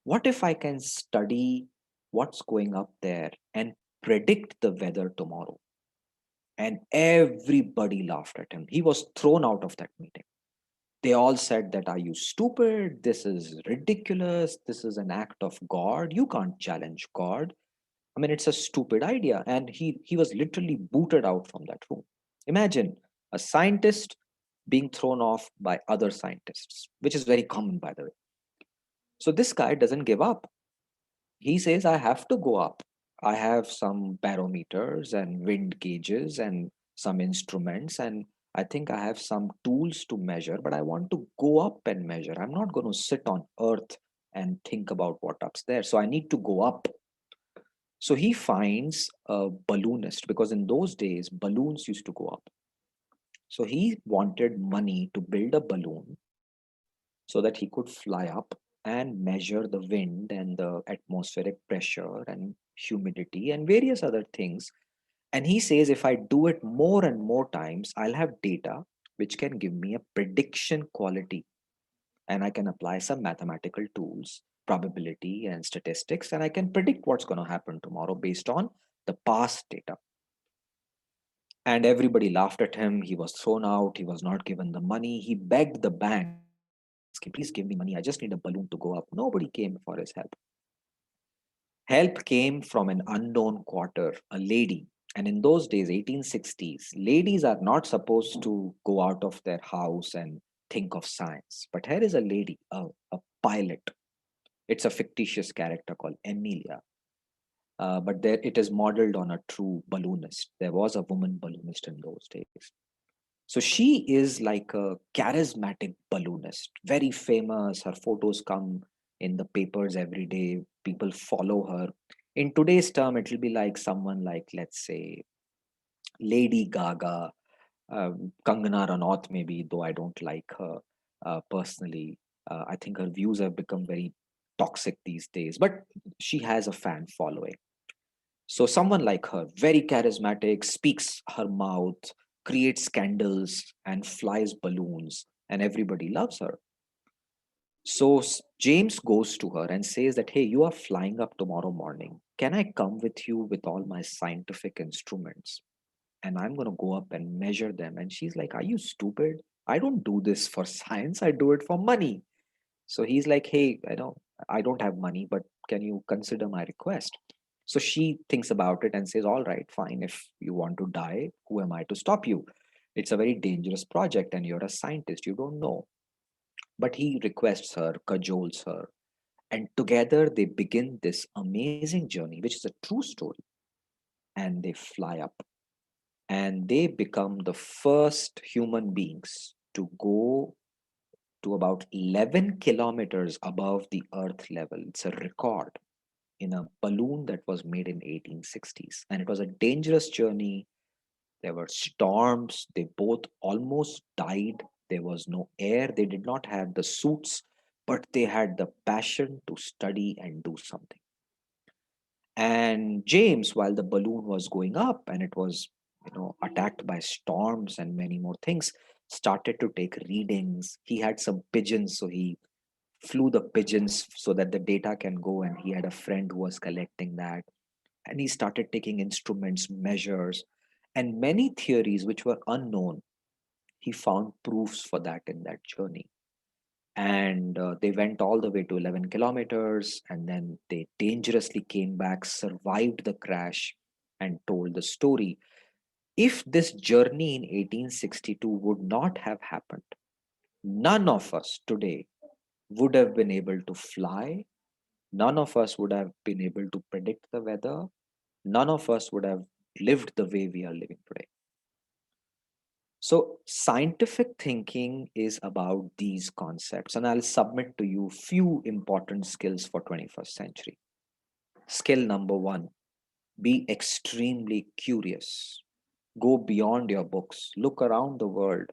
What if I can study what's going up there and predict the weather tomorrow? And everybody laughed at him. He was thrown out of that meeting. They all said that, are you stupid? This is ridiculous. This is an act of God. You can't challenge God. I mean, it's a stupid idea. And he was literally booted out from that room. Imagine a scientist being thrown off by other scientists, which is very common, by the way. So this guy doesn't give up. He says, I have to go up. I have some barometers and wind gauges and some instruments, and I think I have some tools to measure, but I want to go up and measure. I'm not going to sit on earth and think about what up's there. So I need to go up. So he finds a balloonist, because in those days, balloons used to go up. So he wanted money to build a balloon so that he could fly up and measure the wind and the atmospheric pressure and humidity and various other things. And he says, if I do it more and more times, I'll have data which can give me a prediction quality. And I can apply some mathematical tools, probability and statistics, and I can predict what's going to happen tomorrow based on the past data. And everybody laughed at him. He was thrown out. He was not given the money. He begged the bank, please give me money. I just need a balloon to go up. Nobody came for his help. Help came from an unknown quarter, a lady. And in those days, 1860s, ladies are not supposed to go out of their house and think of science. But here is a lady, a pilot. It's a fictitious character called Emilia. But there it is modeled on a true balloonist. There was a woman balloonist in those days. So she is like a charismatic balloonist, very famous. Her photos come in the papers every day. People follow her. In today's term, it will be like someone like, let's say, Lady Gaga, Kangana Ranaut, maybe, though I don't like her personally. I think her views have become very toxic these days, but she has a fan following. So someone like her, very charismatic, speaks her mouth, creates candles and flies balloons, and everybody loves her. So James goes to her and says that, hey, you are flying up tomorrow morning. Can I come with you with all my scientific instruments? And I'm going to go up and measure them. And she's like, are you stupid? I don't do this for science. I do it for money. So he's like, hey, I don't have money, but can you consider my request? So she thinks about it and says, all right, fine. If you want to die, who am I to stop you? It's a very dangerous project and you're a scientist. You don't know. But he requests her, cajoles her. And together they begin this amazing journey, which is a true story. And they fly up. And they become the first human beings to go to about 11 kilometers above the earth level. It's a record in a balloon that was made in 1860s. And it was a dangerous journey. There were storms. They both almost died. There was no air. They did not have the suits, but they had the passion to study and do something. And James, while the balloon was going up and it was, attacked by storms and many more things, started to take readings. He had some pigeons, so he flew the pigeons so that the data can go, and he had a friend who was collecting that. And he started taking instruments, measures, and many theories which were unknown. He found proofs for that in that journey. And they went all the way to 11 kilometers, and then they dangerously came back, survived the crash, and told the story. If this journey in 1862 would not have happened, none of us today would have been able to fly. None of us would have been able to predict the weather. None of us would have lived the way we are living today. So scientific thinking is about these concepts, and I'll submit to you few important skills for 21st century. Skill number 1, be extremely curious. Go beyond your books, look around the world.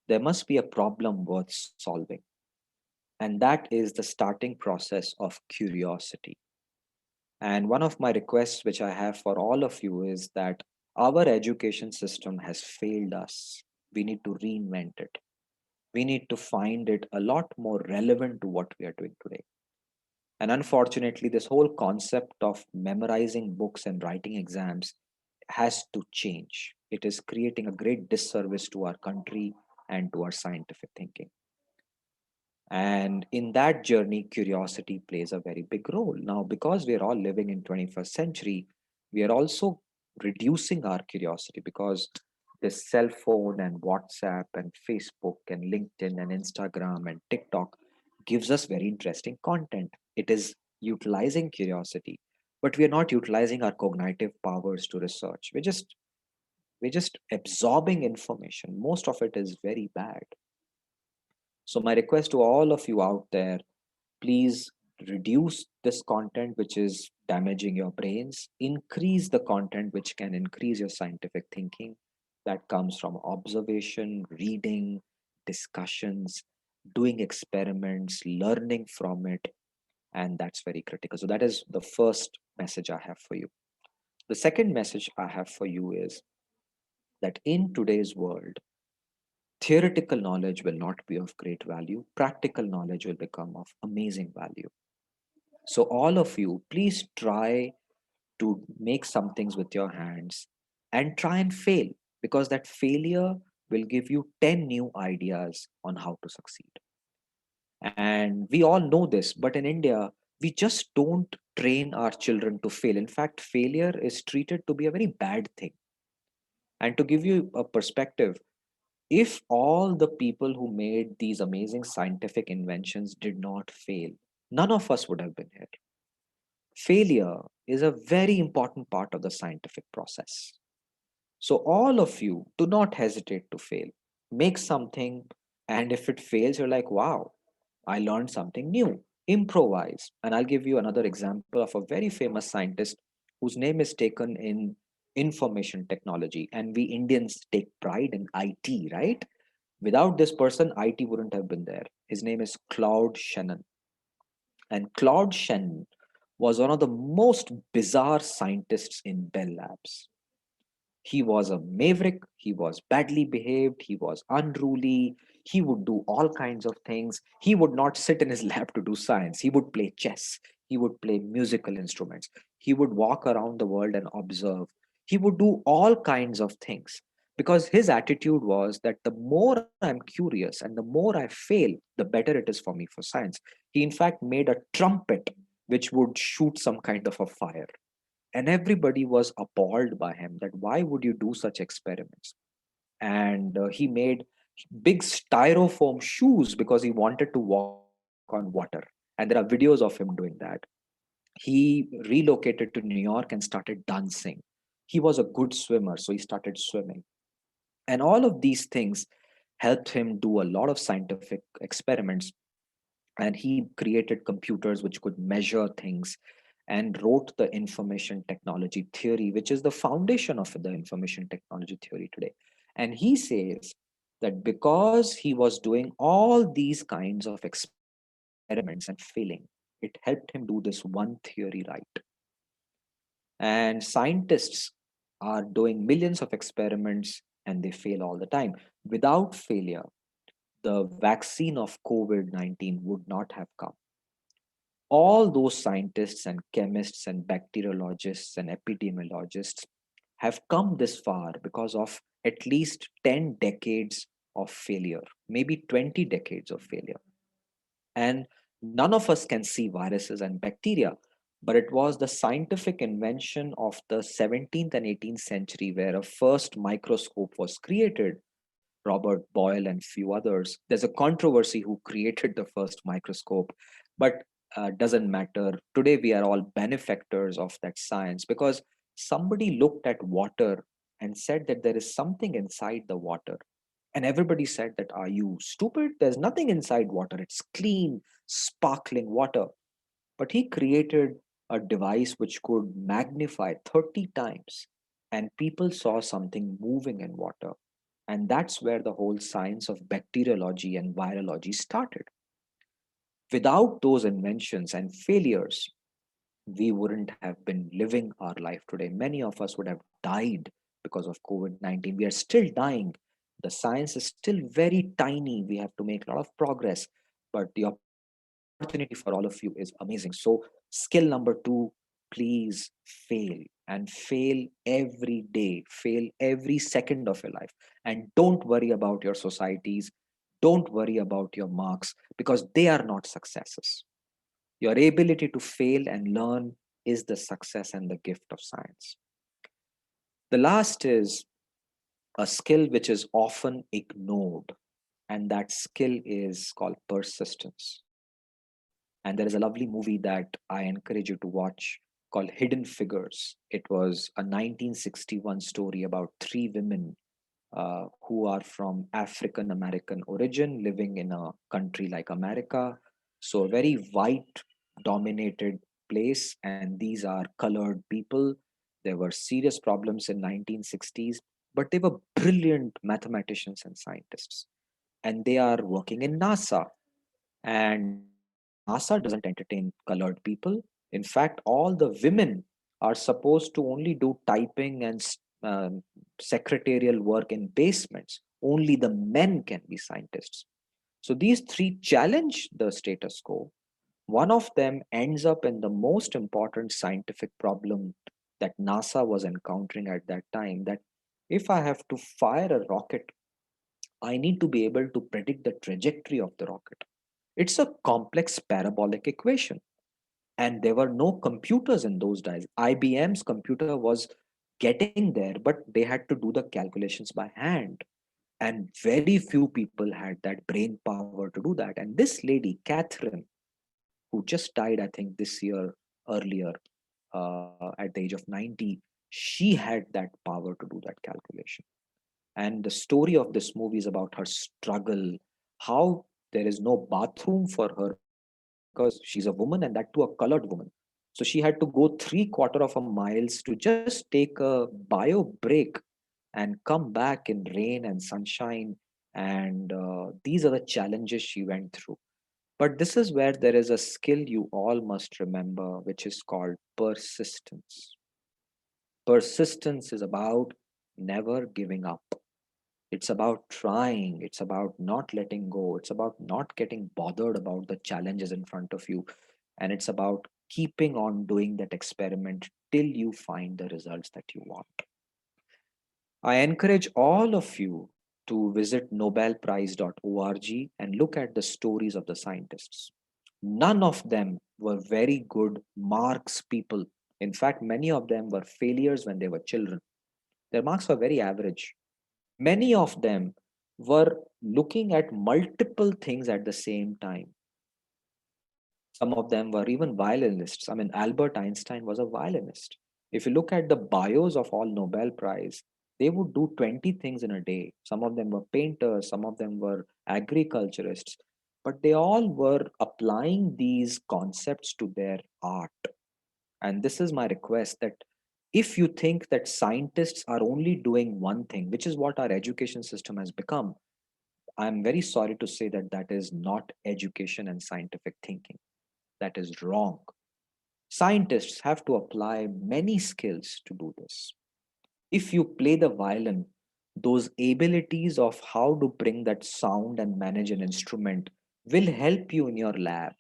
There must be a problem worth solving. And that is the starting process of curiosity. And one of my requests, which I have for all of you, is that our education system has failed us. We need to reinvent it. We need to find it a lot more relevant to what we are doing today. And unfortunately, this whole concept of memorizing books and writing exams has to change. It is creating a great disservice to our country and to our scientific thinking. And in that journey, curiosity plays a very big role. Now, because we are all living in 21st century, we are also reducing our curiosity because this cell phone and WhatsApp and Facebook and LinkedIn and Instagram and TikTok gives us very interesting content. It is utilizing curiosity, but we are not utilizing our cognitive powers to research. We're just absorbing information. Most of it is very bad. So my request to all of you out there, please reduce this content which is damaging your brains, increase the content which can increase your scientific thinking. That comes from observation, reading, discussions, doing experiments, learning from it. And that's very critical. So that is the first message I have for you. The second message I have for you is that in today's world, theoretical knowledge will not be of great value. Practical knowledge will become of amazing value. So all of you, please try to make some things with your hands and try and fail, because that failure will give you 10 new ideas on how to succeed. And we all know this, but in India, we just don't train our children to fail. In fact, failure is treated to be a very bad thing. And to give you a perspective, if all the people who made these amazing scientific inventions did not fail, none of us would have been here. Failure is a very important part of the scientific process. So all of you, do not hesitate to fail. Make something, and if it fails, you're like, wow, I learned something new. Improvise. And I'll give you another example of a very famous scientist whose name is taken in information technology. And we Indians take pride in IT, right? Without this person, IT wouldn't have been there. His name is Claude Shannon. And Claude Shannon was one of the most bizarre scientists in Bell Labs. He was a maverick, he was badly behaved, he was unruly, he would do all kinds of things. He would not sit in his lab to do science. He would play chess, he would play musical instruments, he would walk around the world and observe. He would do all kinds of things because his attitude was that the more I'm curious and the more I fail, the better it is for me for science. He, in fact, made a trumpet which would shoot some kind of a fire. And everybody was appalled by him that why would you do such experiments? And he made big styrofoam shoes because he wanted to walk on water. And there are videos of him doing that. He relocated to New York and started dancing. He was a good swimmer, so he started swimming. And all of these things helped him do a lot of scientific experiments. And he created computers which could measure things and wrote the information technology theory, which is the foundation of the information technology theory today. And he says that because he was doing all these kinds of experiments and failing, it helped him do this one theory right. And scientists are doing millions of experiments and they fail all the time. Without failure, the vaccine of COVID-19 would not have come. All those scientists and chemists and bacteriologists and epidemiologists have come this far because of at least 10 decades of failure, maybe 20 decades of failure. And none of us can see viruses and bacteria, but it was the scientific invention of the 17th and 18th century where a first microscope was created Robert Boyle and few others. There's a controversy who created the first microscope, but doesn't matter. Today, we are all benefactors of that science because somebody looked at water and said that there is something inside the water. And everybody said that, are you stupid? There's nothing inside water. It's clean, sparkling water. But he created a device which could magnify 30 times, and people saw something moving in water. And that's where the whole science of bacteriology and virology started. Without those inventions and failures, we wouldn't have been living our life today. Many of us would have died because of COVID-19. We are still dying. The science is still very tiny. We have to make a lot of progress, but the opportunity for all of you is amazing. So, skill number 2, please fail, and fail every day, fail every second of your life. And don't worry about your societies, don't worry about your marks because they are not successes. Your ability to fail and learn is the success and the gift of science. The last is a skill which is often ignored, and that skill is called persistence. And there is a lovely movie that I encourage you to watch called Hidden Figures. It was a 1961 story about 3 women who are from African American origin living in a country like America. So, a very white dominated place, and these are colored people. There were serious problems in 1960s, but they were brilliant mathematicians and scientists. And they are working in NASA. And NASA doesn't entertain colored people. In fact, all the women are supposed to only do typing and secretarial work in basements. Only the men can be scientists. So these 3 challenge the status quo. One of them ends up in the most important scientific problem that NASA was encountering at that time, that if I have to fire a rocket, I need to be able to predict the trajectory of the rocket. It's a complex parabolic equation. And there were no computers in those days. IBM's computer was getting there, but they had to do the calculations by hand. And very few people had that brain power to do that. And this lady, Catherine, who just died, I think, this year earlier, at the age of 90, she had that power to do that calculation. And the story of this movie is about her struggle, how there is no bathroom for her because she's a woman and that too a colored woman. So she had to go 3/4 of a miles to just take a bio break and come back in rain and sunshine. And these are the challenges she went through. But this is where there is a skill you all must remember, which is called persistence. Persistence is about never giving up. It's about trying. It's about not letting go. It's about not getting bothered about the challenges in front of you. And it's about keeping on doing that experiment till you find the results that you want. I encourage all of you to visit nobelprize.org and look at the stories of the scientists. None of them were very good marks people. In fact, many of them were failures when they were children. Their marks were very average. Many of them were looking at multiple things at the same time. Some of them were even violinists. I mean, Albert Einstein was a violinist. If you look at the bios of all Nobel Prize, they would do 20 things in a day. Some of them were painters, some of them were agriculturists, but they all were applying these concepts to their art. And this is my request, that if you think that scientists are only doing one thing, which is what our education system has become, I'm very sorry to say that that is not education and scientific thinking. That is wrong. Scientists have to apply many skills to do this. If you play the violin, those abilities of how to bring that sound and manage an instrument will help you in your lab.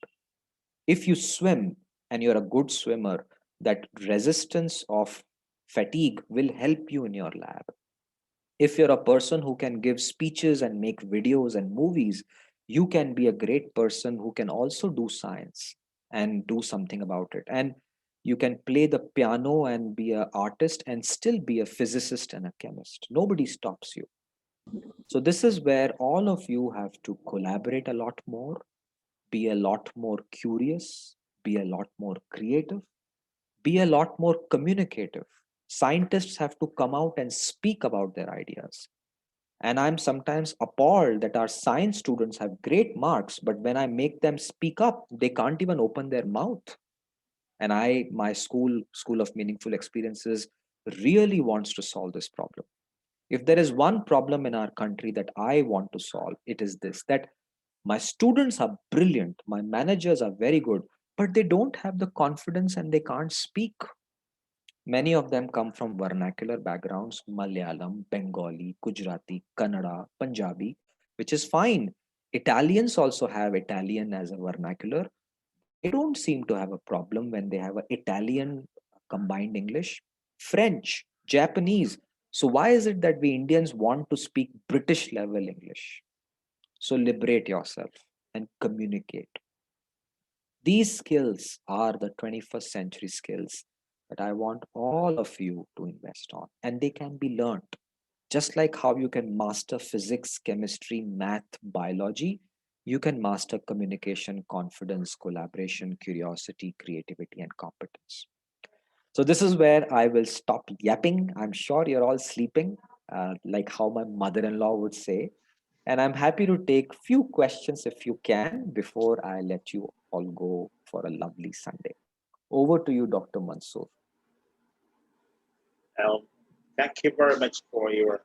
If you swim and you're a good swimmer, that resistance of fatigue will help you in your lab. If you're a person who can give speeches and make videos and movies, you can be a great person who can also do science and do something about it. And you can play the piano and be an artist and still be a physicist and a chemist. Nobody stops you. So this is where all of you have to collaborate a lot more, be a lot more curious, be a lot more creative, be a lot more communicative. Scientists have to come out and speak about their ideas. And I'm sometimes appalled that our science students have great marks, but when I make them speak up, they can't even open their mouth. And my school of meaningful experiences really wants to solve this problem. If there is one problem in our country that I want to solve, it is this, that my students are brilliant, my managers are very good, but they don't have the confidence and they can't speak. Many of them come from vernacular backgrounds, Malayalam, Bengali, Gujarati, Kannada, Punjabi, which is fine. Italians also have Italian as a vernacular. They don't seem to have a problem when they have an Italian combined English, French, Japanese. So why is it that we Indians want to speak British level English? So liberate yourself and communicate. These skills are the 21st century skills that I want all of you to invest on, and they can be learned. Just like how you can master physics, chemistry, math, biology, you can master communication, confidence, collaboration, curiosity, creativity, and competence. So this is where I will stop yapping. I'm sure you're all sleeping, like how my mother-in-law would say. And I'm happy to take few questions if you can before I let you all go for a lovely Sunday. Over to you, Dr. Mansoor. Thank you very much for your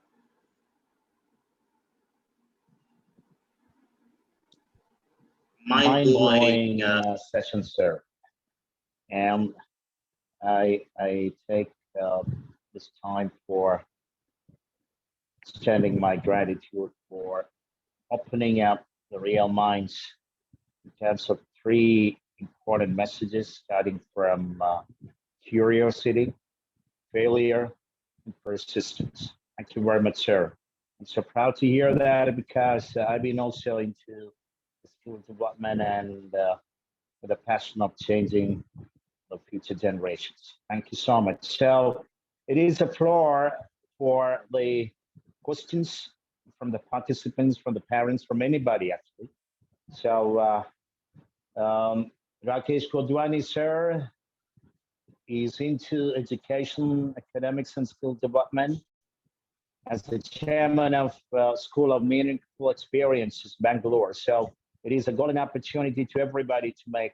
mind-blowing session, sir. And I take this time for extending my gratitude for opening up the real minds in terms of three important messages, starting from curiosity, failure, and persistence. Thank you very much, sir. I'm so proud to hear that because I've been also into skill development and with a passion of changing the future generations. Thank you so much. So it is a floor for the questions from the participants, from the parents, from anybody actually. So Rakesh Kodwani, sir, is into education, academics, and skill development. As the chairman of School of Meaningful Experiences, Bangalore. So it is a golden opportunity to everybody to make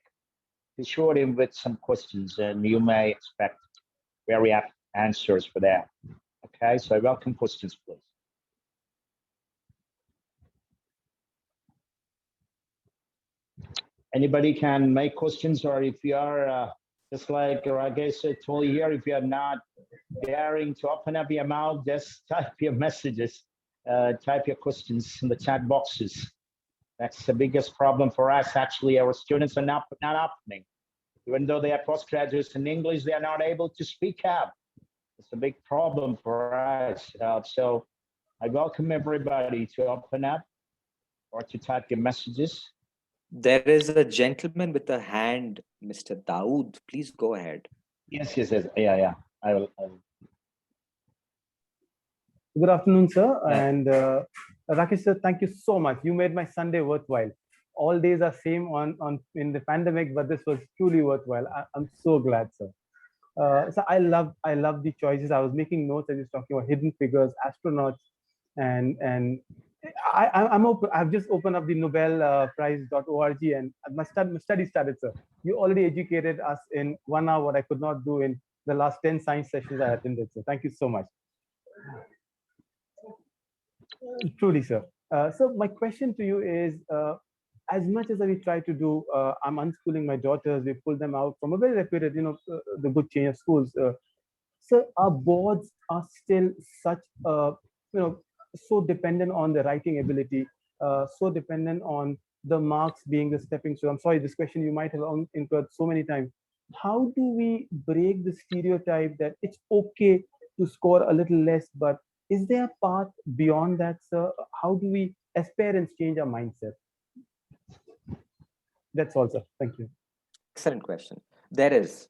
the short in with some questions, and you may expect very apt answers for that. Okay, so I welcome questions, please. Anybody can make questions, or if you are just like Ragesh told you here, if you are not daring to open up your mouth, just type your messages, type your questions in the chat boxes. That's the biggest problem for us. Actually, our students are not opening. Even though they are postgraduates in English, they are not able to speak up. It's a big problem for us. So I welcome everybody to open up or to type your messages. There is a gentleman with a hand, Mr. Daoud. Please go ahead. Yes. Yeah. I will. Good afternoon, sir. And Rakesh, sir, thank you so much. You made my Sunday worthwhile. All days are same on in the pandemic, but this was truly worthwhile. I'm so glad, sir. So I love the choices. I was making notes as you're talking about hidden figures, astronauts, and I'm open. I've just opened up the Nobel Prize.org and my study started, sir. You already educated us in 1 hour what I could not do in the last 10 science sessions I attended. So thank you so much. Truly, sir. So my question to you is, as much as we try to do, I'm unschooling my daughters. We pull them out from a very reputed, the good chain of schools. So our boards are still such, so dependent on the writing ability, so dependent on the marks being the stepping stone. I'm sorry, this question you might have incurred so many times. How do we break the stereotype that it's okay to score a little less, but is there a path beyond that, sir? How do we, as parents, change our mindset? That's all, sir. Thank you. Excellent question. There is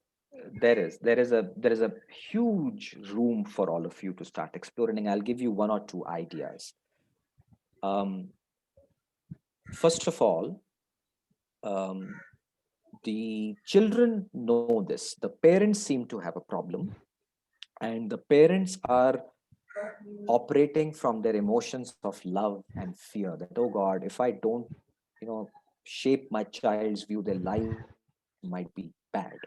a huge room for all of you to start exploring. And I'll give you one or two ideas. First of all, the children know this. The parents seem to have a problem, and the parents are operating from their emotions of love and fear. That, oh God, if I don't, shape my child's view, their life might be bad.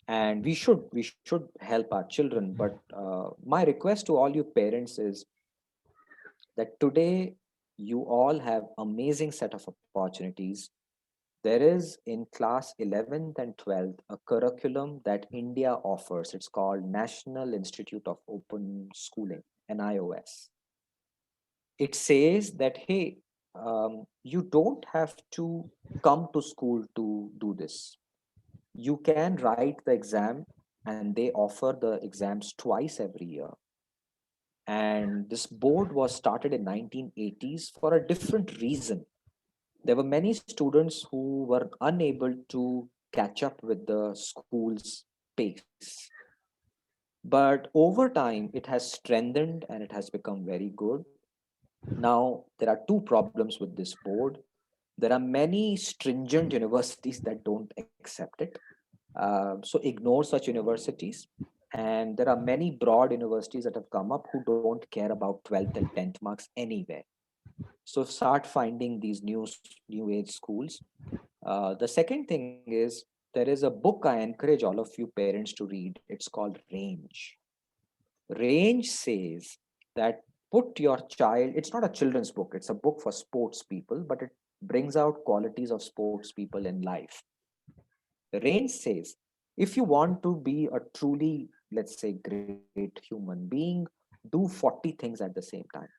And we should help our children. But my request to all you parents is that today you all have amazing set of opportunities. There is in class 11th and 12th a curriculum that India offers. It's called National Institute of Open Schooling, NIOS. It says that, hey, you don't have to come to school to do this. You can write the exam, and they offer the exams twice every year. And this board was started in 1980s for a different reason. There were many students who were unable to catch up with the school's pace. But over time, it has strengthened and it has become very good. Now, there are two problems with this board. There are many stringent universities that don't accept it. So ignore such universities. And there are many broad universities that have come up who don't care about 12th and 10th marks anywhere. So start finding these new age schools. The second thing is, there is a book I encourage all of you parents to read. It's called Range. Range says that put your child, it's not a children's book, it's a book for sports people, but it brings out qualities of sports people in life. Range says, if you want to be a truly, let's say, great human being, do 40 things at the same time.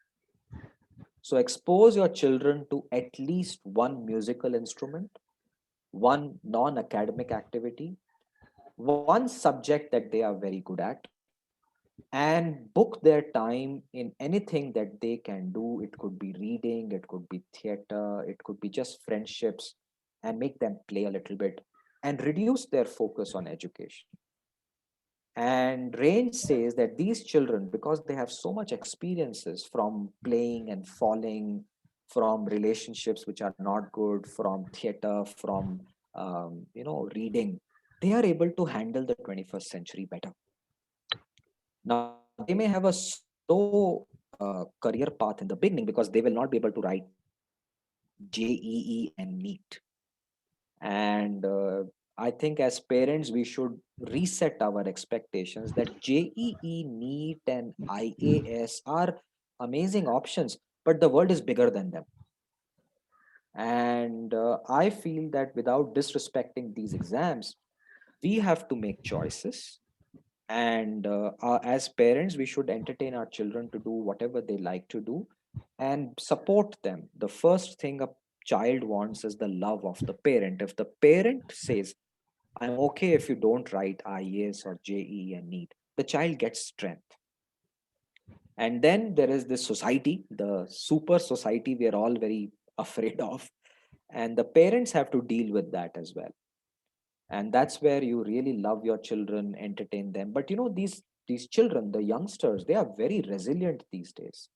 So expose your children to at least one musical instrument, one non-academic activity, one subject that they are very good at, and book their time in anything that they can do. It could be reading, it could be theater, it could be just friendships, and make them play a little bit and reduce their focus on education. And Range says that these children, because they have so much experiences from playing and falling, from relationships which are not good, from theater, from reading, they are able to handle the 21st century better. Now, they may have a slow career path in the beginning because they will not be able to write JEE and NEET. And I think as parents, we should reset our expectations that JEE, NEET, and IAS are amazing options, but the world is bigger than them. And I feel that without disrespecting these exams, we have to make choices. And as parents, we should entertain our children to do whatever they like to do and support them. The first thing a child wants is the love of the parent. If the parent says, I'm okay if you don't write IAS or JEE and NEET, the child gets strength. And then there is this society, the super society we are all very afraid of. And the parents have to deal with that as well. And that's where you really love your children, entertain them. But these children, the youngsters, they are very resilient these days.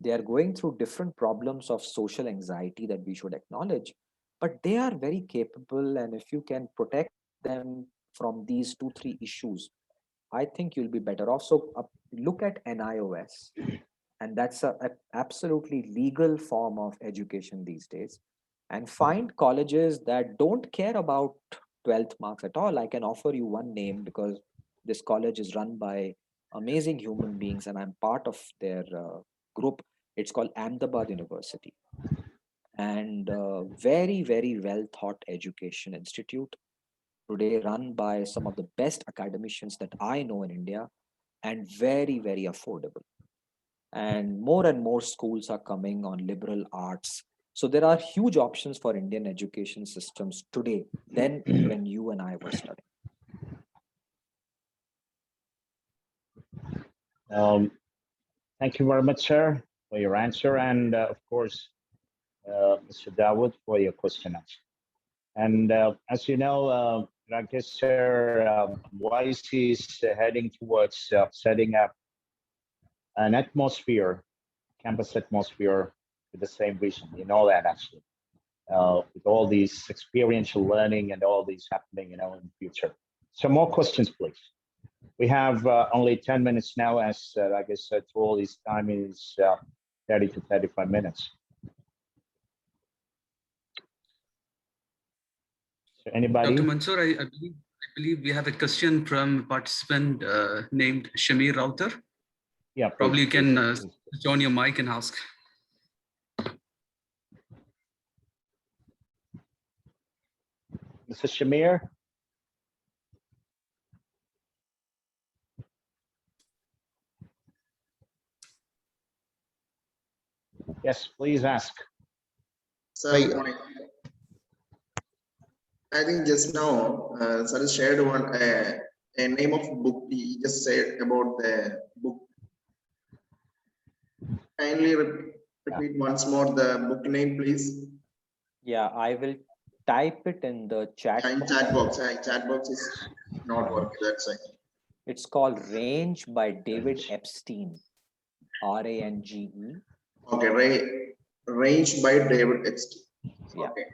They are going through different problems of social anxiety that we should acknowledge, but they are very capable. And if you can protect them from these 2-3 issues, I think you'll be better off. So look at NIOS, and that's a absolutely legal form of education these days. And find colleges that don't care about 12th marks at all. I can offer you one name because this college is run by amazing human beings and I'm part of their group. It's called Ahmedabad University, and very, very well thought education institute, today run by some of the best academicians that I know in India, and very, very affordable. And more schools are coming on liberal arts. So there are huge options for Indian education systems today than when you and I were studying. Thank you very much, sir, for your answer, and of course, Mr. Dawood, for your question. And as you know, Rakesh, sir, WISE is heading towards setting up an atmosphere, campus atmosphere, with the same vision. You know that actually, with all these experiential learning and all these happening, in the future. So more questions, please. We have only 10 minutes now, as like I said, to all this time is 30 to 35 minutes. So anybody? Dr. Mansoor, I believe we have a question from a participant named Shamir Router. Yeah, Probably you can please. switch on your mic and ask. Mr. Shamir? Yes, please ask. Sir, good morning. I think just now, sir shared one a name of book. He just said about the book. Kindly repeat once more the book name, please. Yeah, I will type it in the chat And box. chat box. Chat box is not working. That's it. It's called Range by David Epstein. R-A-N-G-E. Okay, Range by David Epstein. Yeah. Okay.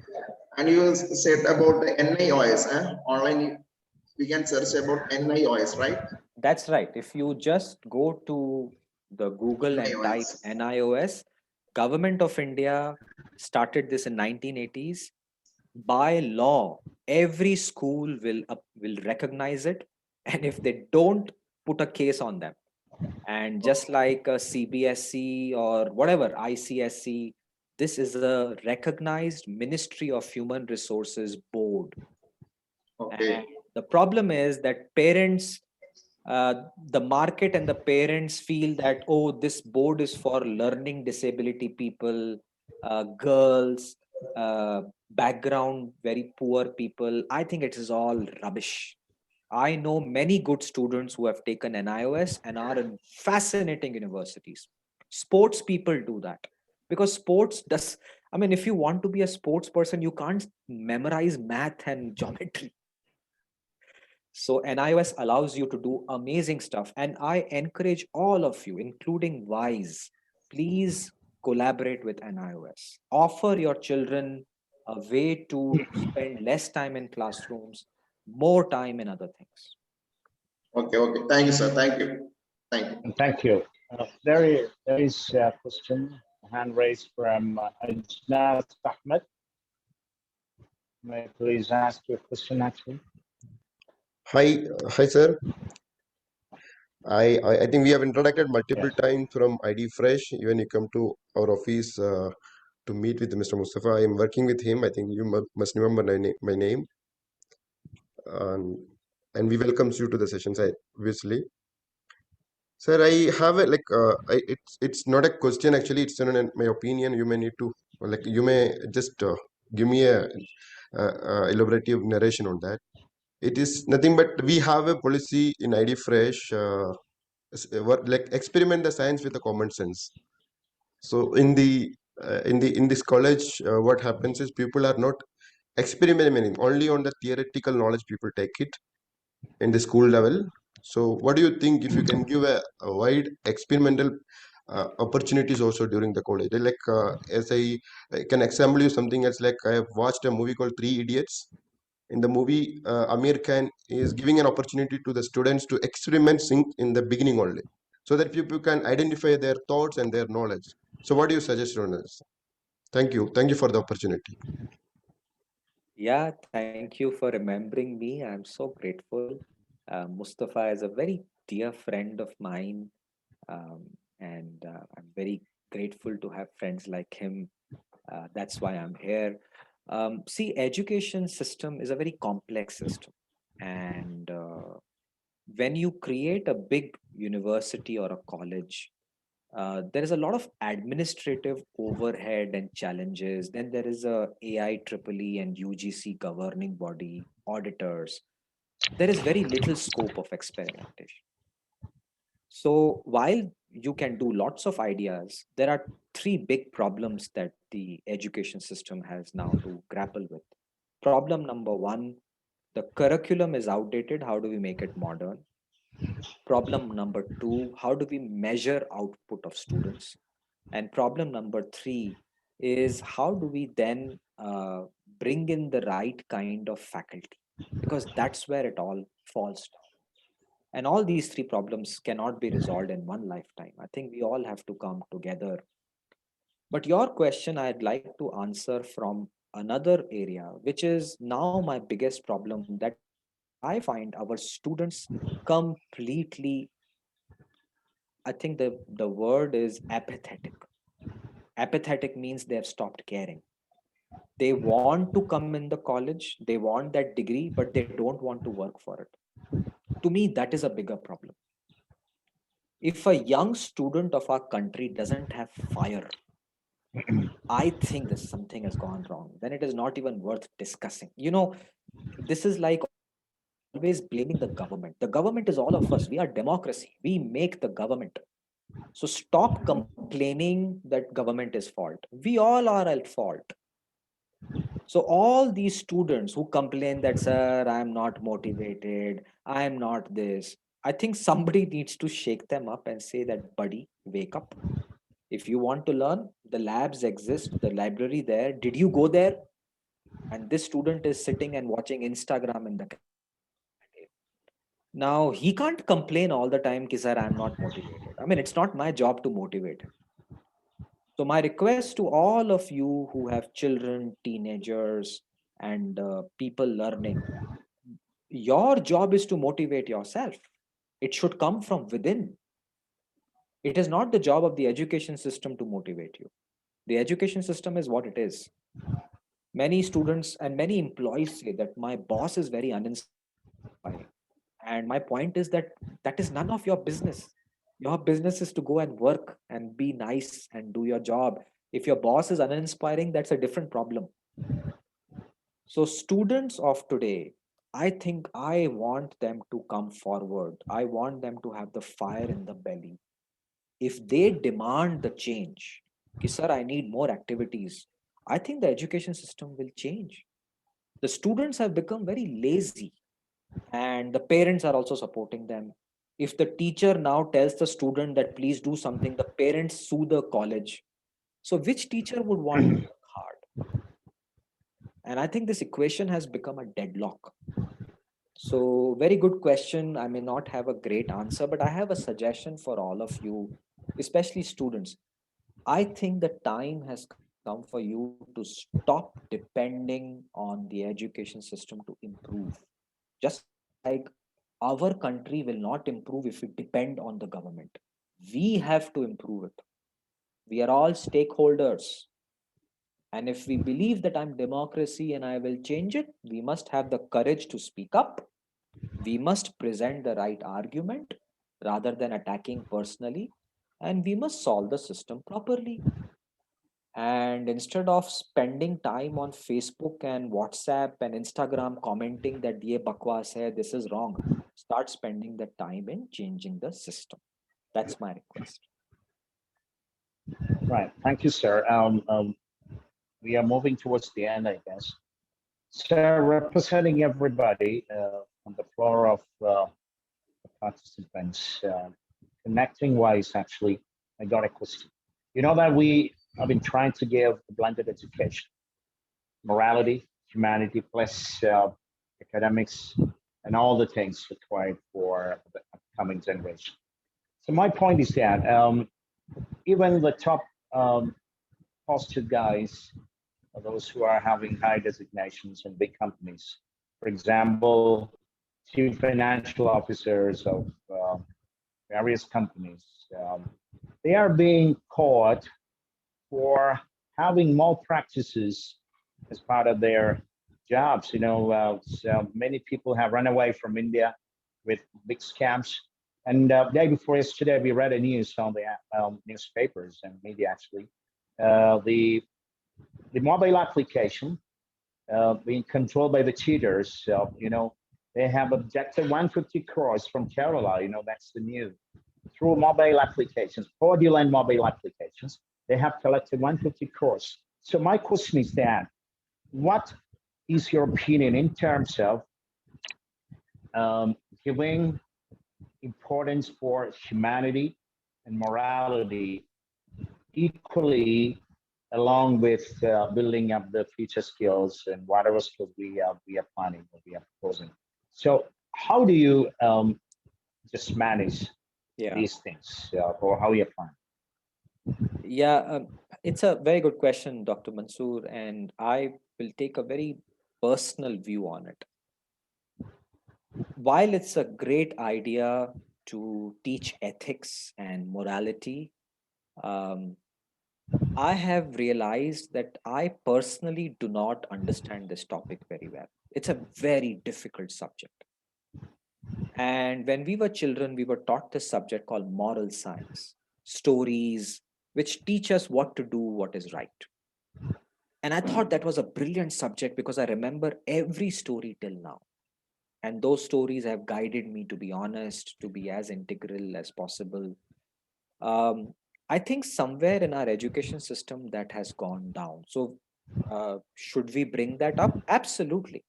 And you said about the NIOS, online we can search about NIOS, right? That's right. If you just go to the Google and type NIOS. NIOS, Government of India started this in 1980s. By law, every school will recognize it, and if they don't, put a case on them. And just like a CBSE or whatever, ICSE, this is a recognized Ministry of Human Resources board. Okay. And the problem is that parents, the market and the parents feel that, oh, this board is for learning disability people, girls, background, very poor people. I think it is all rubbish. I know many good students who have taken NIOS and are in fascinating universities. Sports people do that because sports does, I mean, if you want to be a sports person, you can't memorize math and geometry. So NIOS allows you to do amazing stuff. And I encourage all of you, including WISE, please collaborate with NIOS. Offer your children a way to spend less time in classrooms, more time in other things. Okay. Thank you, sir. Thank you. And thank you. There is a question, hand raised from Ajnaz Ahmed. May I please ask your question, actually? Hi, sir. I think we have interacted multiple times from ID Fresh. Even you come to our office to meet with Mr. Mustafa. I am working with him. I think you must remember my name. And we welcome you to the sessions, obviously. Sir, I have a it's not a question actually. It's my opinion. You may need to you may just give me a elaborative narration on that. It is nothing but we have a policy in ID Fresh, experiment the science with the common sense. So in this college, what happens is people are not experimenting only on the theoretical knowledge. People take it in the school level. So what do you think if you can give a wide experimental opportunities also during the college? As I can example you something else, like I have watched a movie called Three Idiots. In the movie, Amir Khan is giving an opportunity to the students to experiment in the beginning only, so that people can identify their thoughts and their knowledge. So what do you suggest on this? Thank you for the opportunity. Yeah, thank you for remembering me. I'm so grateful. Mustafa is a very dear friend of mine, and I'm very grateful to have friends like him. That's why I'm here. See, education system is a very complex system, and when you create a big university or a college, there is a lot of administrative overhead and challenges. Then there is a AIEEE and UGC governing body, auditors. There is very little scope of experimentation. So while you can do lots of ideas, there are three big problems that the education system has now to grapple with. Problem number one, the curriculum is outdated. How do we make it modern? Problem number two, how do we measure output of students? And problem number three, is how do we then bring in the right kind of faculty? Because that's where it all falls down. And all these three problems cannot be resolved in one lifetime. I think we all have to come together. But your question, I'd like to answer from another area, which is now my biggest problem, that I find our students completely, I think the word is apathetic. Apathetic means they have stopped caring. They want to come in the college, they want that degree, but they don't want to work for it. To me, that is a bigger problem. If a young student of our country doesn't have fire, I think that something has gone wrong. Then it is not even worth discussing. This is like always blaming the government. The government is all of us. We are democracy. We make the government. So stop complaining that government is fault. We all are at fault. So all these students who complain that, sir, I'm not motivated, I'm not this, I think somebody needs to shake them up and say that, buddy, wake up. If you want to learn, the labs exist, the library there. Did you go there? And this student is sitting and watching Instagram in the cafe. Now he can't complain all the time, ki, sir, I'm not motivated. I mean, it's not my job to motivate him. So my request to all of you who have children, teenagers, and people learning, your job is to motivate yourself. It should come from within. It is not the job of the education system to motivate you. The education system is what it is. Many students and many employees say that my boss is very uninspiring. And my point is that that is none of your business. Your business is to go and work and be nice and do your job. If your boss is uninspiring, that's a different problem. So students of today, I think I want them to come forward. I want them to have the fire in the belly. If they demand the change, ki, sir, I need more activities, I think the education system will change. The students have become very lazy and the parents are also supporting them. If the teacher now tells the student that please do something, the parents sue the college. So which teacher would want to work hard? And I think this equation has become a deadlock. So very good question. I may not have a great answer, but I have a suggestion for all of you, especially students. I think the time has come for you to stop depending on the education system to improve. Just like our country will not improve if we depend on the government. We have to improve it. We are all stakeholders. And if we believe that I'm democracy and I will change it, we must have the courage to speak up. We must present the right argument rather than attacking personally. And we must solve the system properly. And instead of spending time on Facebook and WhatsApp and Instagram commenting that ye bakwas hai, this is wrong, start spending the time in changing the system. That's my request. Right. Thank you, sir. We are moving towards the end, I guess. Sir, representing everybody on the floor of the participants, connecting wise, actually, I got a question. You know that we have been trying to give a blended education, morality, humanity, plus academics, and all the things required for the upcoming generation. So my point is that even the top posted guys, those who are having high designations in big companies, for example, chief financial officers of various companies, they are being caught for having malpractices as part of their jobs. So many people have run away from India with big scams. And day before yesterday, we read a news on the newspapers and media actually. The mobile application being controlled by the cheaters, they have objected 150 crores from Kerala, that's the news. Through mobile applications, fraudulent mobile applications, they have collected 150 crores. So my question is that, what is your opinion in terms of giving importance for humanity and morality equally along with building up the future skills and whatever skills we are planning or we are proposing. So how do you just manage Yeah. these things, or how you plan? Yeah, it's a very good question, Dr. Mansoor, and I will take a very personal view on it. While it's a great idea to teach ethics and morality, um, I have realized that I personally do not understand this topic very well. It's a very difficult subject. And when we were children, we were taught this subject called moral science, stories, which teach us what to do, what is right. And I thought that was a brilliant subject because I remember every story till now. And those stories have guided me to be honest, to be as integral as possible. Um, I think somewhere in our education system that has gone down. So, should we bring that up? Absolutely.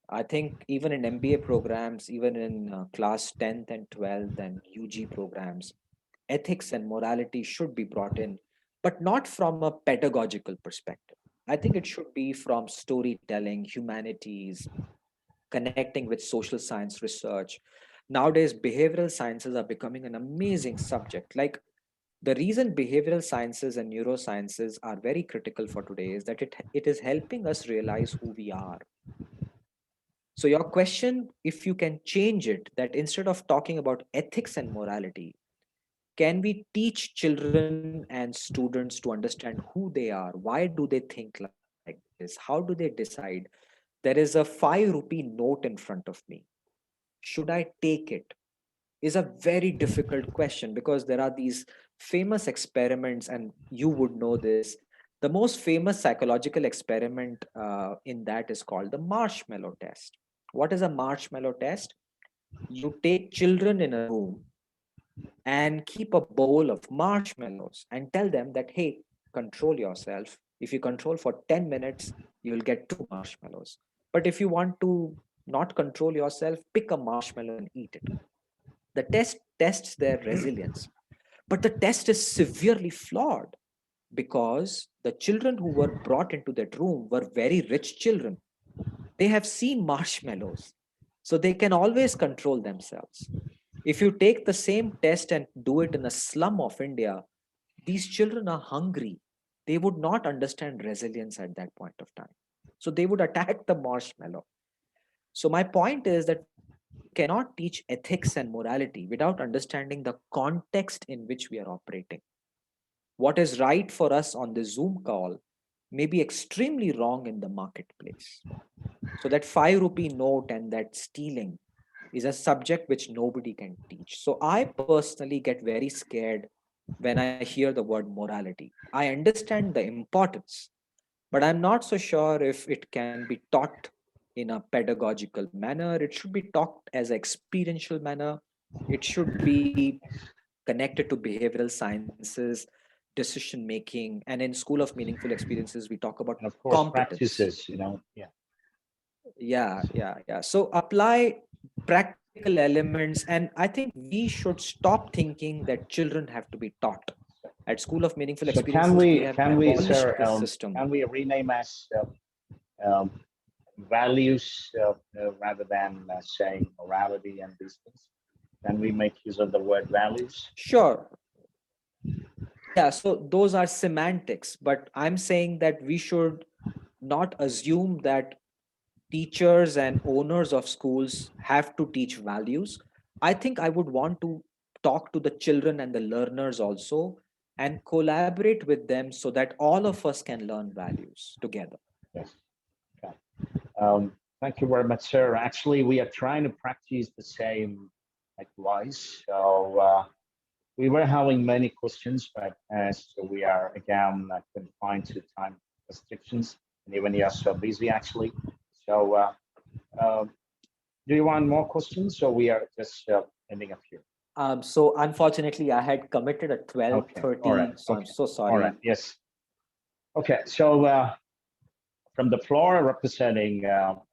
I think even in MBA programs, even in class 10th and 12th and UG programs, ethics and morality should be brought in, but not from a pedagogical perspective. I think it should be from storytelling, humanities, connecting with social science research. Nowadays, behavioral sciences are becoming an amazing subject. Like the reason behavioral sciences and neurosciences are very critical for today is that it is helping us realize who we are. So, your question, if you can change it, that instead of talking about ethics and morality, can we teach children and students to understand who they are? Why do they think like this? How do they decide? There is a 5 rupee note in front of me. Should I take it? Is a very difficult question because there are these famous experiments, and you would know this. The most famous psychological experiment in that is called the marshmallow test. What is a marshmallow test? You take children in a room and keep a bowl of marshmallows and tell them that, hey, control yourself. If you control for 10 minutes, you will get 2 marshmallows. But if you want to not control yourself, pick a marshmallow and eat it. The test tests their resilience, but the test is severely flawed because the children who were brought into that room were very rich children. They have seen marshmallows, so they can always control themselves. If you take the same test and do it in a slum of India, these children are hungry. They would not understand resilience at that point of time. So they would attack the marshmallow. So my point is that we cannot teach ethics and morality without understanding the context in which we are operating. What is right for us on the Zoom call may be extremely wrong in the marketplace. So that 5 rupee note and that stealing is a subject which nobody can teach. So I personally get very scared when I hear the word morality. I understand the importance, but I'm not so sure if it can be taught in a pedagogical manner. It should be taught as an experiential manner. It should be connected to behavioral sciences, decision making, and in School of Meaningful Experiences, we talk about And of course, competence. practices, yeah. Yeah. So apply practical elements, and I think we should stop thinking that children have to be taught. At School of Meaningful So Experiences, we have abolished sir, this system. can we rename as um, values rather than saying morality and these things? Can we make use of the word values? Sure. Yeah, so those are semantics, but I'm saying that we should not assume that teachers and owners of schools have to teach values. I think I would want to talk to the children and the learners also and collaborate with them so that all of us can learn values together. Yes. Okay. Thank you very much, sir. Actually, we are trying to practice the same likewise. So we were having many questions, but as we are again confined to time restrictions, and even you're so busy actually. So do you want more questions? So we are just ending up here. So unfortunately, I had committed at Okay. 12:30, All right. so I'm Okay. so sorry. All right. Yes. Okay. So from the floor representing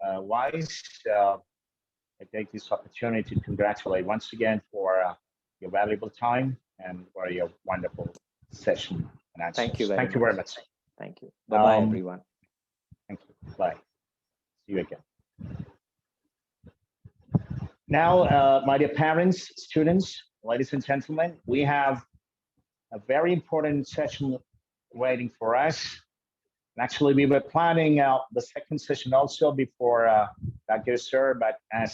WISE, I take this opportunity to congratulate once again for your valuable time and for your wonderful session. and answers. Thank you very Thank you very much. much. Thank you. Bye-bye, Um, everyone. Thank you. Bye. See you again. Now, my dear parents, students, ladies and gentlemen, we have a very important session waiting for us. And actually, we were planning out the second session also before Dr. Sir, but as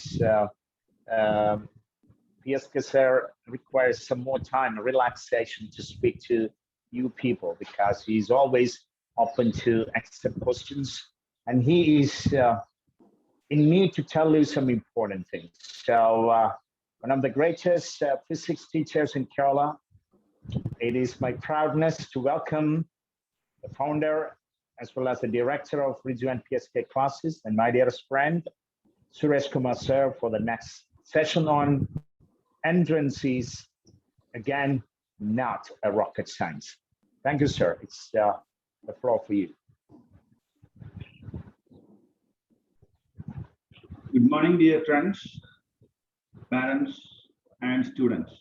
PSK Sir requires some more time, relaxation to speak to you people, because he's always open to accept questions. And he is in need to tell you some important things. So one of the greatest physics teachers in Kerala, it is my proudness to welcome the founder as well as the director of Riju and PSK classes and my dearest friend, Suresh Kumar Sir, for the next session on entrances. Again, not a rocket science. Thank you, sir. It's the floor for you. Good morning, dear friends, parents, and students.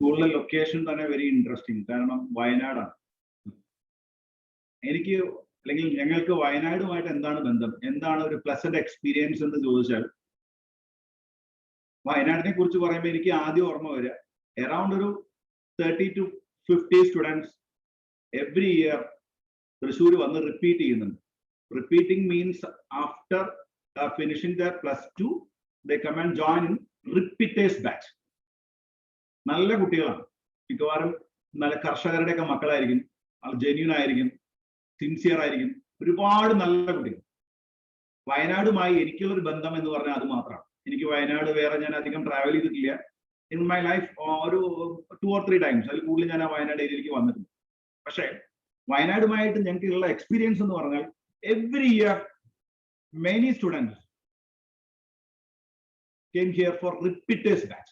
സ്കൂളിലെ location തന്നെ very interesting. കാരണം വയനാടാണ്. എനിക്ക് അല്ലെങ്കിൽ ഞങ്ങൾക്ക് വയനാടുമായിട്ട് എന്താണ് ബന്ധം, എന്താണ് ഒരു പ്ലസന്റ് എക്സ്പീരിയൻസ് എന്ന് ചോദിച്ചാൽ, വയനാടിനെ കുറിച്ച് പറയുമ്പോൾ എനിക്ക് ആദ്യം ഓർമ്മ വരിക അറൌണ്ട് ഒരു 30 to 50 students every year Thrissur വന്ന് റിപ്പീറ്റ് ചെയ്യുന്നുണ്ട്. Repeating means after finishing the +2 they come and join in repeaters batch. നല്ല കുട്ടികളാണ്, മിക്കവാറും നല്ല കർഷകരുടെയൊക്കെ മക്കളായിരിക്കും, ജെന്യൂൻ ആയിരിക്കും, സിൻസിയർ ആയിരിക്കും, ഒരുപാട് നല്ല കുട്ടികൾ. വയനാടുമായി എനിക്കുള്ളൊരു ബന്ധം എന്ന് പറഞ്ഞാൽ അത് മാത്രമാണ്. എനിക്ക് വയനാട് വേറെ ഞാൻ അധികം ട്രാവൽ ചെയ്തിട്ടില്ല. ഇൻ മൈ ലൈഫ് ഒരു 2 or 3 ടൈംസ്, അതിൽ കൂടുതൽ ഞാൻ ആ വയനാട് ഏരിയയിലേക്ക് വന്നിട്ടുണ്ട്. പക്ഷേ വയനാടുമായിട്ട് ഞങ്ങൾക്ക് ഉള്ള എക്സ്പീരിയൻസ് എന്ന് പറഞ്ഞാൽ every year many students came here for repeaters batch.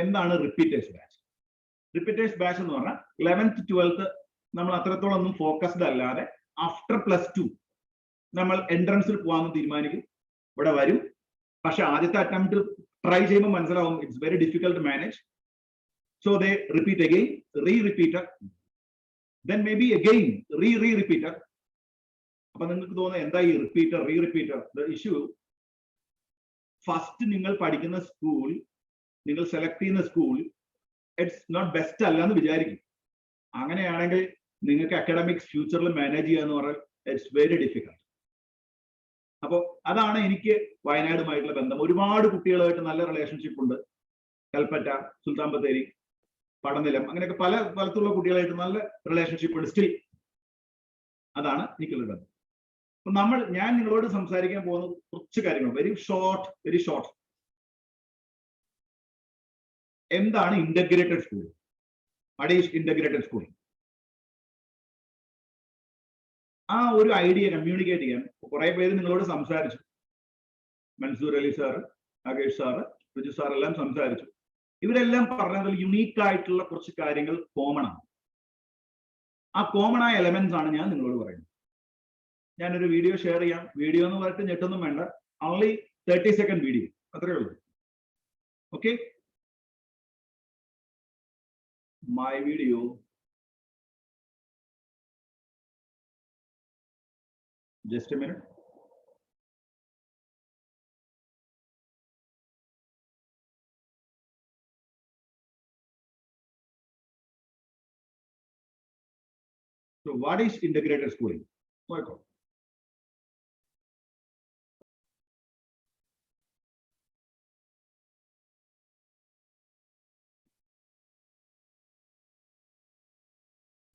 എന്താണ് റിപ്പീറ്റേഴ്സ് ബാച്ച്? റിപ്പീറ്റേഴ്സ് ബാച്ച് എന്ന് പറഞ്ഞാൽ 11th 12th നമ്മൾ അത്രത്തോളം ഒന്നും ഫോക്കസ്ഡ് അല്ലാതെ ആഫ്റ്റർ +2 നമ്മൾ എൻട്രൻസിൽ പോകാമെന്ന് തീരുമാനിക്കും, ഇവിടെ വരും. പക്ഷെ ആദ്യത്തെ അറ്റംപ്റ്റ് ട്രൈ ചെയ്യുമ്പോൾ മനസ്സിലാവും it's very difficult to manage. So they repeat again, repeater, then may be again repeater. അപ്പൊ നിങ്ങൾക്ക് തോന്നുന്നത് എന്താ ഈ repeater repeater? The issue, first നിങ്ങൾ പഠിക്കുന്ന സ്കൂൾ, നിങ്ങൾ സെലക്ട് ചെയ്യുന്ന സ്കൂൾ ഇറ്റ്സ് നോട്ട് ബെസ്റ്റ് അല്ല എന്ന് വിചാരിക്കും. അങ്ങനെയാണെങ്കിൽ നിങ്ങൾക്ക് അക്കാഡമിക്സ് ഫ്യൂച്ചറിൽ മാനേജ് ചെയ്യുക എന്ന് പറഞ്ഞാൽ ഇറ്റ്സ് വെരി ഡിഫിക്കൽട്ട്. അപ്പോൾ അതാണ് എനിക്ക് വയനാടുമായിട്ടുള്ള ബന്ധം. ഒരുപാട് കുട്ടികളുമായിട്ട് നല്ല റിലേഷൻഷിപ്പ് ഉണ്ട്. കൽപ്പറ്റ, സുൽത്താൻ ബത്തേരി, പടനിലം, അങ്ങനെയൊക്കെ പല സ്ഥലത്തുള്ള കുട്ടികളായിട്ട് നല്ല റിലേഷൻഷിപ്പ് ഉണ്ട് സ്റ്റിൽ. അതാണ് എനിക്കുള്ള ബന്ധം. അപ്പൊ ഞാൻ നിങ്ങളോട് സംസാരിക്കാൻ പോകുന്ന കുറച്ച് കാര്യങ്ങൾ വെരി ഷോർട്ട്. എന്താണ് integrated school? What is integrated school? ആ ഒരു ഐഡിയ കമ്മ്യൂണിക്കേറ്റ് ചെയ്യാൻ കുറെ പേര് നിങ്ങളോട് സംസാരിച്ചു. Mansoor Ali sir, Nagesh sir, Riju sir എല്ലാം സംസാരിച്ചു. ഇവരെല്ലാം പറഞ്ഞതിൽ യുണീക്ക് ആയിട്ടുള്ള കുറച്ച് കാര്യങ്ങൾ കോമൺ ആണ്. ആ കോമൺ ആയ എലമെന്റ്സ് ആണ് ഞാൻ നിങ്ങളോട് പറയുന്നത്. ഞാനൊരു വീഡിയോ ഷെയർ ചെയ്യാം. വീഡിയോ എന്ന് പറഞ്ഞിട്ട് ഞെട്ടൊന്നും വേണ്ട, ഓൺലി 30 സെക്കൻഡ് വീഡിയോ, അത്രേ ഉള്ളൂ. Okay, my video. Just a minute. So what is integrated schooling? Welcome.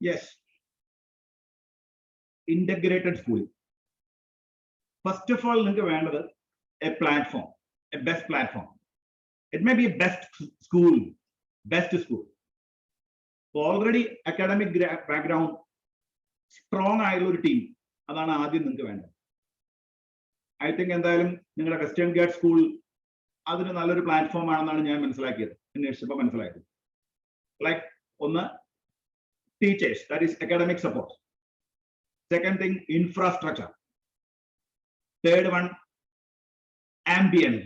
Yes, integrated schooling. First of all, നിങ്ങൾക്ക് വേണ്ടത് a platform, a best platform. It may be a best school. Already academic background, strong ആയുള്ള ഒരു team, അതാണ് ആദ്യം നിങ്ങൾക്ക് വേണ്ടത്. I think എന്തായാലും നിങ്ങളുടെ വെസ്റ്റേൺ ഗേറ്റ് സ്കൂൾ അതിന് നല്ലൊരു പ്ലാറ്റ്ഫോം ആണെന്നാണ് ഞാൻ മനസ്സിലാക്കിയത്, അന്വേഷിച്ചപ്പോൾ മനസ്സിലായത്. ലൈക്ക് ഒന്ന്, teachers, that is academic support. Second thing, infrastructure. Third one, ambience.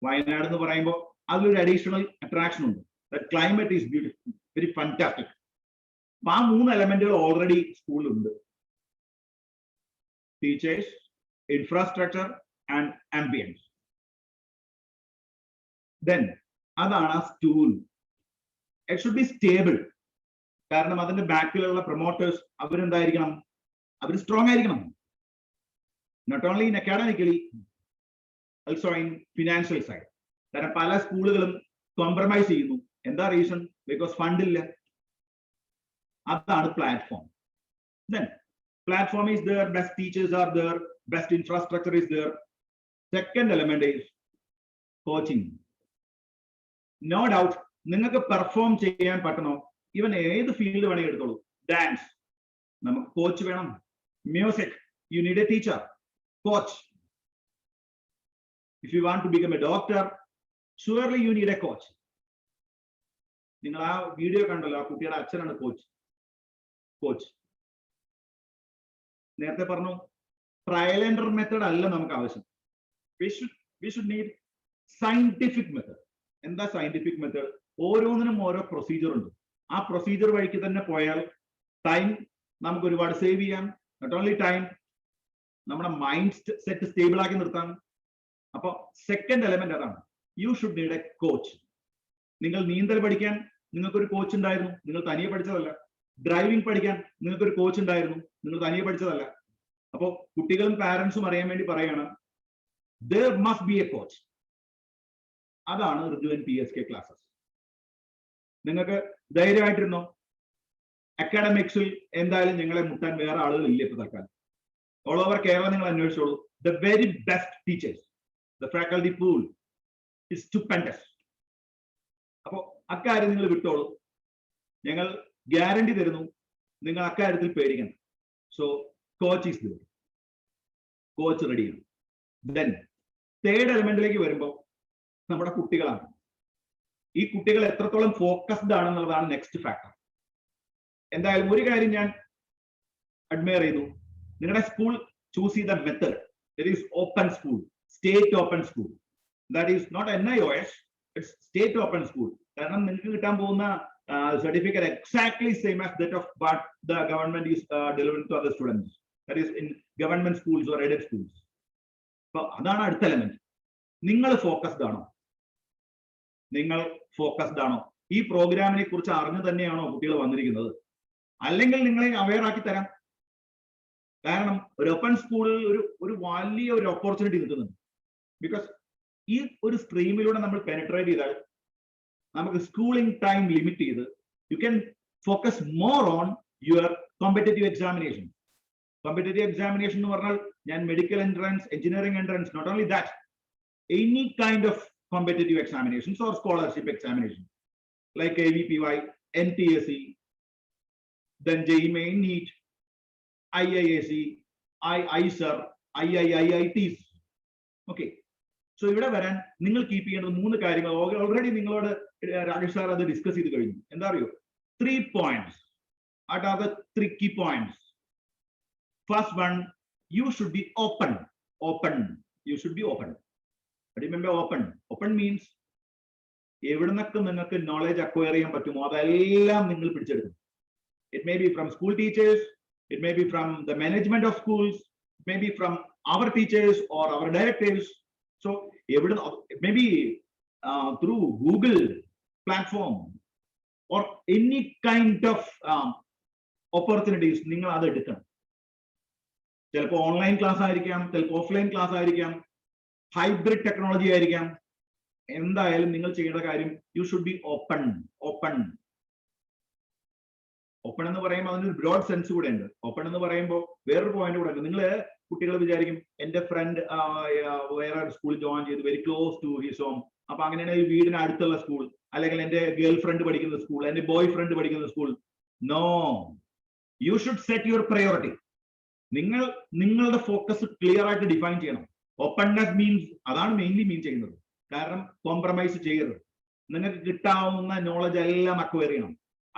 Wayanad എന്ന് പറയുമ്പോൾ അതിലൊരു അഡീഷണൽ അട്രാക്ഷൻ ഉണ്ട്. The climate is beautiful, very fantastic. ആ 3 എലമെന്റുകൾ ഓൾറെഡി സ്കൂളിലുണ്ട്. Teachers, infrastructure and ambience. Then അതാണ് ആ stool. It should be stable. കാരണം അതിന്റെ ബാക്കിലുള്ള പ്രൊമോട്ടേഴ്സ് അവരെന്തായിരിക്കണം? അവർ സ്ട്രോങ് ആയിരിക്കണം. Not only in academically, also in financial side. കാരണം പല സ്കൂളുകളും കോംപ്രമൈസ് ചെയ്യുന്നു. എന്താ റീസൺ? ബിക്കോസ് ഫണ്ട് ഇല്ല. അതാണ് platform. Then platform is there, best teachers are there, best infrastructure is there. Second element is coaching. No doubt, നിങ്ങൾക്ക് perform ചെയ്യാൻ പറ്റണോ? Even ഏത് ഫീൽഡ് വേണമെങ്കിൽ എടുത്തോളൂ. ഡാൻസ്, നമുക്ക് കോച്ച് വേണം. Music, you need A teacher, coach. If you want to become a doctor, surely you need a coach. നിങ്ങൾ ആ video കണ്ടല്ലോ, ആ കുട്ടിയുടെ അച്ഛനാണ് കോച്ച്. നേരത്തെ പറഞ്ഞു, ട്രയൽ ആൻഡ് എറർ മെത്തേഡ് അല്ല നമുക്ക് ആവശ്യം. We should need scientific method. എന്താ സയന്റിഫിക് മെത്തേഡ്? ഓരോന്നിനും ഓരോ പ്രൊസീജിയർ ഉണ്ട്. ആ പ്രൊസീജിയർ വഴിക്ക് തന്നെ പോയാൽ ടൈം നമുക്ക് ഒരുപാട് സേവ് ചെയ്യാം. നോട്ട് ഓൺലി ടൈം, നമ്മുടെ മൈൻഡ് സെറ്റ് സ്റ്റേബിൾ ആക്കി നിർത്താം. അപ്പൊ സെക്കൻഡ് എലമെന്റ് അതാണ്, you should need A coach. നിങ്ങൾ നീന്തൽ പഠിക്കാൻ നിങ്ങൾക്കൊരു കോച്ച് ഉണ്ടായിരുന്നു, നിങ്ങൾ തനിയെ പഠിച്ചതല്ല. ഡ്രൈവിംഗ് പഠിക്കാൻ നിങ്ങൾക്കൊരു കോച്ച് ഉണ്ടായിരുന്നു, നിങ്ങൾ തനിയെ പഠിച്ചതല്ല. അപ്പോൾ കുട്ടികളും പാരന്റ്സും അറിയാൻ വേണ്ടി പറയാണ്, there must be a coach. അതാണ് റിജുവൻ PSK ക്ലാസ്സസ്. നിങ്ങൾക്ക് ധൈര്യമായിട്ടിരുന്നോ? അക്കാഡമിക്സിൽ എന്തായാലും ഞങ്ങളെ മുട്ടാൻ വേറെ ആളുകൾ ഇല്ല ഇപ്പൊ തൽക്കാലം. ഓൾ ഓവർ കേരള നിങ്ങൾ അന്വേഷിച്ചോളൂ. The very best teachers, the faculty pool is stupendous. അപ്പോ അക്കാര്യം നിങ്ങൾ വിട്ടോളൂ, ഞങ്ങൾ ഗ്യാരണ്ടി തരുന്നു, നിങ്ങൾ അക്കാര്യത്തിൽ പേടിക്കണം. So coach is there, coach റെഡിയാണ്. ദെൻ തേർഡ് എലമെന്റിലേക്ക് വരുമ്പോൾ നമ്മുടെ കുട്ടികളാണ്. ഈ കുട്ടികൾ എത്രത്തോളം ഫോക്കസ്ഡ് ആണെന്നുള്ളതാണ് നെക്സ്റ്റ് ഫാക്ടർ. എന്തായാലും ഒരു കാര്യം ഞാൻ അഡ്മയർ ചെയ്തു, നിങ്ങളുടെ സ്കൂൾ ചൂസ് ചെയ്ത method. It is open school, state open school. That is not NIOS, it's state open school. കാരണം നിങ്ങൾക്ക് കിട്ടാൻ പോകുന്ന certificate exactly same as that of what the government is delivering to other students, that is in government schools or aided schools. So adana adutha element. നിങ്ങൾ focused ആണോ? നിങ്ങൾ focused ആണോ? ഈ പ്രോഗ്രാമിനെ കുറിച്ച് അറിഞ്ഞു തന്നെയാണോ കുട്ടികൾ വന്നിരിക്കുന്നത്? അല്ലെങ്കിൽ നിങ്ങളെ അവെയർ ആക്കി തരാം. കാരണം ഒരു ഓപ്പൺ സ്കൂളിൽ ഒരു വലിയ ഒരു ഓപ്പർച്യൂണിറ്റി നിൽക്കുന്നുണ്ട്. ബിക്കോസ് ഈ ഒരു സ്ട്രീമിലൂടെ നമ്മൾ പെനിട്രേറ്റ് ചെയ്താൽ നമുക്ക് സ്കൂളിംഗ് ടൈം ലിമിറ്റ് ചെയ്ത് you can focus more on your competitive examination. Competitive examination എന്ന് പറഞ്ഞാൽ ഞാൻ medical entrance, engineering entrance, not only that, any kind of competitive examinations or scholarship examination like AVPY, NTSE, then JEE Main, NEET, IIAC, IISER, IIIITs. Okay. So ഇവിടെ വരാൻ നിങ്ങൾ keep ചെയ്യേണ്ടത് 3 കാര്യങ്ങൾ already നിങ്ങളോട് Rakesh sir അത് ഡിസ്കസ് ചെയ്ത് കഴിഞ്ഞു. എന്താ അറിയോ? 3 points. What are the 3 key points? First one, you should be open. You should be open. Remember, open means എവിടുന്നൊക്കെ നിങ്ങൾക്ക് നോളജ് അക്വയർ ചെയ്യാൻ പറ്റുമോ അതെല്ലാം നിങ്ങൾ പിടിച്ചെടുക്കും. It may be from school teachers, it may be from the management of schools, it may be from our teachers or our directors. So it may be through Google platform or any kind of opportunities. നിങ്ങൾ അത് എടുക്കണം. ചിലപ്പോൾ online class ആയിരിക്കാം, ചിലപ്പോൾ offline class ആയിരിക്കാം, hybrid technology ആയിരിക്കാം. എന്തായാലും നിങ്ങൾ ചെയ്യേണ്ട കാര്യം, യു ഷുഡ് ബി ഓപ്പൺ എന്ന് പറയുമ്പോൾ അതിനൊരു ബ്രോഡ് സെൻസ് കൂടെ ഉണ്ട്. ഓപ്പൺ എന്ന് പറയുമ്പോൾ വേറൊരു പോയിന്റ് കൂടെ ഉണ്ട്. നിങ്ങൾ കുട്ടികൾ വിചാരിക്കും എന്റെ ഫ്രണ്ട് വേറെ സ്കൂൾ ജോയിൻ ചെയ്തു, very close to his home, അപ്പൊ അങ്ങനെയാണെങ്കിൽ വീടിന് അടുത്തുള്ള സ്കൂൾ, അല്ലെങ്കിൽ എന്റെ ഗേൾ ഫ്രണ്ട് പഠിക്കുന്ന സ്കൂൾ, എന്റെ ബോയ് ഫ്രണ്ട് പഠിക്കുന്ന school. No, you should set your priority. നിങ്ങൾ നിങ്ങളുടെ ഫോക്കസ് ക്ലിയർ ആയിട്ട് ഡിഫൈൻ ചെയ്യണം. ഓപ്പൺനെസ് മീൻസ് അതാണ് മെയിൻലി മീൻ ചെയ്യുന്നത്. കാരണം കോംപ്രമൈസ് ചെയ്യരുത്. നിങ്ങൾക്ക് കിട്ടാവുന്ന നോളജ് എല്ലാം അക്വയർ ചെയ്യണം.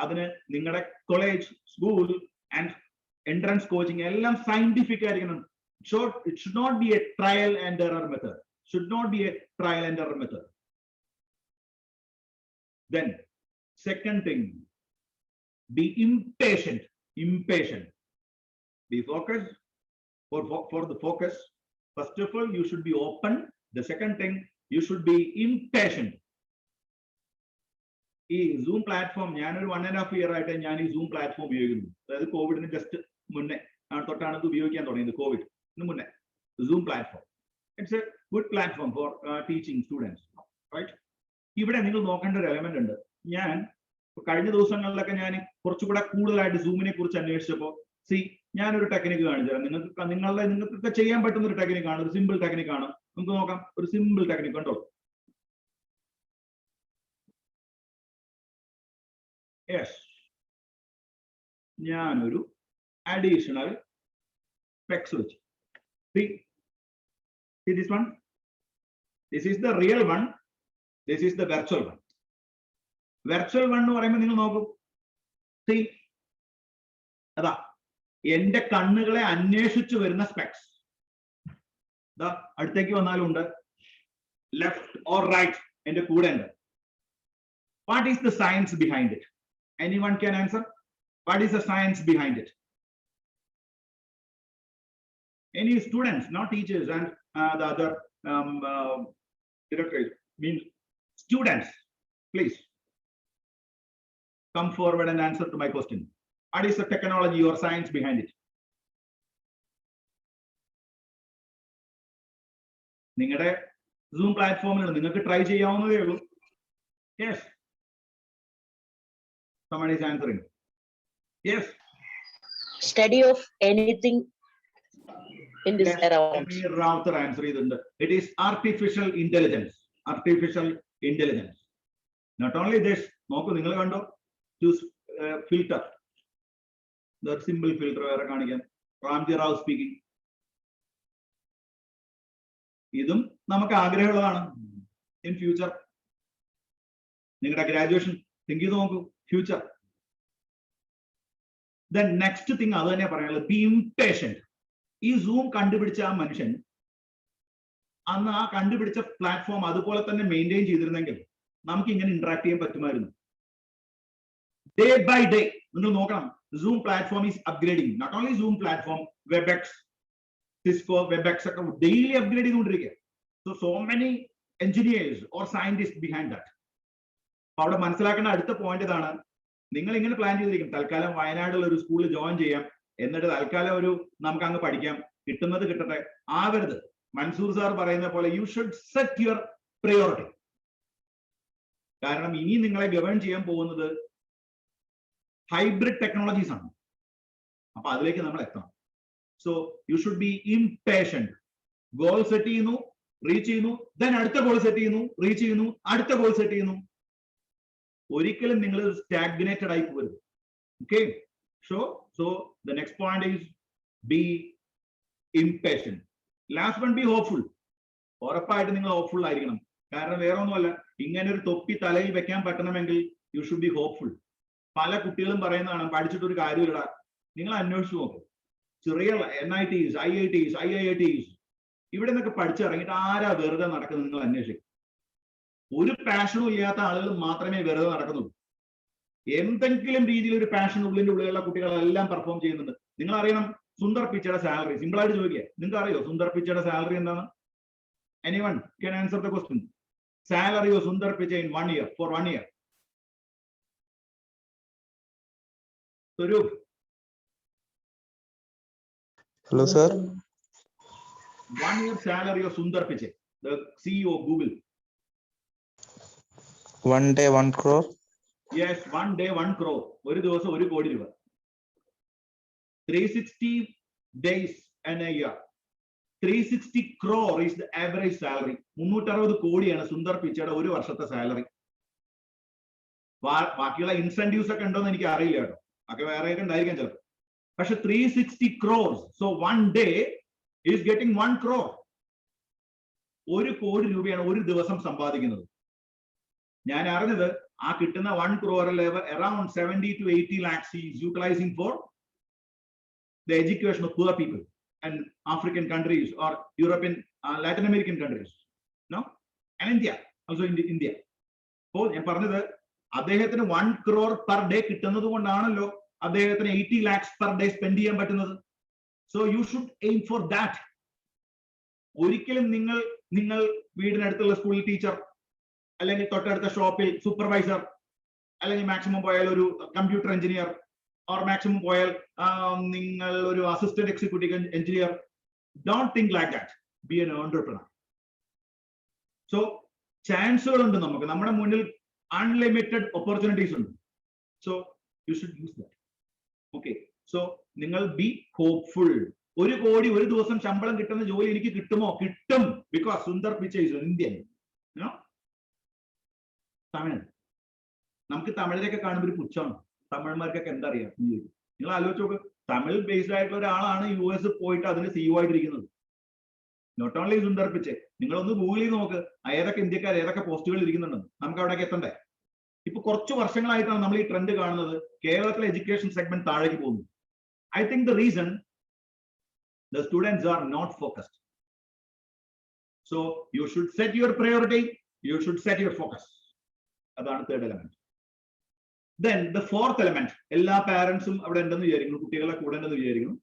അതിന് നിങ്ങളുടെ college, school and entrance coaching എല്ലാം സയന്റിഫിക് ആയിരിക്കണം. It should not be a trial and error method. Then Second thing, be impatient. Impatient. Be focused. For the focus, first of all, you should be open. The second thing, you should be impatient. ഈ zoom platform ഞാനൊരു 1.5 year ആയിട്ട് ഞാൻ ഈ zoom platform ഉപയോഗിക്കുന്നു. അതായത് കോവിഡിന് just മുന്നേ തൊട്ടാണ് ഇത് ഉപയോഗിക്കാൻ തുടങ്ങിയത്. കോവിഡിന് മുന്നേ zoom platform, it's a good platform for teaching students, right? ഇവിടെ നിങ്ങൾ നോക്കേണ്ട ഒരു എലമെന്റ് ഉണ്ട്. ഞാൻ കഴിഞ്ഞ ദിവസങ്ങളിലൊക്കെ ഞാൻ കുറച്ചുകൂടെ കൂടുതലായിട്ട് സൂമിനെ കുറിച്ച് അന്വേഷിച്ചപ്പോൾ ഞാനൊരു ടെക്നിക്ക് കാണിച്ചു തരാം. നിങ്ങൾക്കൊക്കെ ചെയ്യാൻ പറ്റുന്ന ഒരു ടെക്നിക്കാണ്, ഒരു സിമ്പിൾ ടെക്നിക്കാണ്. നമുക്ക് നോക്കാം, ഒരു സിമ്പിൾ ടെക്നിക്ക് കണ്ടോ. യെസ്, ഞാനൊരു അഡീഷണൽ സ്പെക്സ് വെച്ചു. See this one? This is the real one. This is the virtual one. Virtual one എന്ന് പറയുമ്പോൾ നിങ്ങൾ നോക്കൂ. See, അതാ എന്റെ കണ്ണുകളെ അന്വേഷിച്ചു വരുന്ന സ്പെക്സ്. അടുത്തേക്ക് വന്നാലും ഉണ്ട്, ലെഫ്റ്റ് ഓർ റൈറ്റ് എന്റെ കൂടെ ഉണ്ട്. What is the science behind it? Anyone can answer? What is the science behind it? Any students, not teachers and the other directors, means students, please come forward and answer to my question. What is the technology or science behind it? നിങ്ങളുടെ zoom പ്ലാറ്റ്ഫോമിൽ നിങ്ങൾക്ക് try ചെയ്യാവുന്നതേ ഉള്ളൂ. Yes, somebody is answering. Yes, study of anything in this around. Router answer ചെയ്തിട്ടുണ്ട്. It is artificial intelligence. Artificial intelligence. Not only this, നോക്കൂ, നിങ്ങൾ കണ്ടോ, choose filter. The simple filter വേറെ കാണിക്കാം. റാംജി റാവ് സ്പീക്കിംഗ്. ഇതും നമുക്ക് ആഗ്രഹമുള്ളതാണ്. ഇൻ ഫ്യൂച്ചർ നിങ്ങളുടെ ഗ്രാജുവേഷൻ തിങ്ക് ചെയ്ത് നോക്കൂ, ഫ്യൂച്ചർ. Then next thing അത് തന്നെ പറയാനുള്ളത്, be impatient. ഈ സൂം കണ്ടുപിടിച്ച ആ മനുഷ്യൻ അന്ന് ആ കണ്ടുപിടിച്ച പ്ലാറ്റ്ഫോം അതുപോലെ തന്നെ മെയിൻറ്റെയിൻ ചെയ്തിരുന്നെങ്കിൽ നമുക്ക് ഇങ്ങനെ ഇന്ററാക്ട് ചെയ്യാൻ പറ്റുമായിരുന്നു. ഡേ ബൈ ഡേ നിങ്ങൾ നോക്കണം, zoom platform is upgrading. Not only zoom platform, Webex, Cisco, Webex ഒക്കെ ഡെയിലി അപ്ഗ്രേഡ് ചെയ്തുകൊണ്ടിരിക്കുക. So many engineers or scientist behind that. അപ്പൊ അവിടെ മനസ്സിലാക്കേണ്ട അടുത്ത പോയിന്റ് ഇതാണ്. നിങ്ങൾ ഇങ്ങനെ പ്ലാൻ ചെയ്തിരിക്കും, തൽക്കാലം വയനാട്ടിൽ ഒരു സ്കൂളിൽ ജോയിൻ ചെയ്യാം, എന്നിട്ട് തൽക്കാലം നമുക്ക് അങ്ങ് പഠിക്കാം, കിട്ടുന്നത് കിട്ടട്ടെ. ആവരുത്. മൻസൂർ സാർ പറയുന്ന പോലെ U should set your priority. കാരണം ഇനി നിങ്ങളെ ഗവേൺ ചെയ്യാൻ പോകുന്നത് ഹൈബ്രിഡ് ടെക്നോളജീസ് ആണ്. അപ്പൊ അതിലേക്ക് നമ്മൾ എത്തണം. So you should be impatient. Goal set ചെയ്യുന്നു, റീച്ച് ചെയ്യുന്നു, ദെൻ അടുത്ത ഗോൾ സെറ്റ് ചെയ്യുന്നു, റീച്ച് ചെയ്യുന്നു, അടുത്ത ഗോൾ സെറ്റ് ചെയ്യുന്നു. ഒരിക്കലും നിങ്ങൾ സ്റ്റാഗ്നേറ്റഡ് ആയി പോകരുത്. Okay, so the next point is be impatient. Last one, be hopeful. ഉറപ്പായിട്ട് നിങ്ങൾ ഹോപ്പ്ഫുൾ ആയിരിക്കണം. കാരണം വേറെ ഒന്നുമല്ല, ഇങ്ങനെ ഒരു തൊപ്പി തലയിൽ വെക്കാൻ പറ്റണമെങ്കിൽ യു ഷുഡ് ബി ഹോപ്പ്ഫുൾ. പല കുട്ടികളും പറയുന്നതാണ്, പഠിച്ചിട്ടൊരു കാര്യമില്ല. നിങ്ങൾ അന്വേഷിച്ചു നോക്കും, ചെറിയ NITs, IITs, IITs ഇവിടെ നിന്നൊക്കെ പഠിച്ചിറങ്ങിയിട്ട് ആരാ വെറുതെ നടക്കുന്നത് നിങ്ങൾ അന്വേഷിക്കും. ഒരു പാഷനും ഇല്ലാത്ത ആളുകൾ മാത്രമേ വെറുതെ നടക്കുന്നുള്ളൂ. എന്തെങ്കിലും രീതിയിൽ ഒരു പാഷൻ ഉള്ളിലുള്ള കുട്ടികളെല്ലാം പെർഫോം ചെയ്യുന്നുണ്ട്. നിങ്ങൾ അറിയണം, സുന്ദർ പിച്ചയുടെ സാലറി, സിമ്പിൾ ആയിട്ട് ചോദിക്കുക, നിങ്ങൾക്ക് അറിയോ സുന്ദർ പിച്ചയുടെ സാലറി എന്താണ്? Anyone can answer the question. Salary of Sundar പിച്ച in 1 year, for 1 year? Swaroop. Hello, sir. 1 year salary of Sundar Pichai, the CEO of Google. 1 day 1 crore. Yes, 1 day 1 crore. ഒരു ദിവസം 1 കോടി രൂപ. 360 days in a year. 360 crore is the average salary. 360 കോടിയാണ് സുന്ദർ പിച്ചയുടെ ഒരു വർഷത്തെ salary. ബാക്കിയുള്ള incentives ഒക്കെ ഉണ്ടോന്ന് എനിക്ക് അറിയില്ല കേട്ടോ, ഒക്കെ വേറെ ഉണ്ടായിരിക്കാം ചിലപ്പോൾ. പക്ഷെ 360 crores. So 1 day is getting 1 crore. 1 കോടി രൂപയാണ് ഒരു ദിവസം സമ്പാദിക്കുന്നത്. ഞാൻ അറിഞ്ഞത് ആ കിട്ടുന്ന 1 crore around 70 to 80 lakhs is utilizing for the education of poor people and African countries or European, Latin American countries, no, and India, also in India. So ഞാൻ പറഞ്ഞത് അദ്ദേഹത്തിന് 1 crore per day കിട്ടുന്നത് കൊണ്ടാണല്ലോ അദ്ദേഹത്തിന് 80 lakhs per day സ്പെൻഡ് ചെയ്യാൻ പറ്റുന്നത്. So you should aim for that. ഒരിക്കലും നിങ്ങൾ വീടിനടുത്തുള്ള സ്കൂളിൽ ടീച്ചർ, അല്ലെങ്കിൽ തൊട്ടടുത്ത ഷോപ്പിൽ സൂപ്പർവൈസർ, അല്ലെങ്കിൽ മാക്സിമം പോയാൽ ഒരു കമ്പ്യൂട്ടർ എഞ്ചിനീയർ, ഓർ മാക്സിമം പോയാൽ നിങ്ങൾ ഒരു assistant executive engineer. Don't think like that. Be an entrepreneur. So ചാൻസുകൾ ഉണ്ട് നമുക്ക്, നമ്മുടെ മുന്നിൽ അൺലിമിറ്റഡ് ഓപ്പർച്യൂണിറ്റീസ് ഉണ്ട്. So you should use that. Okay, so നിങ്ങൾ ബി ഹോപ്പ്ഫുൾ. 1 കോടി ഒരു ദിവസം ശമ്പളം കിട്ടുന്ന ജോലി എനിക്ക് കിട്ടുമോ? കിട്ടും. Because Sundar Pichai is Indian. Tamil, നമുക്ക് തമിഴിലൊക്കെ കാണുമ്പോൾ ഒരു പുച്ഛമാണ്. തമിഴന്മാർക്കൊക്കെ എന്താ അറിയാം? നിങ്ങൾ ആലോചിച്ച് നോക്ക്, തമിഴ് ബേസ്ഡ് ആയിട്ടുള്ള ഒരാളാണ് US പോയിട്ട് അതിന് CEO ആയിട്ടിരിക്കുന്നത്. Not only Sundar Pichai. നിങ്ങളൊന്ന് ഗൂഗിൾ ചെയ്ത് നോക്ക്, ഏതൊക്കെ ഇന്ത്യക്കാർ ഏതൊക്കെ പോസ്റ്റുകൾ ഇരിക്കുന്നുണ്ടെന്ന്. നമുക്ക് അവിടേക്ക് എത്തണ്ടേ? ഇപ്പൊ കുറച്ച് വർഷങ്ങളായിട്ടാണ് നമ്മൾ ഈ ട്രെൻഡ് കാണുന്നത്. കേരളത്തിലെ എഡ്യൂക്കേഷൻ സെഗ്മെന്റ് താഴേക്ക് പോകുന്നു. I think the reason the students are not focused. So you should set your priority, you should set your focus. That's the third element. Then the fourth element, എല്ലാ പാരന്റ്സും അവിടെ ഉണ്ടെന്ന് വിചാരിക്കുന്നു, കുട്ടികളെ കൂടെ ഉണ്ടെന്ന് വിചാരിക്കുന്നു.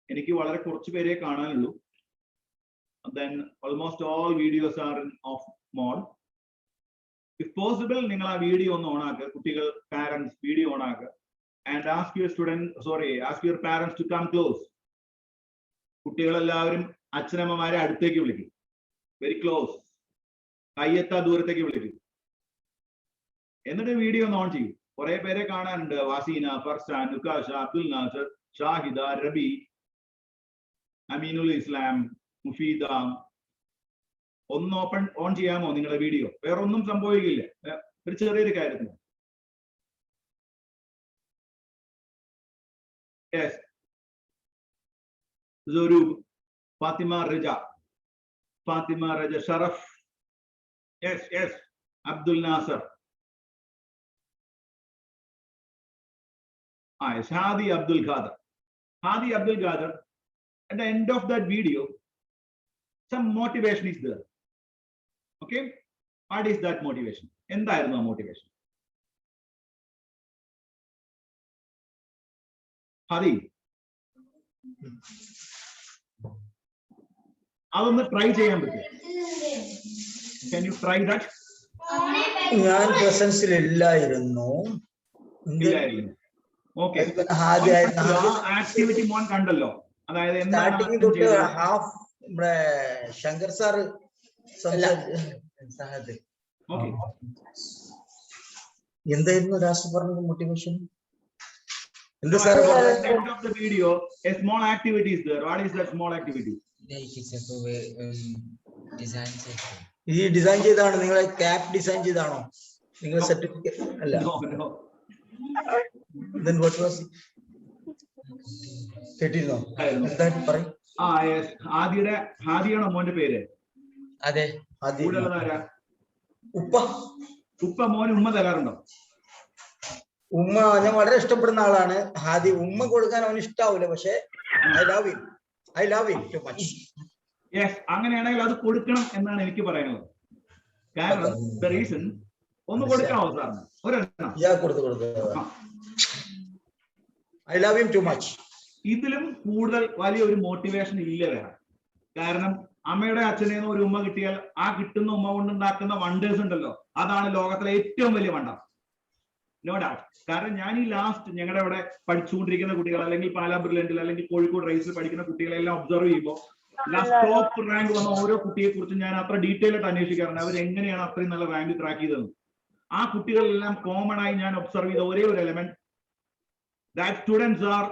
എനിക്ക് വളരെ കുറച്ച് പേരെ കാണാനുള്ളൂ. Then almost all videos are in off mode. If possible, നിങ്ങൾ ആ വീഡിയോ ഒന്ന് ഓൺ ആക്കുക, കുട്ടികൾ പാരന്റ്സ് വീഡിയോ ഓൺ ആക്കുക. And ask your parents to come close. കുട്ടികളെല്ലാവരും അച്ഛനമ്മമാരെ അടുത്തേക്ക് വിളിക്കും. വെരി ക്ലോസ്, കയ്യെത്താ ദൂരത്തേക്ക് വിളിക്കും. എന്നിട്ട് വീഡിയോ ഒന്ന് ഓൺ ചെയ്യും. കുറെ പേരെ കാണാനുണ്ട്. വാസീന, ഫർസാൻ, നുകാഷ, അബ്ദുൽ നാസർ, ഷാഹിദ, റബി, അമീനുൽ ഇസ്ലാം, മുഫീദ. ഒന്ന് ഓൺ ചെയ്യാമോ നിങ്ങളുടെ വീഡിയോ? വേറെ ഒന്നും സംഭവിക്കില്ല, ഒരു ചെറിയൊരു കാര്യത്തിന്. Yes. Zurub, Fatima Raja, Sharaf. Yes. Abdul Nasser. Yes, Hadi Abdul Qadir. At the end of that video, some motivation is there. Okay? What is that motivation? എന്തായിരുന്നു motivation? Hadi, അതൊന്ന് ട്രൈ ചെയ്യാൻ പറ്റും? Can you try that? ഞാൻ പ്രസൻസിൽ ഇല്ലായിരുന്നു. Okay, activity മോൻ കണ്ടല്ലോ. അതായത് starting തൊട്ട് ഹാഫ് ശങ്കർ സാർ എന്തായിരുന്നു ലാസ്റ്റ് പറഞ്ഞത് motivation? At the end of the video, a small activity is there. What is that small activity? ഈ ഡിസൈൻ ചെയ്താണോ? നിങ്ങളെ ക്യാപ് ഡിസൈൻ ചെയ്താണോ? നിങ്ങൾ സർട്ടിഫിക്കറ്റ് അല്ല? No. Then what was it? കേട്ടിരുന്നോ? എന്തായിട്ട് പറയും? Yes. ഹാദിയാണോ മോന്റെ പേര്? അതെ, ഹാദി. ഉപ്പ മോന് ഉമ്മ തരാറുണ്ടോ? ഉമ്മ ഞാൻ വളരെ ഇഷ്ടപ്പെടുന്ന ആളാണ് ഹാദി. ഉമ്മ കൊടുക്കാൻ അവന് ഇഷ്ടാവൂല, പക്ഷെ I love him too much. Yes, അങ്ങനെയാണെങ്കിൽ അത് കൊടുക്കണം എന്നാണ് എനിക്ക് പറയാനുള്ളത്. കാരണം ദ റീസൺ, ഒന്ന് കൊടുക്കാമോ സാറിന്? I love him too much. ഇതിലും കൂടുതൽ വലിയൊരു മോട്ടിവേഷൻ ഇല്ല വേറെ. കാരണം അമ്മയുടെ അച്ഛനെ ഒരു ഉമ്മ കിട്ടിയാൽ ആ കിട്ടുന്ന ഉമ്മ കൊണ്ടുണ്ടാക്കുന്ന വണ്ടേഴ്സ് ഉണ്ടല്ലോ, അതാണ് ലോകത്തിലെ ഏറ്റവും വലിയ വണ്ടർ. No doubt. കാരണം ഞാൻ ഈ ലാസ്റ്റ് ഞങ്ങളുടെ അവിടെ പഠിച്ചുകൊണ്ടിരിക്കുന്ന കുട്ടികൾ, അല്ലെങ്കിൽ പാലാ ബ്രില്യന്റിൽ അല്ലെങ്കിൽ കോഴിക്കോട് റൈസിൽ പഠിക്കുന്ന കുട്ടികളെല്ലാം ഒബ്സർവ് ചെയ്യുമ്പോൾ ലാസ്റ്റ് ടോപ്പ് റാങ്ക് വന്ന ഓരോ കുട്ടിയെ കുറിച്ച് ഞാൻ അത്ര ഡീറ്റെയിൽ ആയിട്ട് അന്വേഷിക്കാറുണ്ട്. അവർ എങ്ങനെയാണ് അത്രയും നല്ല റാങ്ക് ട്രാക്ക് ചെയ്തത്. ആ കുട്ടികളെല്ലാം കോമൺ ആയി ഞാൻ ഒബ്സർവ് ചെയ്ത ഒരേ ഒരു element, that students are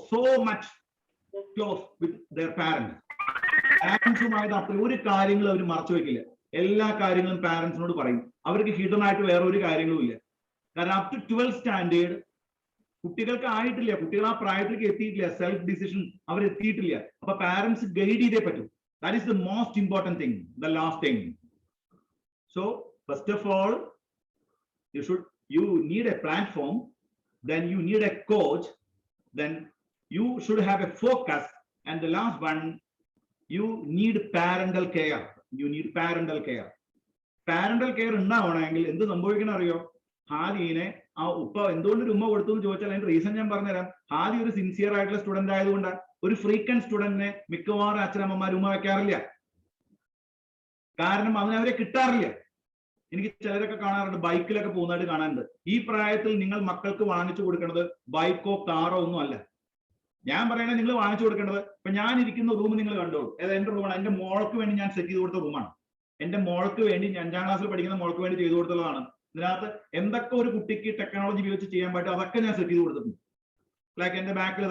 so much close with their parents. പാരന്റ്സുമായിട്ട് അത്ര ഒരു കാര്യങ്ങളും അവർ മറച്ചു വെക്കില്ല. എല്ലാ കാര്യങ്ങളും പാരന്റ്സിനോട് പറയും. അവർക്ക് ഹിഡൻ ആയിട്ട് വേറെ ഒരു കാര്യങ്ങളും ഇല്ല. കാരണം അപ് ടു 12th സ്റ്റാൻഡേർഡ് കുട്ടികൾക്ക് ആയിട്ടില്ല, കുട്ടികൾ ആ പ്രായത്തിലേക്ക് എത്തിയിട്ടില്ല, സെൽഫ് ഡിസിഷൻ അവർ എത്തിയിട്ടില്ല. അപ്പൊ പാരന്റ്സ് ഗൈഡ് ചെയ്തേ പറ്റും. That is the most important thing, the last thing. So first of all you need a platform, then you need a coach, then you should have a focus, and the last one, you need parental care. Parental care ഉണ്ടാവണമെങ്കിൽ എന്ത് സംഭവിക്കണം അറിയോ? ഹാദിനെ ആ ഉപ്പ എന്തുകൊണ്ട് ഒരു ഉമ്മ കൊടുത്തു എന്ന് ചോദിച്ചാൽ അതിന്റെ റീസൺ ഞാൻ പറഞ്ഞുതരാം. ഹാദി ഒരു സിൻസിയർ ആയിട്ടുള്ള സ്റ്റുഡന്റ് ആയതുകൊണ്ട് ഒരു ഫ്രീക്വന്റ് സ്റ്റുഡന്റിനെ മിക്കവാറും അച്ഛനമ്മമാർ ഉമ്മ വെക്കാറില്ല. കാരണം അവരെ കിട്ടാറില്ല. എനിക്ക് ചിലരൊക്കെ കാണാറുണ്ട്, ബൈക്കിലൊക്കെ പോകുന്നതായിട്ട് കാണാറുണ്ട്. ഈ പ്രായത്തിൽ നിങ്ങൾ മക്കൾക്ക് വാങ്ങിച്ചു കൊടുക്കേണ്ടത് ബൈക്കോ കാറോ ഒന്നും അല്ല. ഞാൻ പറയണത് നിങ്ങൾ വാങ്ങിച്ചു കൊടുക്കേണ്ടത്, ഇപ്പൊ ഞാൻ ഇരിക്കുന്ന റൂം നിങ്ങൾ കണ്ടോളൂ. ഏതാ എന്റെ റൂമാണ്. എന്റെ മോൾക്ക് വേണ്ടി ഞാൻ സെറ്റ് ചെയ്ത് കൊടുത്ത റൂമാണ്. എന്റെ മോൾക്ക് വേണ്ടി 5ാം ക്ലാസ്സിൽ പഠിക്കുന്ന മോൾക്ക് വേണ്ടി ചെയ്തു കൊടുത്തതാണ്. ഇതിനകത്ത് എന്തൊക്കെ ഒരു കുട്ടിക്ക് ടെക്നോളജി ഉപയോഗിച്ച് ചെയ്യാൻ പറ്റും അതൊക്കെ ഞാൻ സെറ്റ് ചെയ്ത് കൊടുത്തിട്ടുണ്ട്. ലൈക്ക് എന്റെ ബാക്കിൽ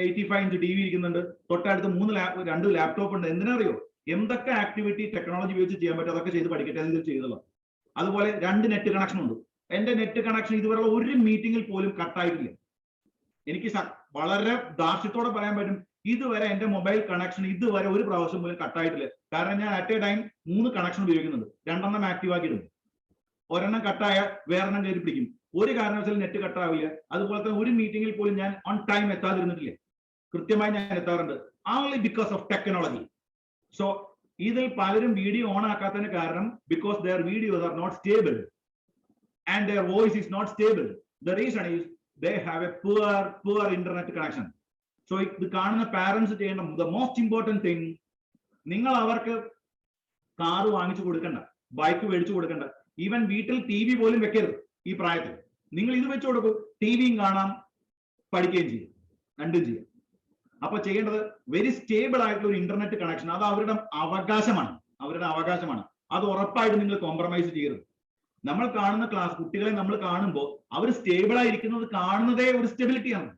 85 ഇഞ്ച് TV ഇരിക്കുന്നുണ്ട്, തൊട്ടടുത്ത് 2 ലാപ്ടോപ്പ് ഉണ്ട്. എന്തിനറിയോ? എന്തൊക്കെ ആക്ടിവിറ്റി ടെക്നോളജി ഉപയോഗിച്ച് ചെയ്യാൻ പറ്റും അതൊക്കെ ചെയ്ത് പഠിക്കട്ടെ എന്ന് ചെയ്തല്ലോ. അതുപോലെ 2 നെറ്റ് കണക്ഷൻ ഉണ്ട്. എന്റെ നെറ്റ് കണക്ഷൻ ഇതുവരെയുള്ള ഒരു മീറ്റിംഗിൽ പോലും കട്ടായിട്ടില്ല. എനിക്ക് വളരെ ദാർഷ്ട്യത്തോടെ പറയാൻ പറ്റും, ഇതുവരെ എന്റെ മൊബൈൽ കണക്ഷൻ ഇതുവരെ ഒരു പ്രാവശ്യം പോലും കട്ടായിട്ടില്ല. കാരണം ഞാൻ അറ്റ് എ ടൈം 3 കണക്ഷൻ ഉപയോഗിക്കുന്നുണ്ട്. 2 ആക്റ്റീവ് ആക്കിയിടും. ഒരെണ്ണം കട്ടായ വേറെണ്ണം കയറി പിടിക്കും. ഒരു കാരണവശാലും നെറ്റ് കട്ടാവില്ല. അതുപോലെ തന്നെ ഒരു മീറ്റിംഗിൽ പോലും ഞാൻ ഓൺ ടൈം എത്താതിരുന്നിട്ടില്ല. കൃത്യമായി ഞാൻ എത്താറുണ്ട്. Only because of technology. So ഇതിൽ പലരും വീഡിയോ ഓൺ ആക്കാത്തതിന് കാരണം because their videos are not stable and their voice is not stable. The reason is they have a poor internet connection. So ഇത് കാണുന്ന parents ചെയ്യേണ്ട the most important thing, നിങ്ങൾ അവർക്ക് car വാങ്ങിച്ചു കൊടുക്കണ്ട, ബൈക്ക് മേടിച്ചു കൊടുക്കണ്ട, ഈവൻ വീട്ടിൽ TV പോലും വെക്കരുത് ഈ പ്രായത്തിൽ. നിങ്ങൾ ഇത് വെച്ച് കൊടുക്കും, TVയും കാണാം, പഠിക്കുകയും ചെയ്യും, രണ്ടും ചെയ്യാം. അപ്പൊ ചെയ്യേണ്ടത് വെരി സ്റ്റേബിൾ ആയിട്ടുള്ള ഒരു ഇന്റർനെറ്റ് കണക്ഷൻ. അത് അവരുടെ അവകാശമാണ്. അത് ഉറപ്പായിട്ട് നിങ്ങൾ കോംപ്രമൈസ് ചെയ്യരുത്. നമ്മൾ കാണുന്ന ക്ലാസ് കുട്ടികളെ നമ്മൾ കാണുമ്പോൾ അവർ സ്റ്റേബിൾ ആയിരിക്കുന്നത് കാണുന്നതേ ഒരു സ്റ്റെബിലിറ്റിയാണ്.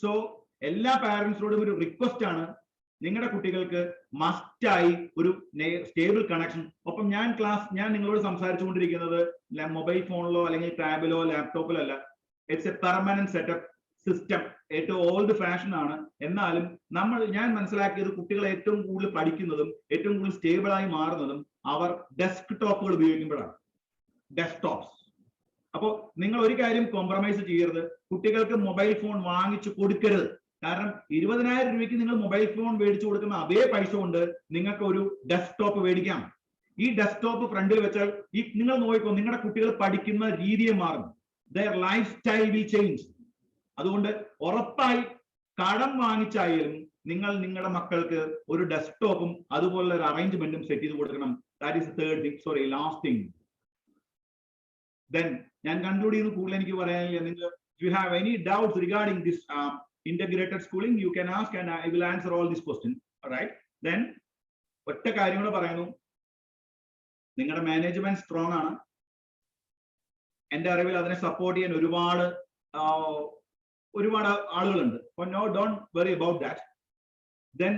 സോ എല്ലാ പാരന്റ്സിനോടും ഒരു റിക്വസ്റ്റ് ആണ്, നിങ്ങളുടെ കുട്ടികൾക്ക് മസ്റ്റായി ഒരു സ്റ്റേബിൾ കണക്ഷൻ. ഒപ്പം ഞാൻ നിങ്ങളോട് സംസാരിച്ചുകൊണ്ടിരിക്കുന്നത് മൊബൈൽ ഫോണിലോ അല്ലെങ്കിൽ ടാബിലോ ലാപ്ടോപ്പിലോ അല്ല. It's A permanent setup system. ഏറ്റവും ഓൾഡ് ഫാഷൻ ആണ്. എന്നാലും ഞാൻ മനസ്സിലാക്കിയത് കുട്ടികൾ ഏറ്റവും കൂടുതൽ പഠിക്കുന്നതും ഏറ്റവും കൂടുതൽ സ്റ്റേബിൾ ആയി മാറുന്നതും അവർ ഡെസ്ക് ടോപ്പുകൾ ഉപയോഗിക്കുമ്പോഴാണ്. ഡെസ്ക്ടോപ്സ്. അപ്പോൾ നിങ്ങൾ ഒരു കാര്യം കോംപ്രമൈസ് ചെയ്യരുത്, കുട്ടികൾക്ക് മൊബൈൽ ഫോൺ വാങ്ങിച്ചു കൊടുക്കരുത്. കാരണം 20,000 രൂപയ്ക്ക് നിങ്ങൾ മൊബൈൽ ഫോൺ മേടിച്ചു കൊടുക്കുന്ന അതേ പൈസ കൊണ്ട് നിങ്ങൾക്ക് ഒരു ഡെസ്ക്ടോപ്പ് മേടിക്കാം. ഈ ഡെസ്ക്ടോപ്പ് ഫ്രണ്ടിൽ വെച്ചാൽ നിങ്ങൾ നോക്കിക്കോ, നിങ്ങളുടെ കുട്ടികൾ പഠിക്കുന്ന രീതിയെ മാറും. Their life style will change. അതുകൊണ്ട് ഉറപ്പായി കടം വാങ്ങിച്ചായാലും നിങ്ങൾ നിങ്ങളുടെ മക്കൾക്ക് ഒരു ഡെസ്ക്ടോപ്പും അതുപോലുള്ള ഒരു അറേഞ്ച്മെന്റും സെറ്റ് ചെയ്ത് കൊടുക്കണം. That is third thing. Last thing. Then ഞാൻ കൺക്ലൂഡ് ചെയ്യുന്ന കൂടുതൽ എനിക്ക് പറയാനില്ല. നിങ്ങൾ if you have any doubts regarding this integrated schooling, you can ask and I will answer all these questions. All right. Then ഒറ്റ കാര്യം കൂടെ പറയുന്നു, നിങ്ങളുടെ മാനേജ്മെന്റ് സ്ട്രോങ് ആണ്. എന്റെ അറിവിൽ അതിനെ സപ്പോർട്ട് ചെയ്യാൻ ഒരുപാട് ആളുകളുണ്ട്. Don't worry about that. Then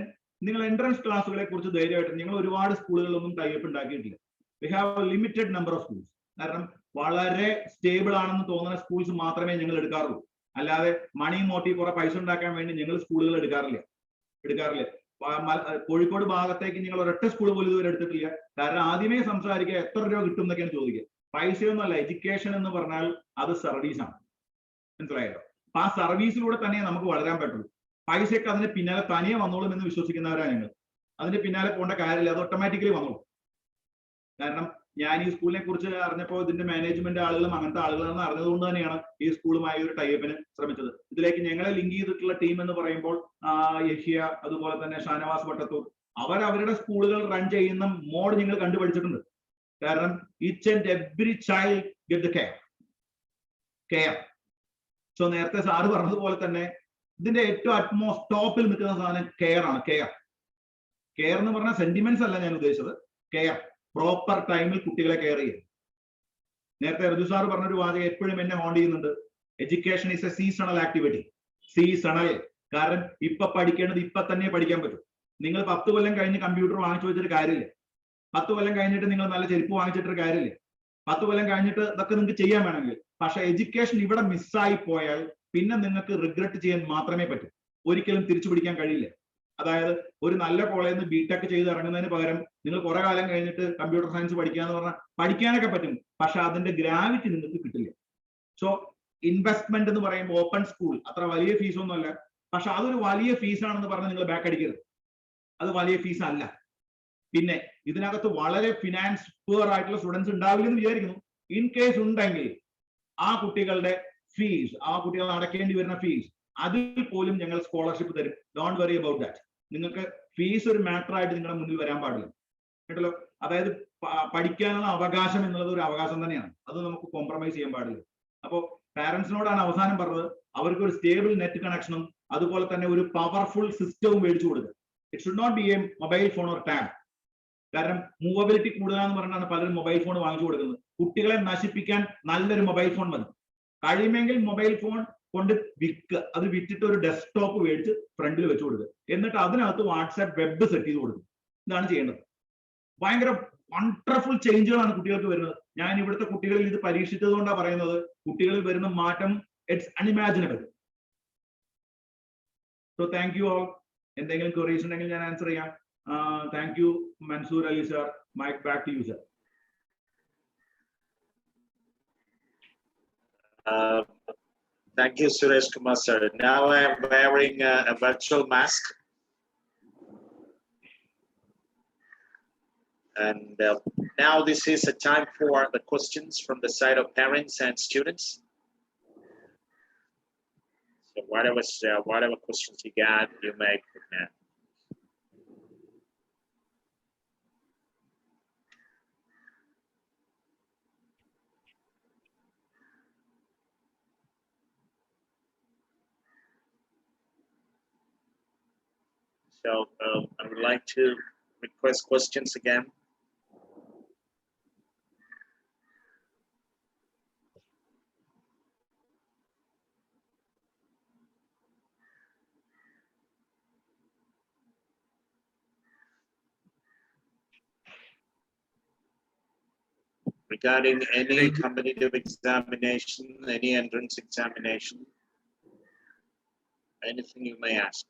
നിങ്ങൾ എൻട്രൻസ് ക്ലാസ്സുകളെ കുറിച്ച് ധൈര്യമായിട്ട്, നിങ്ങൾ ഒരുപാട് സ്കൂളുകളിലൊന്നും ടൈപ്പ് ഉണ്ടാക്കിയിട്ടില്ല. We have limited number of schools. കാരണം വളരെ സ്റ്റേബിൾ ആണെന്ന് തോന്നുന്ന സ്കൂൾസ് മാത്രമേ ഞങ്ങൾ എടുക്കാറുള്ളൂ. അല്ലാതെ മണി മോട്ടി കുറെ പൈസ ഉണ്ടാക്കാൻ വേണ്ടി ഞങ്ങൾ സ്കൂളുകൾ എടുക്കാറില്ല. കോഴിക്കോട് ഭാഗത്തേക്ക് ഞങ്ങൾ ഒരൊറ്റ സ്കൂൾ പോലും ഇതുവരെ എടുത്തിട്ടില്ല. കാരണം ആദ്യമേ സംസാരിക്കുക എത്ര രൂപ കിട്ടും എന്നൊക്കെയാണ് ചോദിക്കുക. പൈസയൊന്നും അല്ല. എഡ്യൂക്കേഷൻ എന്ന് പറഞ്ഞാൽ അത് സർവീസാണ്. മനസ്സിലായല്ലോ? അപ്പൊ ആ സർവീസിലൂടെ തന്നെ നമുക്ക് വളരാൻ പറ്റുള്ളൂ. പൈസയൊക്കെ അതിന് പിന്നാലെ തനിയെ വന്നോളും എന്ന് വിശ്വസിക്കുന്നവരാണ് ഞങ്ങൾ. അതിന്റെ പിന്നാലെ പോകേണ്ട കാര്യമില്ല, അത് ഓട്ടോമാറ്റിക്കലി വന്നോളും. കാരണം ഞാൻ ഈ സ്കൂളിനെ കുറിച്ച് അറിഞ്ഞപ്പോൾ ഇതിന്റെ മാനേജ്മെന്റ് ആളുകളും അങ്ങനത്തെ ആളുകളാണെന്ന് അറിഞ്ഞതുകൊണ്ട് തന്നെയാണ് ഈ സ്കൂളുമായി ഒരു ടൈപ്പിന് ശ്രമിച്ചത്. ഇതിലേക്ക് ഞങ്ങളെ ലിങ്ക് ചെയ്തിട്ടുള്ള ടീം എന്ന് പറയുമ്പോൾ യഹിയ, അതുപോലെ തന്നെ ഷാനവാസ് വട്ടത്തൂർ, അവരുടെ സ്കൂളുകൾ റൺ ചെയ്യുന്ന മോഡ് നിങ്ങൾ കണ്ടുപഠിച്ചിട്ടുണ്ട്. കാരണം each and every child get the care. So നേരത്തെ സാറ് പറഞ്ഞതുപോലെ തന്നെ ഇതിന്റെ ഏറ്റവും ടോപ്പിൽ നിൽക്കുന്ന സാധനം കെയർ ആണ്. കെയർ എന്ന് പറഞ്ഞാൽ സെന്റിമെന്റ്സ് അല്ല ഞാൻ ഉദ്ദേശിച്ചത്. കെയർ, പ്രോപ്പർ ടൈമിൽ കുട്ടികളെ കെയർ ചെയ്യുക. നേരത്തെ ഋതു സാർ പറഞ്ഞൊരു വാചകം എപ്പോഴും എന്നെ ഹോണ്ട് ചെയ്യുന്നുണ്ട്. Education is A seasonal activity. Seasonal. കാരണം ഇപ്പൊ പഠിക്കേണ്ടത് ഇപ്പൊ തന്നെ പഠിക്കാൻ പറ്റും. നിങ്ങൾ 10 കൊല്ലം കഴിഞ്ഞ് കമ്പ്യൂട്ടർ വാങ്ങിച്ചു വെച്ചിട്ട് കാര്യമില്ല. 10 കൊല്ലം കഴിഞ്ഞിട്ട് നിങ്ങൾ നല്ല ചെരുപ്പ് വാങ്ങിച്ചിട്ട് കാര്യമില്ല. 10 കൊല്ലം കഴിഞ്ഞിട്ട് ഇതൊക്കെ നിങ്ങൾക്ക് ചെയ്യാൻ വേണമെങ്കിൽ. പക്ഷെ എഡ്യൂക്കേഷൻ ഇവിടെ മിസ്സായി പോയാൽ പിന്നെ നിങ്ങൾക്ക് റിഗ്രറ്റ് ചെയ്യാൻ മാത്രമേ പറ്റൂ. ഒരിക്കലും തിരിച്ചു പിടിക്കാൻ കഴിയില്ല. അതായത് ഒരു നല്ല കോളേജിൽ നിന്ന് ബിടെക് ചെയ്ത് ഇറങ്ങുന്നതിന് പകരം നിങ്ങൾ കുറെ കാലം കഴിഞ്ഞിട്ട് കമ്പ്യൂട്ടർ സയൻസ് പഠിക്കാന്ന് പറഞ്ഞാൽ പഠിക്കാനൊക്കെ പറ്റും, പക്ഷെ അതിന്റെ ഗ്രാവിറ്റി നിങ്ങൾക്ക് കിട്ടില്ല. സോ ഇൻവെസ്റ്റ്മെന്റ് എന്ന് പറയുമ്പോൾ ഓപ്പൺ സ്കൂൾ അത്ര വലിയ ഫീസൊന്നും അല്ല. പക്ഷെ അതൊരു വലിയ ഫീസാണെന്ന് പറഞ്ഞ് നിങ്ങൾ ബാക്ക് അടിക്കരുത്. അത് വലിയ ഫീസ് അല്ല. പിന്നെ ഇതിനകത്ത് വളരെ ഫിനാൻസ് പുവർ ആയിട്ടുള്ള സ്റ്റുഡൻസ് ഉണ്ടാവില്ലെന്ന് വിചാരിക്കുന്നു. ഇൻ കേസ് ഉണ്ടെങ്കിൽ ആ കുട്ടികളുടെ ഫീസ്, ആ കുട്ടികൾ അടയ്ക്കേണ്ടി വരുന്ന ഫീസ്, അതിൽ പോലും ഞങ്ങൾ സ്കോളർഷിപ്പ് തരും. Don't worry about that. നിങ്ങൾക്ക് ഫീസ് ഒരു മാറ്റർ ആയിട്ട് നിങ്ങളുടെ മുന്നിൽ വരാൻ പാടില്ല കേട്ടല്ലോ. അതായത് പഠിക്കാനുള്ള അവകാശം എന്നുള്ളത് ഒരു അവകാശം തന്നെയാണ്, അത് നമുക്ക് കോംപ്രമൈസ് ചെയ്യാൻ പാടില്ല. അപ്പോൾ പാരന്റ്സിനോടാണ് അവസാനം പറഞ്ഞത്, അവർക്ക് ഒരു സ്റ്റേബിൾ നെറ്റ് കണക്ഷനും അതുപോലെ തന്നെ ഒരു പവർഫുൾ സിസ്റ്റവും മേടിച്ചു കൊടുക്കുക. It should not be a mobile phone or tab. കാരണം മൂവബിലിറ്റി കൂടുതൽ എന്ന് പറഞ്ഞാണ് പലരും മൊബൈൽ ഫോൺ വാങ്ങിച്ചു കൊടുക്കുന്നത്. കുട്ടികളെ നശിപ്പിക്കാൻ നല്ലൊരു മൊബൈൽ ഫോൺ മതി. കഴിയുമെങ്കിൽ മൊബൈൽ ഫോൺ കൊണ്ട് വിൽക്കുക, അത് വിറ്റിട്ട് ഒരു ഡെസ്ക്ടോപ്പ് മേടിച്ച് ഫ്രണ്ടിൽ വെച്ച് കൊടുക്കുക, എന്നിട്ട് അതിനകത്ത് വാട്സാപ്പ് വെബ് സെറ്റ് ചെയ്ത് കൊടുക്കുക. ഇതാണ് ചെയ്യേണ്ടത്. ഭയങ്കര വണ്ടർഫുൾ ചേഞ്ചുകളാണ് കുട്ടികൾക്ക് വരുന്നത്. ഞാൻ ഇവിടുത്തെ കുട്ടികളിൽ ഇത് പരീക്ഷിച്ചത് കൊണ്ടാണ് പറയുന്നത്, കുട്ടികളിൽ വരുന്ന മാറ്റം it's unimaginable. So thank you all. എന്തെങ്കിലും ക്വറീസ് ഉണ്ടെങ്കിൽ ഞാൻ ആൻസർ ചെയ്യാം. Thank you Mansoor Ali sir. Mike back to you sir. Thank you, Suresh Kumar sir. Now I am wearing a virtual mask. And now this is a time for the questions from the side of parents and students. So whatever questions you got, you may put now. So I would like to request questions again. Regarding any competitive examination, any entrance examination, anything you may ask.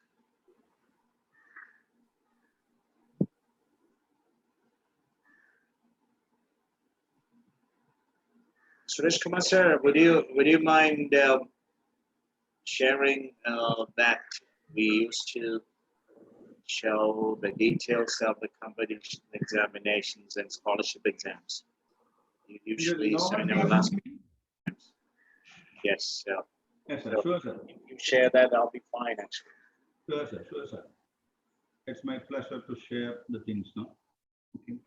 Suresh Kumar sir, would you mind sharing that we used to show the details of the competition examinations and scholarship exams? You usually in our last. Yes, yes sir. So Sure sir. If you share that, I'll be fine actually. Sure sir. Sure sir. It's my pleasure to share the things now. Okay.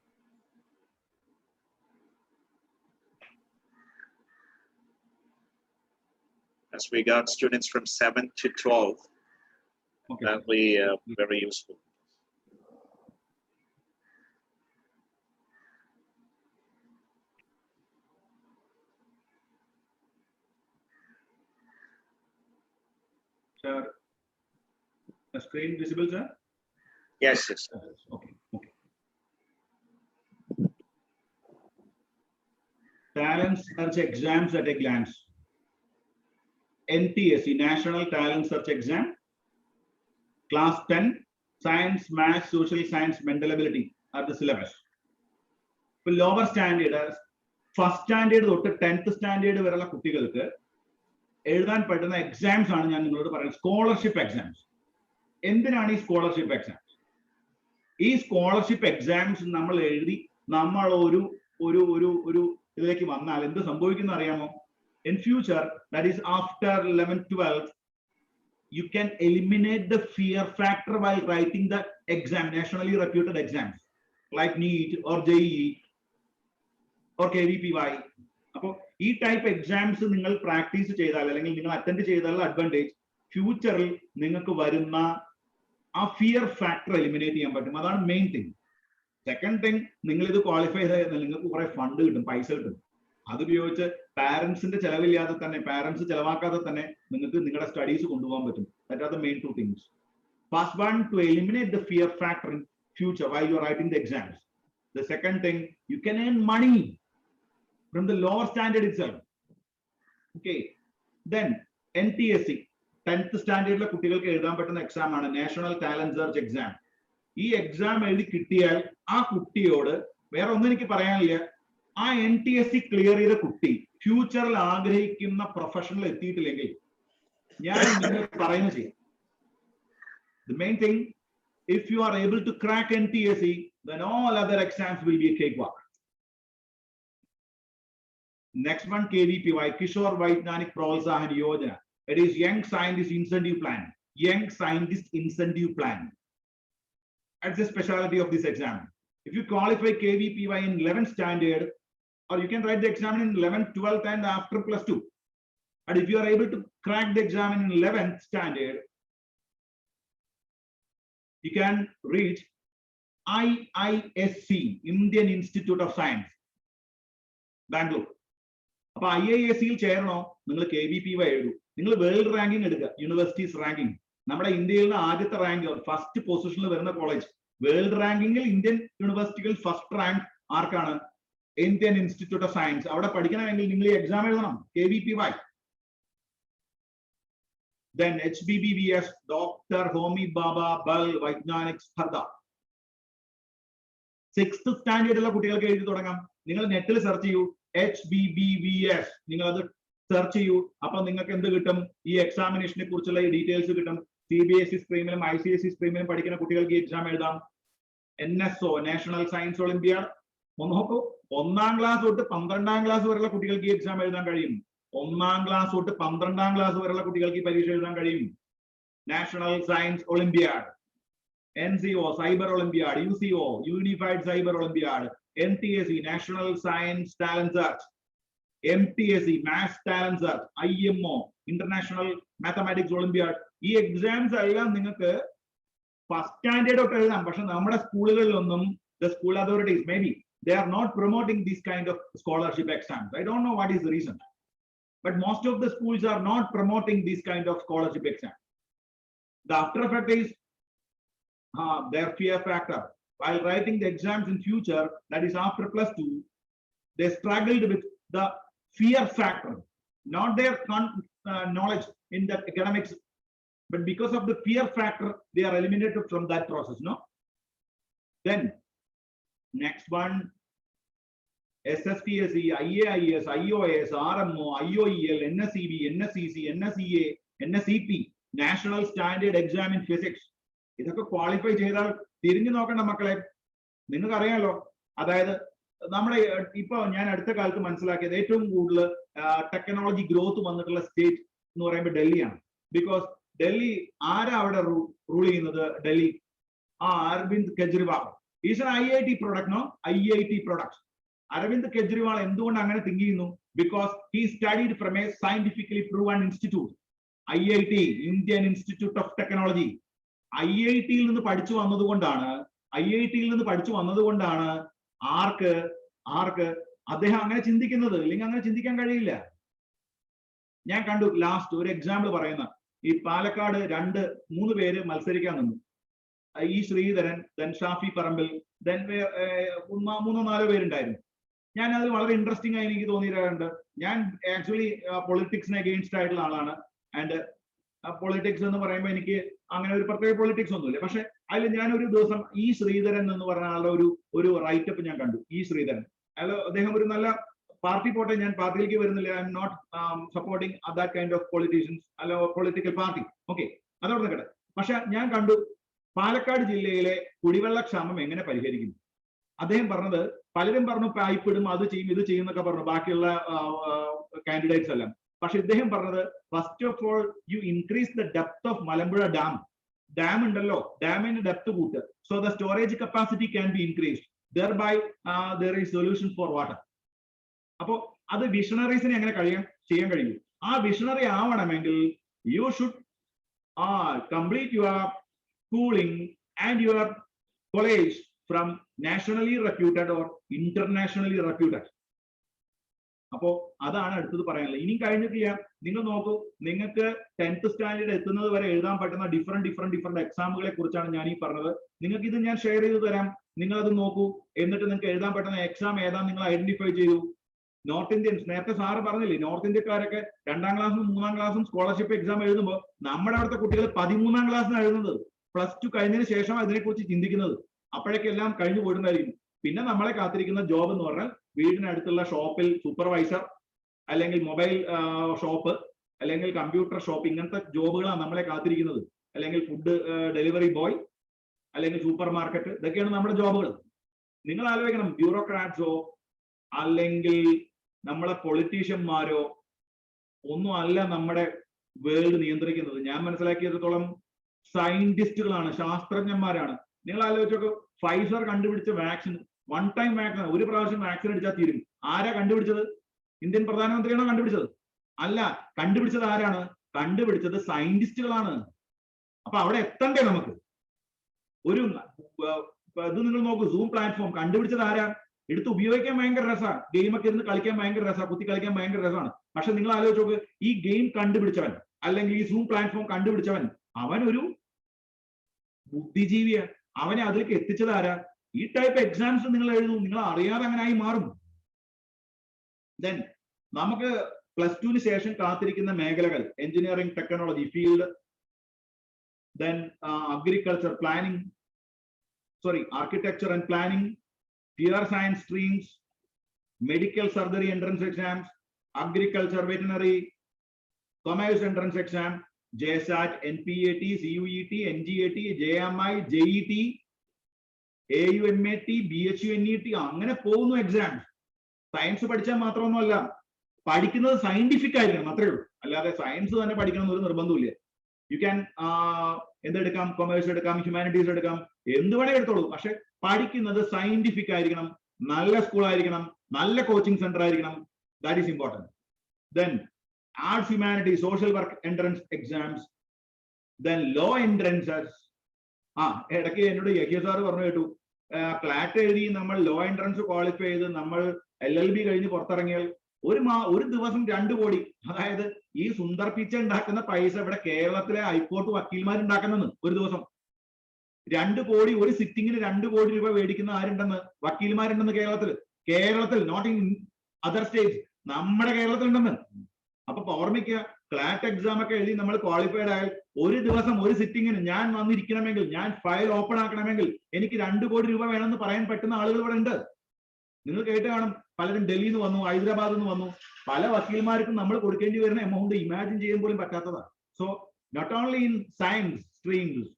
As we got students from 7 to 12, Okay. that'll be very useful. Sir, the screen visible, sir? Yes, yes. Okay, okay. Talent search exams at a glance. NTSE, National Talent Search Exam. Class 10, Science, Maths, Social Science, Mental Ability are the syllabus. For lower standard, first standard തൊട്ട് 10th standard വരെയുള്ള കുട്ടികൾക്ക് എഴുതാൻ പറ്റുന്ന exams ആണ് ഞാൻ നിങ്ങളോട് പറയുന്നത്. Scholarship exams. എന്തിനാണ് ഈ സ്കോളർഷിപ്പ് എക്സാംസ്? ഈ സ്കോളർഷിപ്പ് എക്സാംസ് നമ്മൾ എഴുതി നമ്മൾ ഒരു ഒരു ഒരു ഒരു ഇതിലേക്ക് വന്നാൽ എന്ത് സംഭവിക്കുന്ന അറിയാമോ? In future, that is after 11th, 12th, you can eliminate the fear factor while writing the exam, nationally reputed exams like NEET or JEE or KVPY. അപ്പോൾ ഈ ടൈപ്പ് എക്സാംസ് നിങ്ങൾ പ്രാക്ടീസ് ചെയ്താൽ അല്ലെങ്കിൽ നിങ്ങൾ അറ്റൻഡ് ചെയ്താലുള്ള അഡ്വാൻറ്റേജ് ഫ്യൂച്ചറിൽ നിങ്ങൾക്ക് വരുന്ന ആ ഫിയർ ഫാക്ടർ എലിമിനേറ്റ് ചെയ്യാൻ പറ്റും. അതാണ് മെയിൻ തിങ്. സെക്കൻഡ് തിങ്, നിങ്ങൾ ഇത് ക്വാളിഫൈ ചെയ്താൽ നിങ്ങൾക്ക് കുറെ ഫണ്ട് കിട്ടും, പൈസ കിട്ടും. അതുപയോഗിച്ച് പാരന്റ്സിന്റെ ചെലവില്ലാതെ തന്നെ, പാരന്റ്സ് ചെലവാക്കാതെ തന്നെ നിങ്ങൾക്ക് നിങ്ങളുടെ സ്റ്റഡീസ് കൊണ്ടുപോകാൻ പറ്റും. That are the main 2 things. First one, to eliminate the fear factor in future while you are writing the exams. The second thing, you can earn money from the lower standard itself. Okay. Then NTSE, 10th standard കുട്ടികൾക്ക് എഴുതാൻ പറ്റുന്ന exam ആണ് national talent search exam. ഈ exam എഴുതി കിട്ടിയാൽ ആ കുട്ടിയോട് വേറെ ഒന്നും എനിക്ക് പറയാനില്ല. ആ NTSE ക്ലിയർ ചെയ്ത കുട്ടി ഫ്യൂച്ചറിൽ ആഗ്രഹിക്കുന്ന പ്രൊഫഷനിൽ എത്തിയിട്ടില്ലെങ്കിൽ ഞാൻ നിങ്ങൾ പറയുന്നത് ചെയ്യാം. The main thing, if you are able to crack NTSE, then all other exams will be a cakewalk. Next one, KVPY, Kishore Vaidyanik Protsahan Yojana. It is Young Scientist Incentive Plan. Young Scientist Incentive Plan. That's the specialty of this exam. If you qualify KVPY in 11th standard, or you can write the exam in 11th, 12th, and after +2. And if you are able to crack the exam in 11th standard, you can reach IISC, Indian Institute of Science, Bangalore. Now, IISC chairno, you KVPY, you world ranking, universities ranking. Namada India is rank, first position in the college. World ranking, Indian university first rank, Arkana, Indian Institute of Science. Avada padikana engal exam ezhanam, KVPY. Then HBBVS, Dr. Homi Baba Bal Vaidyanik Spardha. 6th standard la kuട്ടികൾക്ക് എഴുതി തുടങ്ങാം. നിങ്ങൾ നെറ്റിൽ search ചെയ്യൂ HBBVS, നിങ്ങൾ അത് search ചെയ്യൂ. അപ്പൊ നിങ്ങൾക്ക് എന്ത് കിട്ടും? ഈ എക്സാമിനേഷനെ കുറിച്ചുള്ള ഈ ഡീറ്റെയിൽസ് കിട്ടും. CBSE സ്ട്രീമിലും ICSE സ്ട്രീമിലും പഠിക്കുന്ന കുട്ടികൾക്ക് ഈ എക്സാം എഴുതാം. NSO, national science olympiad. നോക്കൂ, 1ാം ക്ലാസ് തൊട്ട് 12ാം ക്ലാസ് വരെയുള്ള കുട്ടികൾക്ക് ഈ എക്സാം എഴുതാൻ കഴിയും. 1ാം ക്ലാസ് തൊട്ട് 12ാം ക്ലാസ് വരെയുള്ള കുട്ടികൾക്ക് ഈ പരീക്ഷ എഴുതാൻ കഴിയും. National science olympiad, NCO, Cyber Olympiad, UCO, Unified Cyber Olympiad, NTSE, National Science Talent Search, MTSE, Maths Talent Search, IMO, International Mathematics Olympiad. ഈ എക്സാംസ് എല്ലാം നിങ്ങൾക്ക് ഫസ്റ്റ് സ്റ്റാൻഡേർഡ് ഒക്കെ എഴുതാം. പക്ഷെ നമ്മുടെ സ്കൂളുകളിലൊന്നും the school authorities, maybe they are not promoting this kind of scholarship exams. I don't know what is the reason, but most of the schools are not promoting this kind of scholarship exam. The after effect is their fear factor. While writing the exams in future, that is after +2, they struggled with the fear factor, not their knowledge in the academics, but because of the fear factor, they are eliminated from that process. No. Then next one, SSTSE, IAIS, IOS, RMO, IOEL, NSEB, NSEC, NSEA, NSEP, National Standard Exam in Physics. ഇതൊക്കെ qualify ചെയ്താൽ തിരിഞ്ഞു നോക്കണ്ട മക്കളെ. നിങ്ങൾക്ക് അറിയാലോ, അതായത് നമ്മുടെ ഇപ്പൊ ഞാൻ അടുത്ത കാലത്ത് മനസ്സിലാക്കിയത് ഏറ്റവും കൂടുതൽ ടെക്നോളജി ഗ്രോത്ത് വന്നിട്ടുള്ള സ്റ്റേറ്റ് എന്ന് പറയുമ്പോൾ ഡൽഹിയാണ്. ബിക്കോസ് ഡൽഹി ആരാ അവിടെ റൂൾ ചെയ്യുന്നത്? Delhi Arvind Kejriwal is an IIT product. No, IIT product. Arvind Kejriwal എന്തുകൊണ്ട് അങ്ങനെ തിങ്ക് ചെയ്യുന്നു? Because he studied from a scientifically proven institute, IIT, Indian institute of technology. IIT-യിൽ നിന്ന് പഠിച്ചു വന്നതുകൊണ്ടാണ് ആർക്ക് അദ്ദേഹം അങ്ങനെ ചിന്തിക്കുന്നത്. ഇല്ലെങ്കിൽ അങ്ങനെ ചിന്തിക്കാൻ കഴിയില്ല. ഞാൻ കണ്ടു ലാസ്റ്റ് ഒരു എക്സാമ്പിൾ പറയുന്ന, ഈ പാലക്കാട് 2-3 പേര് മത്സരിക്കാൻ നിന്നു. ഈ ശ്രീധരൻ, ദെൻ ഷാഫി പറമ്പിൽ, ദെൻ 3-4 പേരുണ്ടായിരുന്നു. ഞാൻ അതിൽ വളരെ ഇൻട്രസ്റ്റിംഗ് ആയി എനിക്ക് തോന്നിയിട്ടുണ്ട്. ഞാൻ ആക്ച്വലി പൊളിറ്റിക്സിന് അഗെയിൻസ്റ്റ് ആയിട്ടുള്ള ആളാണ്. ആൻഡ് പൊളിറ്റിക്സ് എന്ന് പറയുമ്പോൾ എനിക്ക് അങ്ങനെ ഒരു പ്രത്യേക പൊളിറ്റിക്സ് ഒന്നുമില്ല. പക്ഷെ അതിൽ ഞാൻ ഒരു ദിവസം ഈ ശ്രീധരൻ എന്ന് പറഞ്ഞ ആളുടെ ഒരു റൈറ്റപ്പ് ഞാൻ കണ്ടു. ഈ ശ്രീധരൻ, അദ്ദേഹം ഒരു നല്ല പാർട്ടി പോട്ടെ, ഞാൻ പാർട്ടിയിലേക്ക് വരുന്നില്ല. I'm not supporting that kind of politicians, അല്ല പൊളിറ്റിക്കൽ പാർട്ടി. ഓക്കെ, അതോടെ നിൽക്കട്ടെ. പക്ഷെ ഞാൻ കണ്ടു പാലക്കാട് ജില്ലയിലെ കുടിവെള്ളക്ഷാമം എങ്ങനെ പരിഹരിക്കുന്നു. അദ്ദേഹം പറഞ്ഞത്, പലരും പറഞ്ഞു പൈപ്പ് ഇടും, അത് ചെയ്യും, ഇത് ചെയ്യും എന്നൊക്കെ പറഞ്ഞു ബാക്കിയുള്ള കാൻഡിഡേറ്റ്സ് എല്ലാം. പക്ഷെ ഇദ്ദേഹം പറഞ്ഞത്, first of all U increase the depth of Malampuzha dam. Dam ഉണ്ടല്ലോ, ഡാമിന്റെ ഡെപ്ത് കൂട്ടുക. So the storage capacity can be increased. thereby there is solution for water. അപ്പോൾ അത് വിഷണറീസിനെ എങ്ങനെ ചെയ്യാൻ കഴിയും? ആ വിഷണറി ആവണമെങ്കിൽ you should complete your schooling and your college from nationally reputed or internationally reputed. അപ്പോ അതാണ് അടുത്തത് പറയാനുള്ളത്. ഇനിയും കഴിഞ്ഞിട്ടില്ല. നിങ്ങൾ നോക്കൂ, നിങ്ങൾക്ക് 10th സ്റ്റാൻഡേർഡ് എത്തുന്നത് വരെ എഴുതാൻ പറ്റുന്ന ഡിഫറെന്റ് എക്സാമുകളെ കുറിച്ചാണ് ഞാൻ ഈ പറഞ്ഞത്. നിങ്ങൾക്ക് ഇത് ഞാൻ ഷെയർ ചെയ്ത് തരാം. നിങ്ങൾ അത് നോക്കൂ. എന്നിട്ട് നിങ്ങൾക്ക് എഴുതാൻ പറ്റുന്ന എക്സാം ഏതാ നിങ്ങൾ ഐഡന്റിഫൈ ചെയ്തു. നോർത്ത് ഇന്ത്യൻസ്, നേരത്തെ സാറ് പറഞ്ഞില്ലേ, നോർത്ത് ഇന്ത്യക്കാരൊക്കെ 2ാം ക്ലാസ്സും 3ാം ക്ലാസ്സും സ്കോളർഷിപ്പ് എക്സാം എഴുതുമ്പോൾ നമ്മുടെ അവിടുത്തെ കുട്ടികൾ 13ാം ക്ലാസ്സിനാണ് എഴുതുന്നത്. +2 കഴിഞ്ഞതിന് ശേഷം അതിനെക്കുറിച്ച് ചിന്തിക്കുന്നത്. അപ്പോഴേക്കെല്ലാം കഴിഞ്ഞു പോയിട്ടുണ്ടായിരിക്കും. പിന്നെ നമ്മളെ കാത്തിരിക്കുന്ന ജോബ് എന്ന് പറഞ്ഞാൽ വീടിനടുത്തുള്ള ഷോപ്പിൽ സൂപ്പർവൈസർ, അല്ലെങ്കിൽ മൊബൈൽ ഷോപ്പ്, അല്ലെങ്കിൽ കമ്പ്യൂട്ടർ ഷോപ്പ്, ഇങ്ങനത്തെ ജോബുകളാണ് നമ്മളെ കാത്തിരിക്കുന്നത്. അല്ലെങ്കിൽ ഫുഡ് ഡെലിവറി ബോയ്, അല്ലെങ്കിൽ സൂപ്പർ മാർക്കറ്റ്, ഇതൊക്കെയാണ് നമ്മുടെ ജോബുകൾ. നിങ്ങൾ ആലോചിക്കണം, ബ്യൂറോക്രാറ്റ്സോ അല്ലെങ്കിൽ നമ്മളെ പൊളിറ്റീഷ്യന്മാരോ ഒന്നും അല്ല നമ്മുടെ വേൾഡ് നിയന്ത്രിക്കുന്നത്. ഞാൻ മനസ്സിലാക്കിയിടത്തോളം സയന്റിസ്റ്റുകളാണ്, ശാസ്ത്രജ്ഞന്മാരാണ്. നിങ്ങൾ ആലോചിച്ചോക്കെ, ഫൈസർ കണ്ടുപിടിച്ച വാക്സിൻ, വൺ ടൈം വാക്സിൻ, ഒരു പ്രാവശ്യം വാക്സിൻ അടിച്ചാൽ തീരും. ആരാ കണ്ടുപിടിച്ചത്? ഇന്ത്യൻ പ്രധാനമന്ത്രിയാണോ കണ്ടുപിടിച്ചത്? അല്ല, കണ്ടുപിടിച്ചത് ആരാണ്? കണ്ടുപിടിച്ചത് സയന്റിസ്റ്റുകളാണ്. അപ്പൊ അവിടെ എത്തണ്ടേ നമുക്ക്? ഒരു ഇത് നിങ്ങൾ നോക്കൂ, സൂം പ്ലാറ്റ്ഫോം കണ്ടുപിടിച്ചത് ആരാ? എടുത്ത് ഉപയോഗിക്കാൻ ഭയങ്കര രസമാണ്, ഗെയിമൊക്കെ ഇരുന്ന് കളിക്കാൻ ഭയങ്കര രസമാണ്, കുത്തി കളിക്കാൻ ഭയങ്കര രസമാണ്. പക്ഷെ നിങ്ങൾ ആലോചിച്ച് നോക്ക്, ഈ ഗെയിം കണ്ടുപിടിച്ചവൻ അല്ലെങ്കിൽ ഈ സൂം പ്ലാറ്റ്ഫോം കണ്ടുപിടിച്ചവൻ അവൻ ഒരു ബുദ്ധിജീവിയാണ്. അവനെ അതിലേക്ക് എത്തിച്ചത് ആരാ? ഈ ടൈപ്പ് എക്സാംസ് നിങ്ങൾ എഴുതും, നിങ്ങൾ അറിയാതെ അങ്ങനെ ആയി മാറും. ദെൻ നമുക്ക് +2 ശേഷം കാത്തിരിക്കുന്ന മേഖലകൾ: engineering, technology field, then agriculture planning, architecture and planning, pure science streams, medical surgery entrance exams, agriculture veterinary, commerce entrance exam, JSAT, NPAT, CUET, NGAT, JMI, JET, AUMAT, BHUNET, അങ്ങനെ പോകുന്നു എക്സാംസ്. സയൻസ് പഠിച്ചാൽ മാത്രമൊന്നുമല്ല, പഠിക്കുന്നത് scientific ആയിരിക്കണം, അത്രേ ഉള്ളൂ. അല്ലാതെ science തന്നെ പഠിക്കണം എന്നൊരു നിർബന്ധമില്ല. യു ക്യാൻ എന്തെടുക്കാം, കൊമേഴ്സ് എടുക്കാം, ഹ്യൂമാനിറ്റീസ് എടുക്കാം, എന്ത് വേണേ എടുത്തോളൂ. പക്ഷെ പഠിക്കുന്നത് സയന്റിഫിക് ആയിരിക്കണം, നല്ല സ്കൂൾ ആയിരിക്കണം, നല്ല കോച്ചിങ് സെന്റർ ആയിരിക്കണം. That is important. Then arts, humanity, social work entrance exams, then law entrances. ഇടയ്ക്ക് എന്നോട് യഹ്യ സാറ് പറഞ്ഞു കേട്ടു, ക്ലാറ്റ് എഴുതി നമ്മൾ ലോ എൻട്രൻസ് ക്വാളിഫൈ ചെയ്ത് നമ്മൾ LLB കഴിഞ്ഞ് പുറത്തിറങ്ങിയാൽ ഒരു ദിവസം 2 കോടി, അതായത് ഈ സുന്ദർ പിച്ച ഉണ്ടാക്കുന്ന പൈസ ഇവിടെ കേരളത്തിലെ ഹൈക്കോർട്ട് വക്കീൽമാർ ഉണ്ടാക്കുന്നെന്ന്. ഒരു ദിവസം 2 കോടി, ഒരു സിറ്റിങ്ങിന് 2 കോടി രൂപ മേടിക്കുന്ന ആരുണ്ടെന്ന്? വക്കീൽമാരുണ്ടെന്ന് കേരളത്തിൽ, നോട്ട് ഇൻ അതർ സ്റ്റേറ്റ്സ്, നമ്മുടെ കേരളത്തിൽ ഉണ്ടെന്ന്. അപ്പൊ ഓർമ്മിക്കുക, ക്ലാറ്റ് എക്സാം ഒക്കെ എഴുതി നമ്മൾ ക്വാളിഫൈഡ് ആയാൽ ഒരു ദിവസം ഒരു സിറ്റിങ്ങിന് ഞാൻ വന്നിരിക്കണമെങ്കിൽ, ഞാൻ ഫയൽ ഓപ്പൺ ആക്കണമെങ്കിൽ എനിക്ക് 2 കോടി രൂപ വേണമെന്ന് പറയാൻ പറ്റുന്ന ആളുകൾ ഇവിടെ ഉണ്ട്. നിങ്ങൾ കേട്ട് കാണും, പലരും ഡൽഹിയിൽ നിന്ന് വന്നു, ഹൈദരാബാദിൽ നിന്ന് വന്നു. പല വക്കീൽമാർക്കും നമ്മൾ കൊടുക്കേണ്ടി വരുന്ന എമൗണ്ട് ഇമാജിൻ ചെയ്യാൻ പോലും പറ്റാത്തതാണ്. So not only in science streams,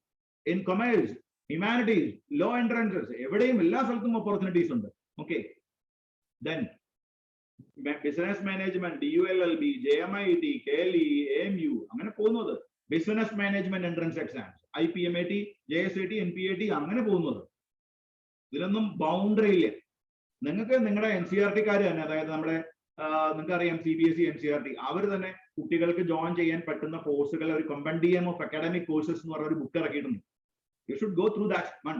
in commerce, humanities, law entrances, എവിടെയും എല്ലാ സ്ഥലത്തും ഓപ്പർച്യൂണിറ്റീസ് ഉണ്ട്. Okay, then business management, DULLB, JMIT, KLE, AMU, അങ്ങനെ പോകുന്നത്. Business management entrance exams, IPMAT, JSAT, NPAT, അങ്ങനെ പോകുന്നത്. ഇതിലൊന്നും ബൗണ്ടറി ഇല്ല. നിങ്ങൾക്ക് നിങ്ങളുടെ NCERT-കാർ തന്നെ, അതായത് നമ്മുടെ നിങ്ങൾക്ക് അറിയാം CBSE, NCERT, അവർ തന്നെ കുട്ടികൾക്ക് ജോയിൻ ചെയ്യാൻ പറ്റുന്ന കോഴ്സുകൾ, ഒരു കമ്പൻഡിയം ഓഫ് അക്കാഡമിക് കോഴ്സസ് എന്ന് പറഞ്ഞ ഒരു ബുക്ക് ഇറക്കിയിട്ടുണ്ട്. You should go through that one.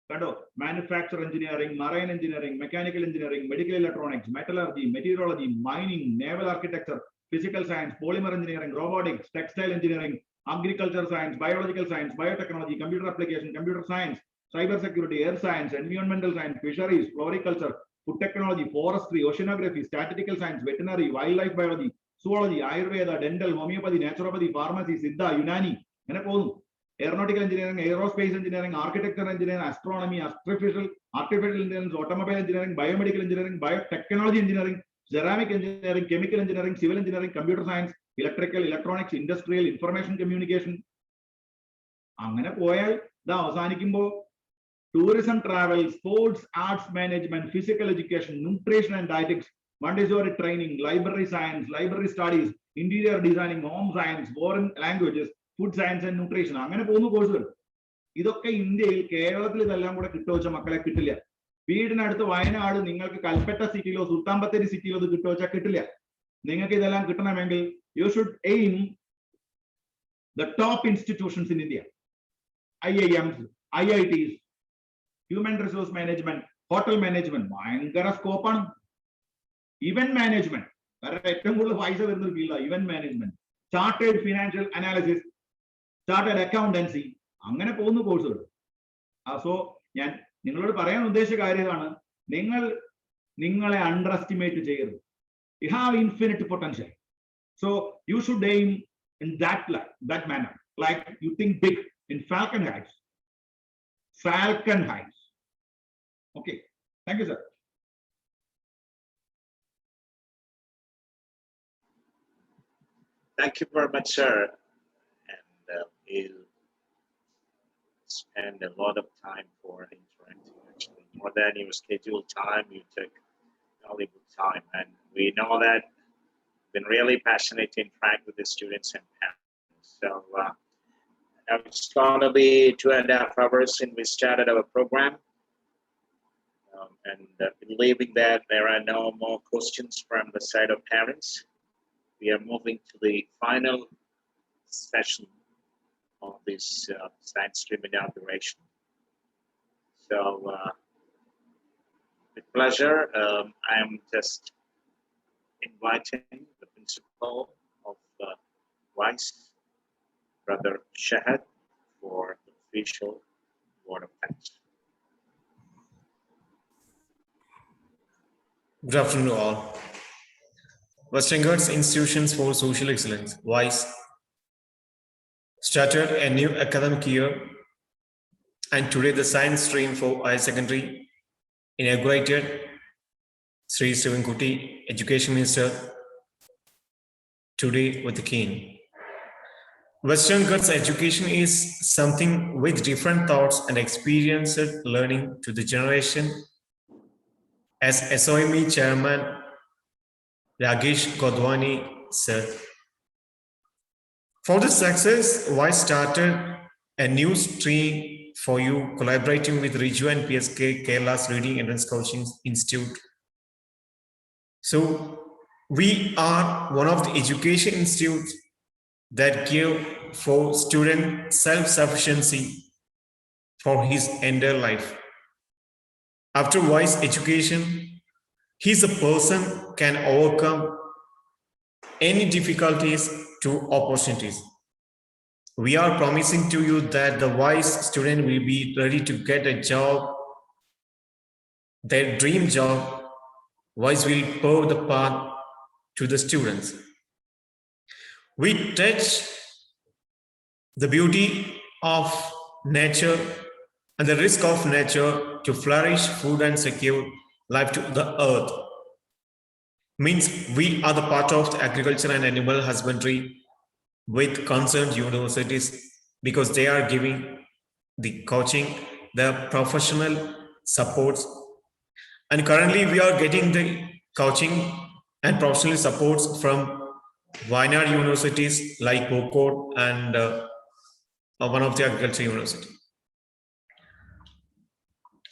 കണ്ടോ, manufacture engineering, marine engineering, mechanical engineering, medical electronics, metallurgy, meteorology, mining, naval architecture, physical science, polymer engineering, robotics, textile engineering, agriculture science, biological science, biotechnology, computer application, computer science, cyber security, air science, environmental science, fisheries, floriculture, food technology, forestry, oceanography, statistical science, veterinary, wildlife biology, zoology, ayurveda, dental, homeopathy, naturopathy, pharmacy, siddha, unani, അങ്ങനെ പോകുന്നു. aeronautical engineering, aerospace engineering, architecture engineering, astronomy, artificial intelligence, automobile engineering, biomedical engineering, biotechnology engineering, ceramic engineering, chemical engineering, civil engineering, computer science, electrical, electronics, industrial, information communication. അങ്ങനെ പോയാൽ ഇത് അവസാനിക്കുമ്പോൾ tourism, travel, sports, arts management, physical education, nutrition and dietetics, Montessori training, library science, library studies, interior designing, home science, foreign languages, food science and nutrition, അങ്ങനെ പോകുന്ന കോഴ്സുകൾ. ഇതൊക്കെ ഇന്ത്യയിൽ, കേരളത്തിൽ ഇതെല്ലാം കൂടെ കിട്ടുവച്ച മക്കളെ കിട്ടില്ല. വീടിനടുത്ത് വയനാട് നിങ്ങൾക്ക് കൽപ്പറ്റ സിറ്റിയിലോ സുൽത്താൻ ബത്തേരി സിറ്റിയിലോ ഇത് കിട്ടുവച്ചാൽ കിട്ടില്ല. നിങ്ങൾക്ക് ഇതെല്ലാം കിട്ടണമെങ്കിൽ you should aim the top institutions in India, IIMs, IITs, human resource management, hotel management, ഭയങ്കര സ്കോപ്പാണ്. ഇവന്റ് മാനേജ്മെന്റ്, കാരണം ഏറ്റവും കൂടുതൽ പൈസ വരുന്ന ഫീൽഡാണ് event management, chartered financial analysis, chartered accountancy, അങ്ങനെ പോകുന്ന കോഴ്സുകൾ. സോ ഞാൻ നിങ്ങളോട് പറയാൻ ഉദ്ദേശിച്ച കാര്യമാണ്, നിങ്ങളെ അണ്ടർ എസ്റ്റിമേറ്റ് ചെയ്യരുത്. You have infinite potential. So you should aim in that manner. Like you think big in Falcon Heights. Falcon Heights. Okay. Thank you, sir. Thank you very much, sir. And you spend a lot of time for interacting, actually, more than your scheduled time. You took valuable time. And we know that been really passionate to interact with the students and parents. So now it's going to be 2.5 hours since we started our program. And believing that there are no more questions from the side of parents, we are moving to the final session of this science stream inauguration. So with pleasure, I am just inviting the principal of WISE, Brother Shahad, for the official word of thanks. Good afternoon, all. Western Ghats Institutions for Social Excellence, WISE, started a new academic year, and today the science stream for higher secondary inaugurated. Sri Sivankuti, Education Minister, today with the King. Western Ghats education is something with different thoughts and experienced learning to the generation. As SOME Chairman Ragesh Godwani said, for the success, WISE started a new stream for you, collaborating with Riju and PSK, Kerala's Reading Entrance Coaching Institute. So we are one of the education institutes that give for student self-sufficiency for his entire life. After WISE education, he's a person can overcome any difficulties to opportunities. We are promising to you that the WISE student will be ready to get a job, their dream job. WISE will pave the path to the students. We touch the beauty of nature and the risk of nature to flourish food and secure life to the earth. Means we are the part of the agriculture and animal husbandry with concerned universities because they are giving the coaching, the professional supports. And currently we are getting the coaching and professional supports from Wayanad universities like Bokor and one of the agriculture university.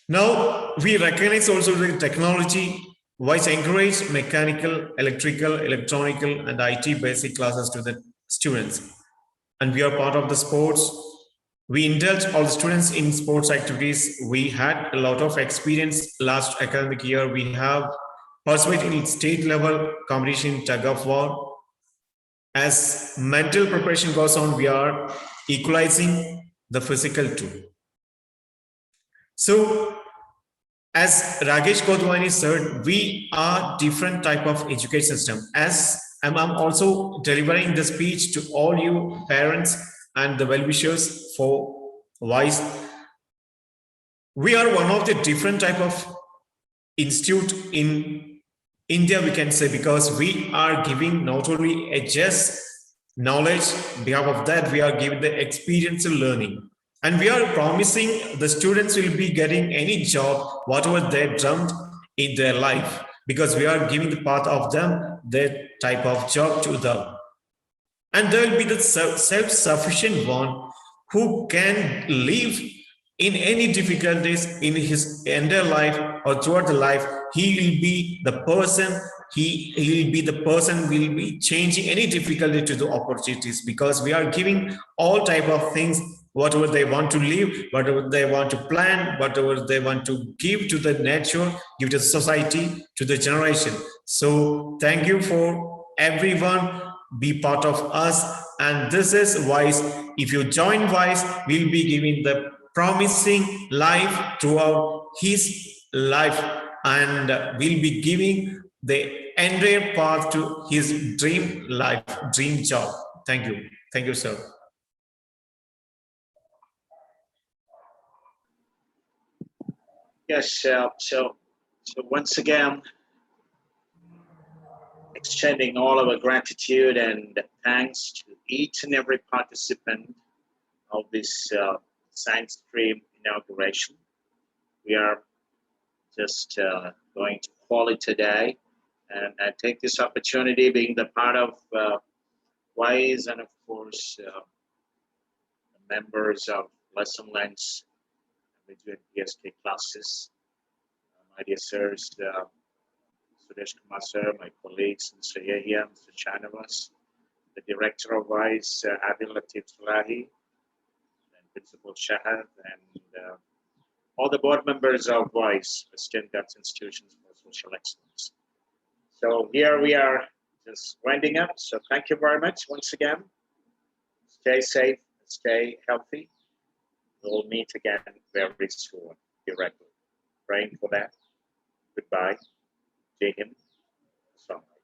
Now we recognize also the technology. WISE encourage mechanical, electrical, electronical, and IT basic classes to the students. And we are part of the sports. We indulge all the students in sports activities. We had a lot of experience last academic year. We have participated in state level competition in tug of war. As mental preparation goes on, we are equalizing the physical too. So, as Ragesh Kodwani said, we are different type of education system. As I'm also delivering the speech to all you parents and the well-wishers for WISE. We are one of the different type of institute in India, we can say, because we are giving not only a just knowledge, behalf of that, we are giving the experiential learning. And we are promising the students will be getting any job, whatever they dreamt in their life, because we are giving the path of them, their type of job to them. And there will be the self-sufficient one who can live in any difficulties in his entire life or throughout the life. He will be the person, he will be the person will be changing any difficulty to the opportunities, because we are giving all type of things, whatever they want to live, whatever they want to plan, whatever they want to give to the nature, give to the society, to the generation. So thank you for everyone, be part of us. And this is WISE. If you join WISE, we'll be giving the promising life throughout his life, and we'll be giving the entire path to his dream life, dream job. Thank you. Thank you, sir. Yes, so once again, extending all our gratitude and thanks to each and every participant of this science stream inauguration. We are just going to call it today. And I take this opportunity, being the part of WISE and of course members of Lesson Lens and PSK classes, my dear sirs, Suresh Kumar sir, my colleagues, Mr. Yahya, Mr. Chanavas, the director of WISE, Adil Latif Salahi, and Principal Shahad, and all the board members of WISE, Western Ghats Institutions for Social Excellence. So here we are just winding up. So thank you very much once again. Stay safe, stay healthy. We'll meet again very soon, directly. Praying for that. Goodbye. Jai Hind. Assalamu alaikum.